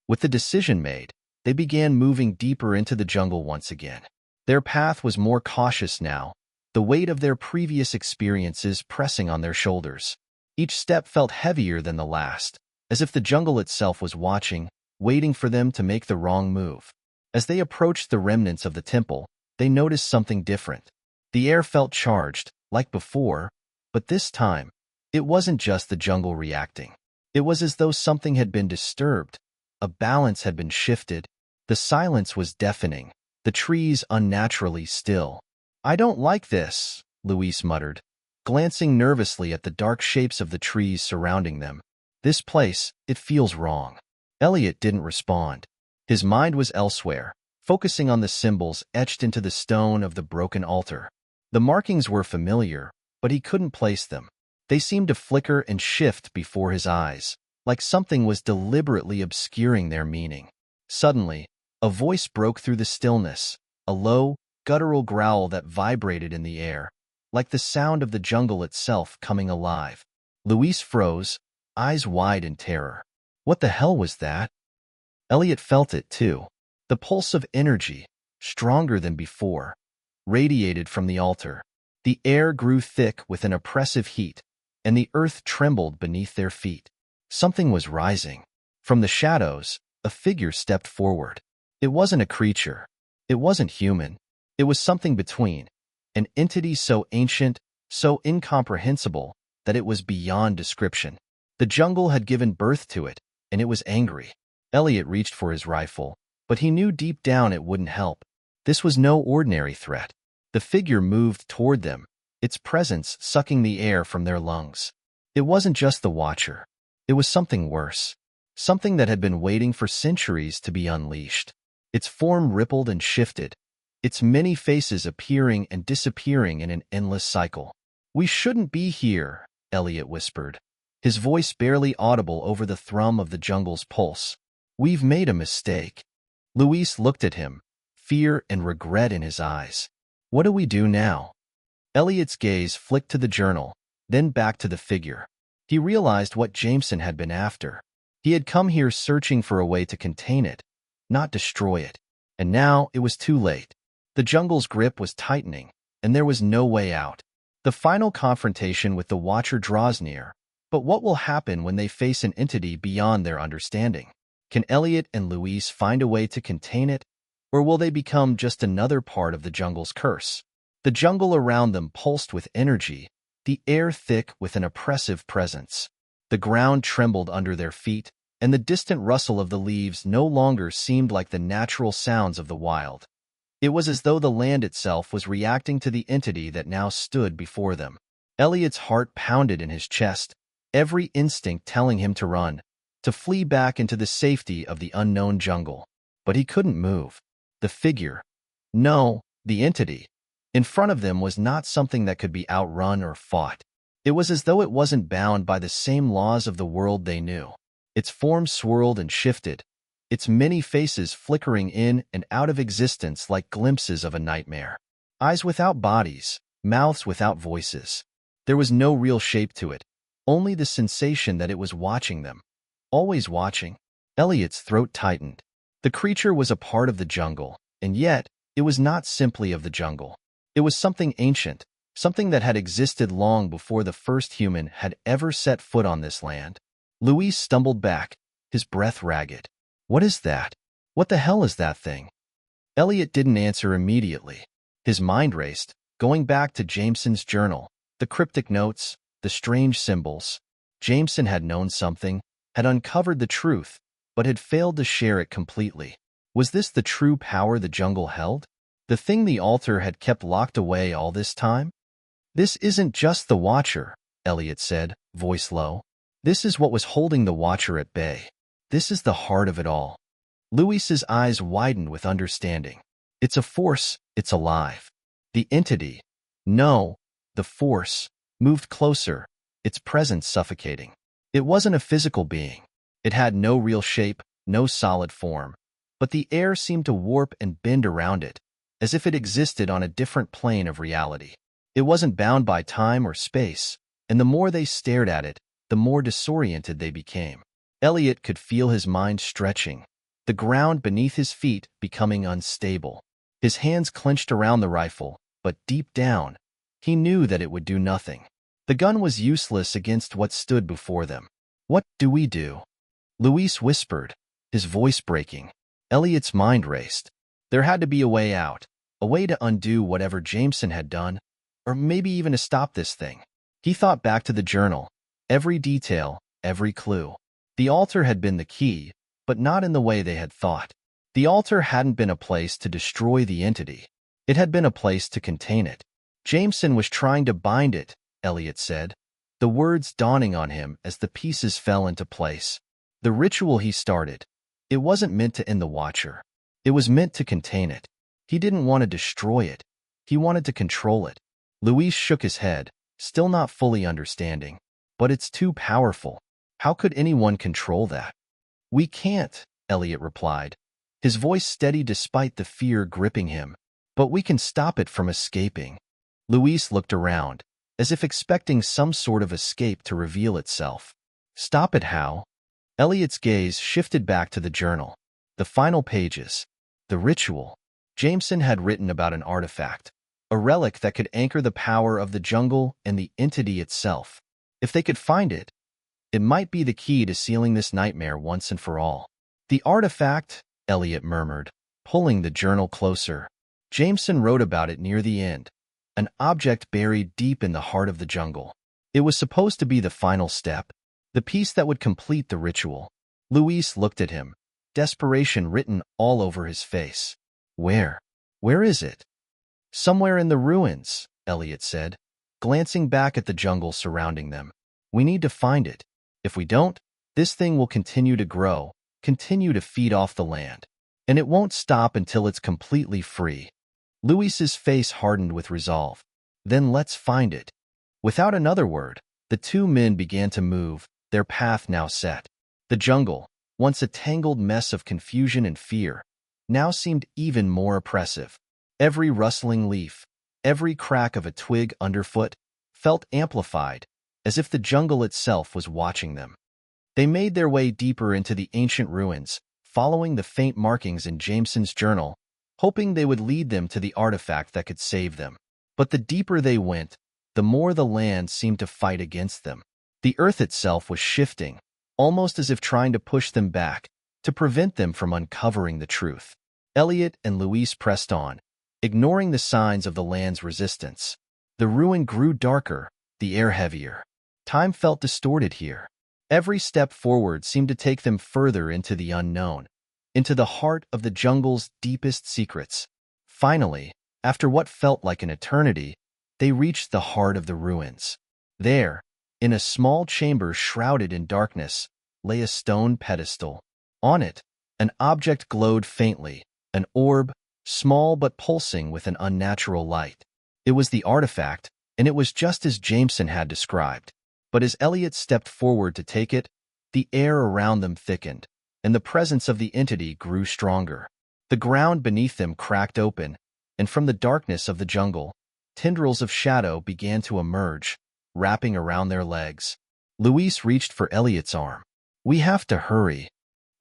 With the decision made, they began moving deeper into the jungle once again. Their path was more cautious now, the weight of their previous experiences pressing on their shoulders. Each step felt heavier than the last, as if the jungle itself was watching, waiting for them to make the wrong move. As they approached the remnants of the temple, they noticed something different. The air felt charged, like before, but this time, it wasn't just the jungle reacting. It was as though something had been disturbed. A balance had been shifted. The silence was deafening, the trees unnaturally still. I don't like this, Luis muttered, glancing nervously at the dark shapes of the trees surrounding them. This place, it feels wrong. Elliot didn't respond. His mind was elsewhere, focusing on the symbols etched into the stone of the broken altar. The markings were familiar, but he couldn't place them. They seemed to flicker and shift before his eyes, like something was deliberately obscuring their meaning. Suddenly, a voice broke through the stillness, a low, guttural growl that vibrated in the air, like the sound of the jungle itself coming alive. Luis froze, eyes wide in terror. What the hell was that? Elliot felt it too. The pulse of energy, stronger than before, radiated from the altar. The air grew thick with an oppressive heat, and the earth trembled beneath their feet. Something was rising. From the shadows, a figure stepped forward. It wasn't a creature. It wasn't human. It was something between, an entity so ancient, so incomprehensible, that it was beyond description. The jungle had given birth to it, and it was angry. Elliot reached for his rifle, but he knew deep down it wouldn't help. This was no ordinary threat. The figure moved toward them, its presence sucking the air from their lungs. It wasn't just the Watcher. It was something worse, something that had been waiting for centuries to be unleashed. Its form rippled and shifted, its many faces appearing and disappearing in an endless cycle. We shouldn't be here, Elliot whispered, his voice barely audible over the thrum of the jungle's pulse. We've made a mistake. Luis looked at him, fear and regret in his eyes. What do we do now? Elliot's gaze flicked to the journal, then back to the figure. He realized what Jameson had been after. He had come here searching for a way to contain it, not destroy it. And now it was too late. The jungle's grip was tightening, and there was no way out. The final confrontation with the Watcher draws near, but what will happen when they face an entity beyond their understanding? Can Elliot and Luis find a way to contain it, or will they become just another part of the jungle's curse? The jungle around them pulsed with energy, the air thick with an oppressive presence. The ground trembled under their feet, and the distant rustle of the leaves no longer seemed like the natural sounds of the wild. It was as though the land itself was reacting to the entity that now stood before them. Elliot's heart pounded in his chest, every instinct telling him to run, to flee back into the safety of the unknown jungle. But he couldn't move. The figure, no, the entity, in front of them was not something that could be outrun or fought. It was as though it wasn't bound by the same laws of the world they knew. Its form swirled and shifted, its many faces flickering in and out of existence like glimpses of a nightmare. Eyes without bodies, mouths without voices. There was no real shape to it, only the sensation that it was watching them. Always watching. Elliot's throat tightened. The creature was a part of the jungle, and yet it was not simply of the jungle. It was something ancient, something that had existed long before the first human had ever set foot on this land. Luis stumbled back, his breath ragged. What is that? What the hell is that thing? Elliot didn't answer immediately. His mind raced, going back to Jameson's journal, the cryptic notes, the strange symbols. Jameson had known something, had uncovered the truth, but had failed to share it completely. Was this the true power the jungle held? The thing the altar had kept locked away all this time? This isn't just the Watcher, Elliot said, voice low. This is what was holding the Watcher at bay. This is the heart of it all. Luis's eyes widened with understanding. It's a force, it's alive. The entity, no, the force, moved closer, its presence suffocating. It wasn't a physical being. It had no real shape, no solid form, but the air seemed to warp and bend around it, as if it existed on a different plane of reality. It wasn't bound by time or space, and the more they stared at it, the more disoriented they became. Elliot could feel his mind stretching, the ground beneath his feet becoming unstable. His hands clenched around the rifle, but deep down, he knew that it would do nothing. The gun was useless against what stood before them. What do we do? Luis whispered, his voice breaking. Elliot's mind raced. There had to be a way out, a way to undo whatever Jameson had done, or maybe even to stop this thing. He thought back to the journal, every detail, every clue. The altar had been the key, but not in the way they had thought. The altar hadn't been a place to destroy the entity. It had been a place to contain it. Jameson was trying to bind it, Elliot said, the words dawning on him as the pieces fell into place. The ritual he started, it wasn't meant to end the Watcher. It was meant to contain it. He didn't want to destroy it. He wanted to control it. Luis shook his head, still not fully understanding. But it's too powerful. How could anyone control that? We can't, Elliot replied, his voice steady despite the fear gripping him. But we can stop it from escaping. Luis looked around, as if expecting some sort of escape to reveal itself. Stop it how? Elliot's gaze shifted back to the journal. The final pages. The ritual. Jameson had written about an artifact, a relic that could anchor the power of the jungle and the entity itself. If they could find it, it might be the key to sealing this nightmare once and for all. The artifact, Elliot murmured, pulling the journal closer. Jameson wrote about it near the end, an object buried deep in the heart of the jungle. It was supposed to be the final step, the piece that would complete the ritual. Luis looked at him, desperation written all over his face. Where? Where is it? Somewhere in the ruins, Elliot said, glancing back at the jungle surrounding them. We need to find it. If we don't, this thing will continue to grow, continue to feed off the land. And it won't stop until it's completely free. Luis's face hardened with resolve. Then let's find it. Without another word, the two men began to move, their path now set. The jungle, once a tangled mess of confusion and fear, now seemed even more oppressive. Every rustling leaf, Every crack of a twig underfoot felt amplified, as if the jungle itself was watching them. They made their way deeper into the ancient ruins, following the faint markings in Jameson's journal, hoping they would lead them to the artifact that could save them. But the deeper they went, the more the land seemed to fight against them. The earth itself was shifting, almost as if trying to push them back, to prevent them from uncovering the truth. Elliot and Luis pressed on, ignoring the signs of the land's resistance. The ruin grew darker, the air heavier. Time felt distorted here. Every step forward seemed to take them further into the unknown, into the heart of the jungle's deepest secrets. Finally, after what felt like an eternity, they reached the heart of the ruins. There, in a small chamber shrouded in darkness, lay a stone pedestal. On it, an object glowed faintly, an orb, small but pulsing with an unnatural light. It was the artifact, and it was just as Jameson had described. But as Elliot stepped forward to take it, the air around them thickened, and the presence of the entity grew stronger. The ground beneath them cracked open, and from the darkness of the jungle, tendrils of shadow began to emerge, wrapping around their legs. Luis reached for Elliot's arm. "We have to hurry."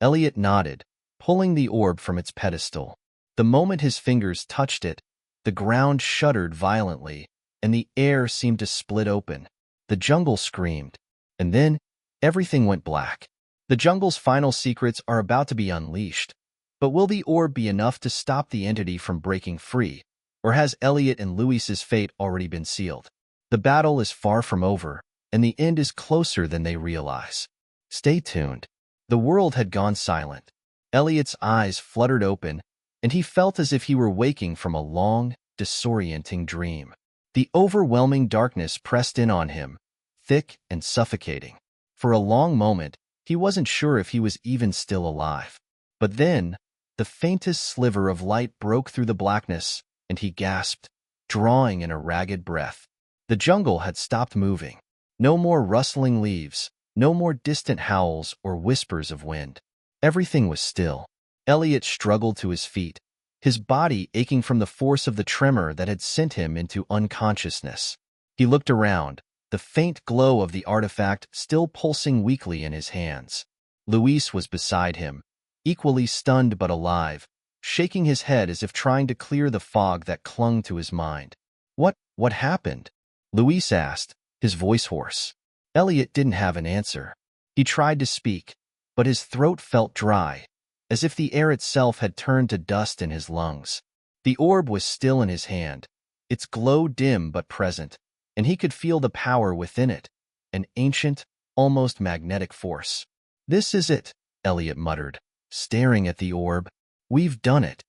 Elliot nodded, pulling the orb from its pedestal. The moment his fingers touched it, the ground shuddered violently, and the air seemed to split open. The jungle screamed, and then everything went black. The jungle's final secrets are about to be unleashed, but will the orb be enough to stop the entity from breaking free, or has Elliot and Luis's fate already been sealed? The battle is far from over, and the end is closer than they realize. Stay tuned. The world had gone silent. Elliot's eyes fluttered open, and he felt as if he were waking from a long, disorienting dream. The overwhelming darkness pressed in on him, thick and suffocating. For a long moment, he wasn't sure if he was even still alive. But then, the faintest sliver of light broke through the blackness, and he gasped, drawing in a ragged breath. The jungle had stopped moving. No more rustling leaves, no more distant howls or whispers of wind. Everything was still. Elliot struggled to his feet, his body aching from the force of the tremor that had sent him into unconsciousness. He looked around, the faint glow of the artifact still pulsing weakly in his hands. Luis was beside him, equally stunned but alive, shaking his head as if trying to clear the fog that clung to his mind. What happened?" Luis asked, his voice hoarse. Elliot didn't have an answer. He tried to speak, but his throat felt dry, as if the air itself had turned to dust in his lungs. The orb was still in his hand, its glow dim but present, and he could feel the power within it, an ancient, almost magnetic force. "This is it," Elliot muttered, staring at the orb. "We've done it."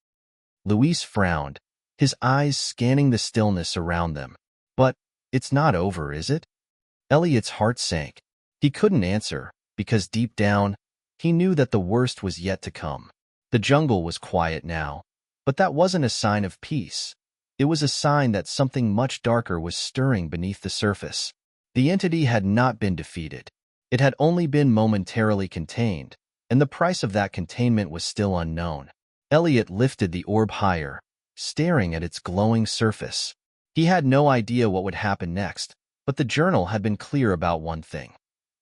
Luis frowned, his eyes scanning the stillness around them. "But it's not over, is it?" Elliot's heart sank. He couldn't answer, because deep down, he knew that the worst was yet to come. The jungle was quiet now, but that wasn't a sign of peace. It was a sign that something much darker was stirring beneath the surface. The entity had not been defeated. It had only been momentarily contained, and the price of that containment was still unknown. Elliot lifted the orb higher, staring at its glowing surface. He had no idea what would happen next, but the journal had been clear about one thing.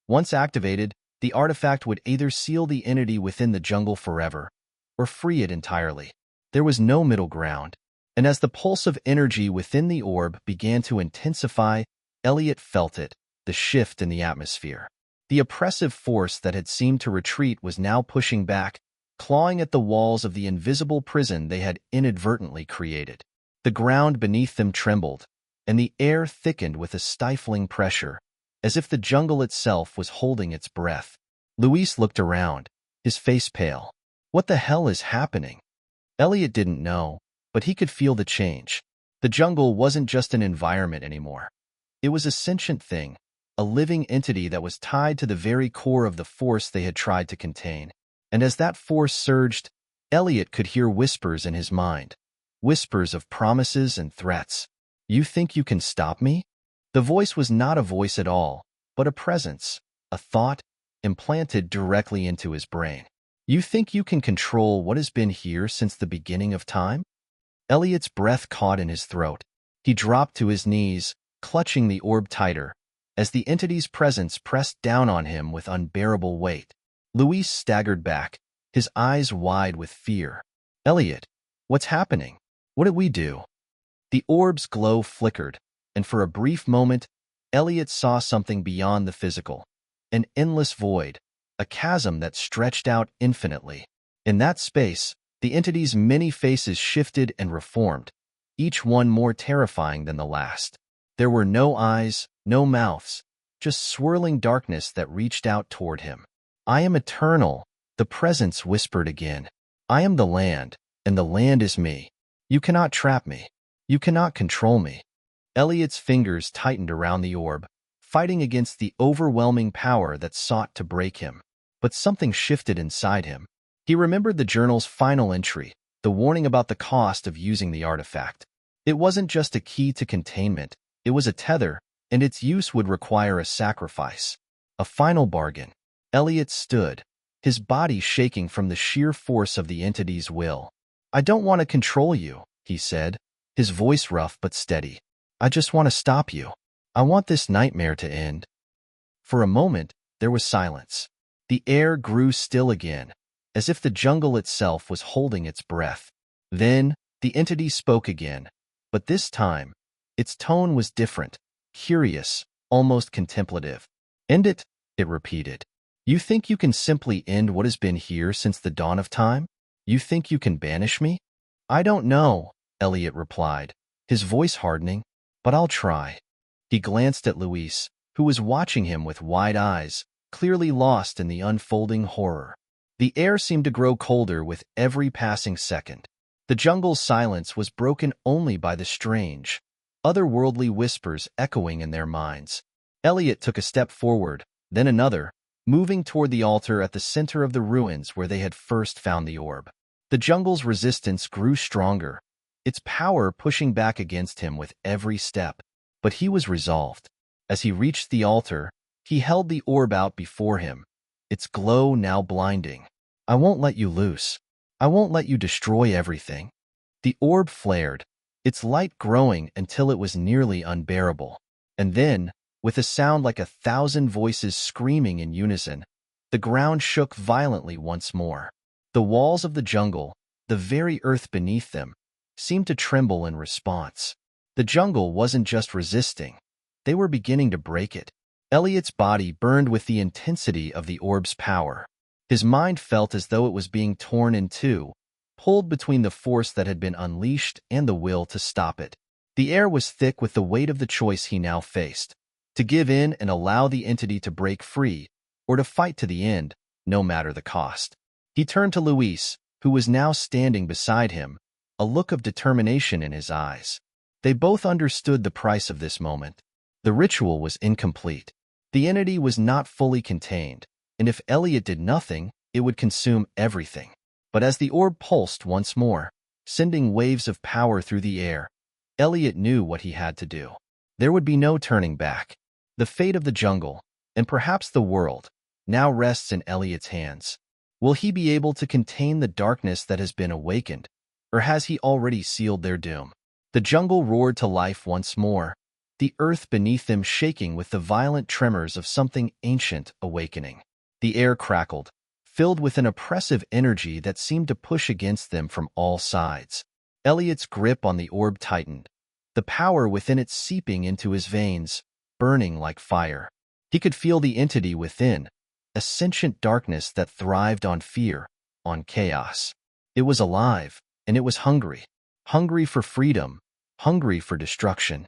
Once activated, the artifact would either seal the entity within the jungle forever, or free it entirely. There was no middle ground, and as the pulse of energy within the orb began to intensify, Elliot felt it, the shift in the atmosphere. The oppressive force that had seemed to retreat was now pushing back, clawing at the walls of the invisible prison they had inadvertently created. The ground beneath them trembled, and the air thickened with a stifling pressure, as if the jungle itself was holding its breath. Luis looked around, his face pale. What the hell is happening? Elliot didn't know, but he could feel the change. The jungle wasn't just an environment anymore. It was a sentient thing, a living entity that was tied to the very core of the force they had tried to contain. And as that force surged, Elliot could hear whispers in his mind, whispers of promises and threats. "You think you can stop me?" The voice was not a voice at all, but a presence, a thought, implanted directly into his brain. "You think you can control what has been here since the beginning of time?" Elliot's breath caught in his throat. He dropped to his knees, clutching the orb tighter, as the entity's presence pressed down on him with unbearable weight. Luis staggered back, his eyes wide with fear. Elliot, what's happening? What did we do? The orb's glow flickered, and for a brief moment, Elliot saw something beyond the physical. An endless void, a chasm that stretched out infinitely. In that space, the entity's many faces shifted and reformed, each one more terrifying than the last. There were no eyes, no mouths, just swirling darkness that reached out toward him. I am eternal, the presence whispered again. I am the land, and the land is me. You cannot trap me. You cannot control me. Elliot's fingers tightened around the orb, fighting against the overwhelming power that sought to break him. But something shifted inside him. He remembered the journal's final entry, the warning about the cost of using the artifact. It wasn't just a key to containment, it was a tether, and its use would require a sacrifice. A final bargain. Elliot stood, his body shaking from the sheer force of the entity's will. I don't want to control you, he said, his voice rough but steady. I just want to stop you. I want this nightmare to end. For a moment, there was silence. The air grew still again, as if the jungle itself was holding its breath. Then, the entity spoke again, but this time, its tone was different, curious, almost contemplative. End it, it repeated. You think you can simply end what has been here since the dawn of time? You think you can banish me? I don't know, Elliot replied, his voice hardening, but I'll try. He glanced at Luis, who was watching him with wide eyes, clearly lost in the unfolding horror. The air seemed to grow colder with every passing second. The jungle's silence was broken only by the strange, otherworldly whispers echoing in their minds. Elliot took a step forward, then another, moving toward the altar at the center of the ruins where they had first found the orb. The jungle's resistance grew stronger, its power pushing back against him with every step. But he was resolved. As he reached the altar, he held the orb out before him, its glow now blinding. I won't let you loose. I won't let you destroy everything. The orb flared, its light growing until it was nearly unbearable. And then, with a sound like 1,000 voices screaming in unison, the ground shook violently once more. The walls of the jungle, the very earth beneath them, seemed to tremble in response. The jungle wasn't just resisting. They were beginning to break it. Elliot's body burned with the intensity of the orb's power. His mind felt as though it was being torn in two, pulled between the force that had been unleashed and the will to stop it. The air was thick with the weight of the choice he now faced, to give in and allow the entity to break free, or to fight to the end, no matter the cost. He turned to Luis, who was now standing beside him, a look of determination in his eyes. They both understood the price of this moment. The ritual was incomplete. The entity was not fully contained, and if Elliot did nothing, it would consume everything. But as the orb pulsed once more, sending waves of power through the air, Elliot knew what he had to do. There would be no turning back. The fate of the jungle, and perhaps the world, now rests in Elliot's hands. Will he be able to contain the darkness that has been awakened, or has he already sealed their doom? The jungle roared to life once more, the earth beneath them shaking with the violent tremors of something ancient awakening. The air crackled, filled with an oppressive energy that seemed to push against them from all sides. Elliot's grip on the orb tightened, the power within it seeping into his veins, burning like fire. He could feel the entity within, a sentient darkness that thrived on fear, on chaos. It was alive, and it was hungry. Hungry for freedom, hungry for destruction.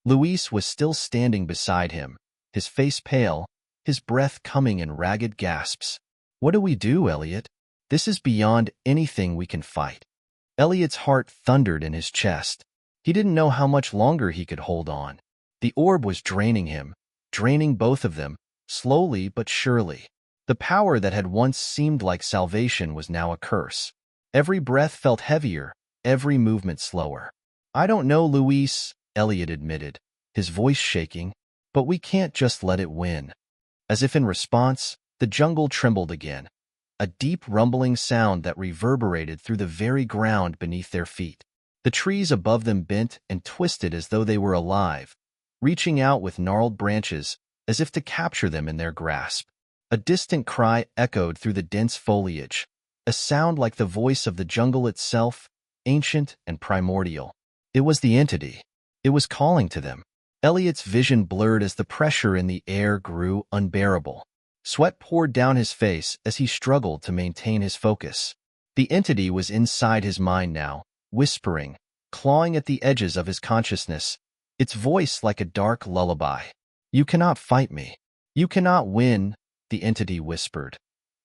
Luis was still standing beside him, his face pale, his breath coming in ragged gasps. What do we do, Elliot? This is beyond anything we can fight. Elliot's heart thundered in his chest. He didn't know how much longer he could hold on. The orb was draining him, draining both of them, slowly but surely. The power that had once seemed like salvation was now a curse. Every breath felt heavier, every movement slower. I don't know, Luis, Elliot admitted, his voice shaking, but we can't just let it win. As if in response, the jungle trembled again, a deep rumbling sound that reverberated through the very ground beneath their feet. The trees above them bent and twisted as though they were alive, reaching out with gnarled branches as if to capture them in their grasp. A distant cry echoed through the dense foliage, a sound like the voice of the jungle itself, ancient and primordial. It was the entity. It was calling to them. Elliot's vision blurred as the pressure in the air grew unbearable. Sweat poured down his face as he struggled to maintain his focus. The entity was inside his mind now, whispering, clawing at the edges of his consciousness, its voice like a dark lullaby. "You cannot fight me. You cannot win," the entity whispered,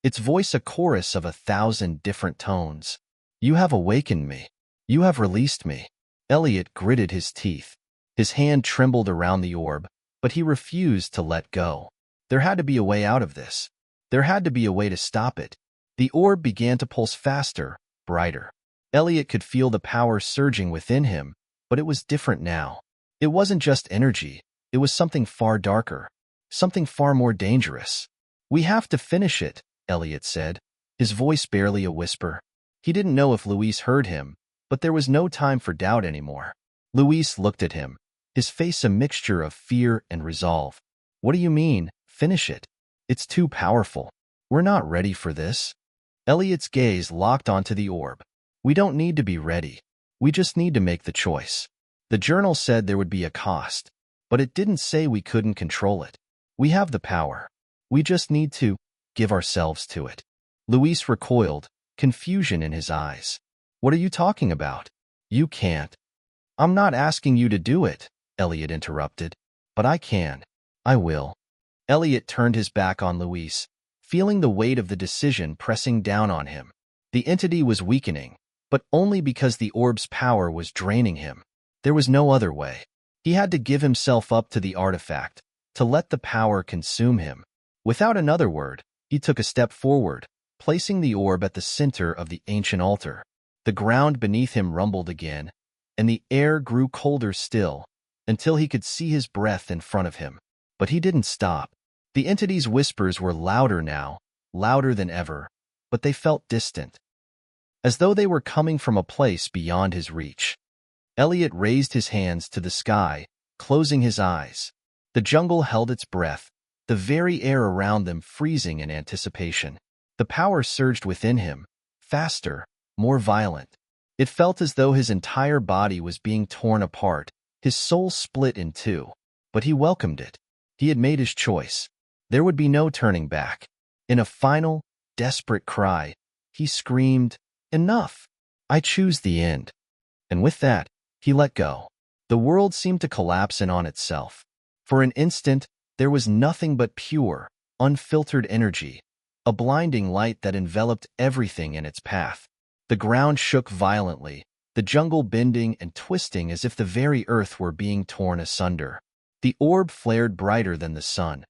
its voice a chorus of 1,000 different tones. "You have awakened me. You have released me." Elliot gritted his teeth. His hand trembled around the orb, but he refused to let go. There had to be a way out of this. There had to be a way to stop it. The orb began to pulse faster, brighter. Elliot could feel the power surging within him, but it was different now. It wasn't just energy. It was something far darker, something far more dangerous. "We have to finish it," Elliot said, his voice barely a whisper. He didn't know if Luis heard him, but there was no time for doubt anymore. Luis looked at him, his face a mixture of fear and resolve. "What do you mean, finish it? It's too powerful. We're not ready for this." Elliot's gaze locked onto the orb. "We don't need to be ready. We just need to make the choice." The journal said there would be a cost, but it didn't say we couldn't control it. We have the power. We just need to give ourselves to it. Luis recoiled, confusion in his eyes. "What are you talking about? You can't." "I'm not asking you to do it," Elliot interrupted. "But I can. I will." Elliot turned his back on Luis, feeling the weight of the decision pressing down on him. The entity was weakening, but only because the orb's power was draining him. There was no other way. He had to give himself up to the artifact, to let the power consume him. Without another word, he took a step forward, placing the orb at the center of the ancient altar. The ground beneath him rumbled again, and the air grew colder still, until he could see his breath in front of him. But he didn't stop. The entity's whispers were louder now, louder than ever, but they felt distant, as though they were coming from a place beyond his reach. Elliot raised his hands to the sky, closing his eyes. The jungle held its breath, the very air around them freezing in anticipation. The power surged within him, faster, more violent. It felt as though his entire body was being torn apart, his soul split in two. But he welcomed it. He had made his choice. There would be no turning back. In a final, desperate cry, he screamed, "Enough! I choose the end." And with that, he let go. The world seemed to collapse in on itself. For an instant, there was nothing but pure, unfiltered energy, a blinding light that enveloped everything in its path. The ground shook violently, the jungle bending and twisting as if the very earth were being torn asunder. The orb flared brighter than the sun,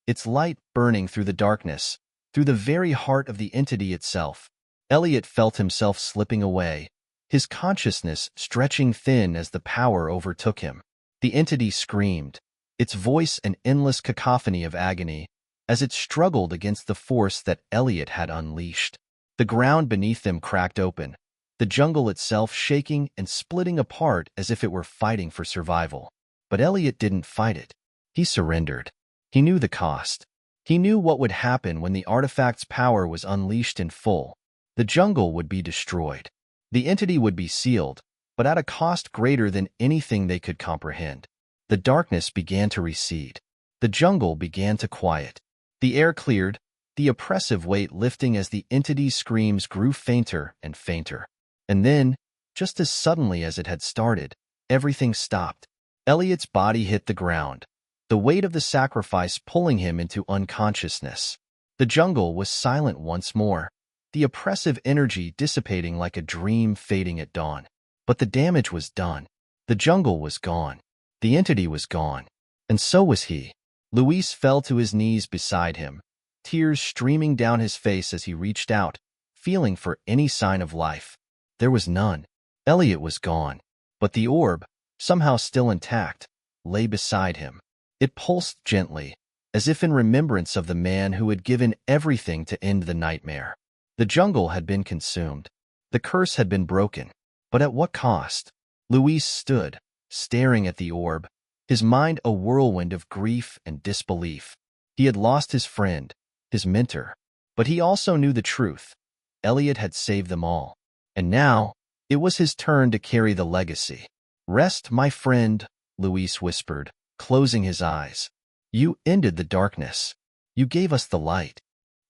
its light burning through the darkness, through the very heart of the entity itself. Elliot felt himself slipping away, his consciousness stretching thin as the power overtook him. The entity screamed, its voice an endless cacophony of agony, as it struggled against the force that Elliot had unleashed. The ground beneath them cracked open, the jungle itself shaking and splitting apart as if it were fighting for survival. But Elliot didn't fight it. He surrendered. He knew the cost. He knew what would happen when the artifact's power was unleashed in full. The jungle would be destroyed. The entity would be sealed, but at a cost greater than anything they could comprehend. The darkness began to recede. The jungle began to quiet. The air cleared, the oppressive weight lifting as the entity's screams grew fainter and fainter. And then, just as suddenly as it had started, everything stopped. Elliot's body hit the ground, the weight of the sacrifice pulling him into unconsciousness. The jungle was silent once more, the oppressive energy dissipating like a dream fading at dawn. But the damage was done. The jungle was gone. The entity was gone. And so was he. Luis fell to his knees beside him, tears streaming down his face as he reached out, feeling for any sign of life. There was none. Elliot was gone. But the orb, somehow still intact, lay beside him. It pulsed gently, as if in remembrance of the man who had given everything to end the nightmare. The jungle had been consumed. The curse had been broken. But at what cost? Luis stood, staring at the orb, his mind a whirlwind of grief and disbelief. He had lost his friend, his mentor, but he also knew the truth. Elliot had saved them all, and now it was his turn to carry the legacy. "Rest, my friend," Luis whispered, closing his eyes. "You ended the darkness. You gave us the light."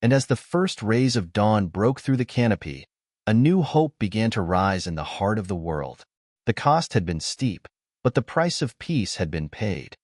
And as the first rays of dawn broke through the canopy, a new hope began to rise in the heart of the world. The cost had been steep, but the price of peace had been paid.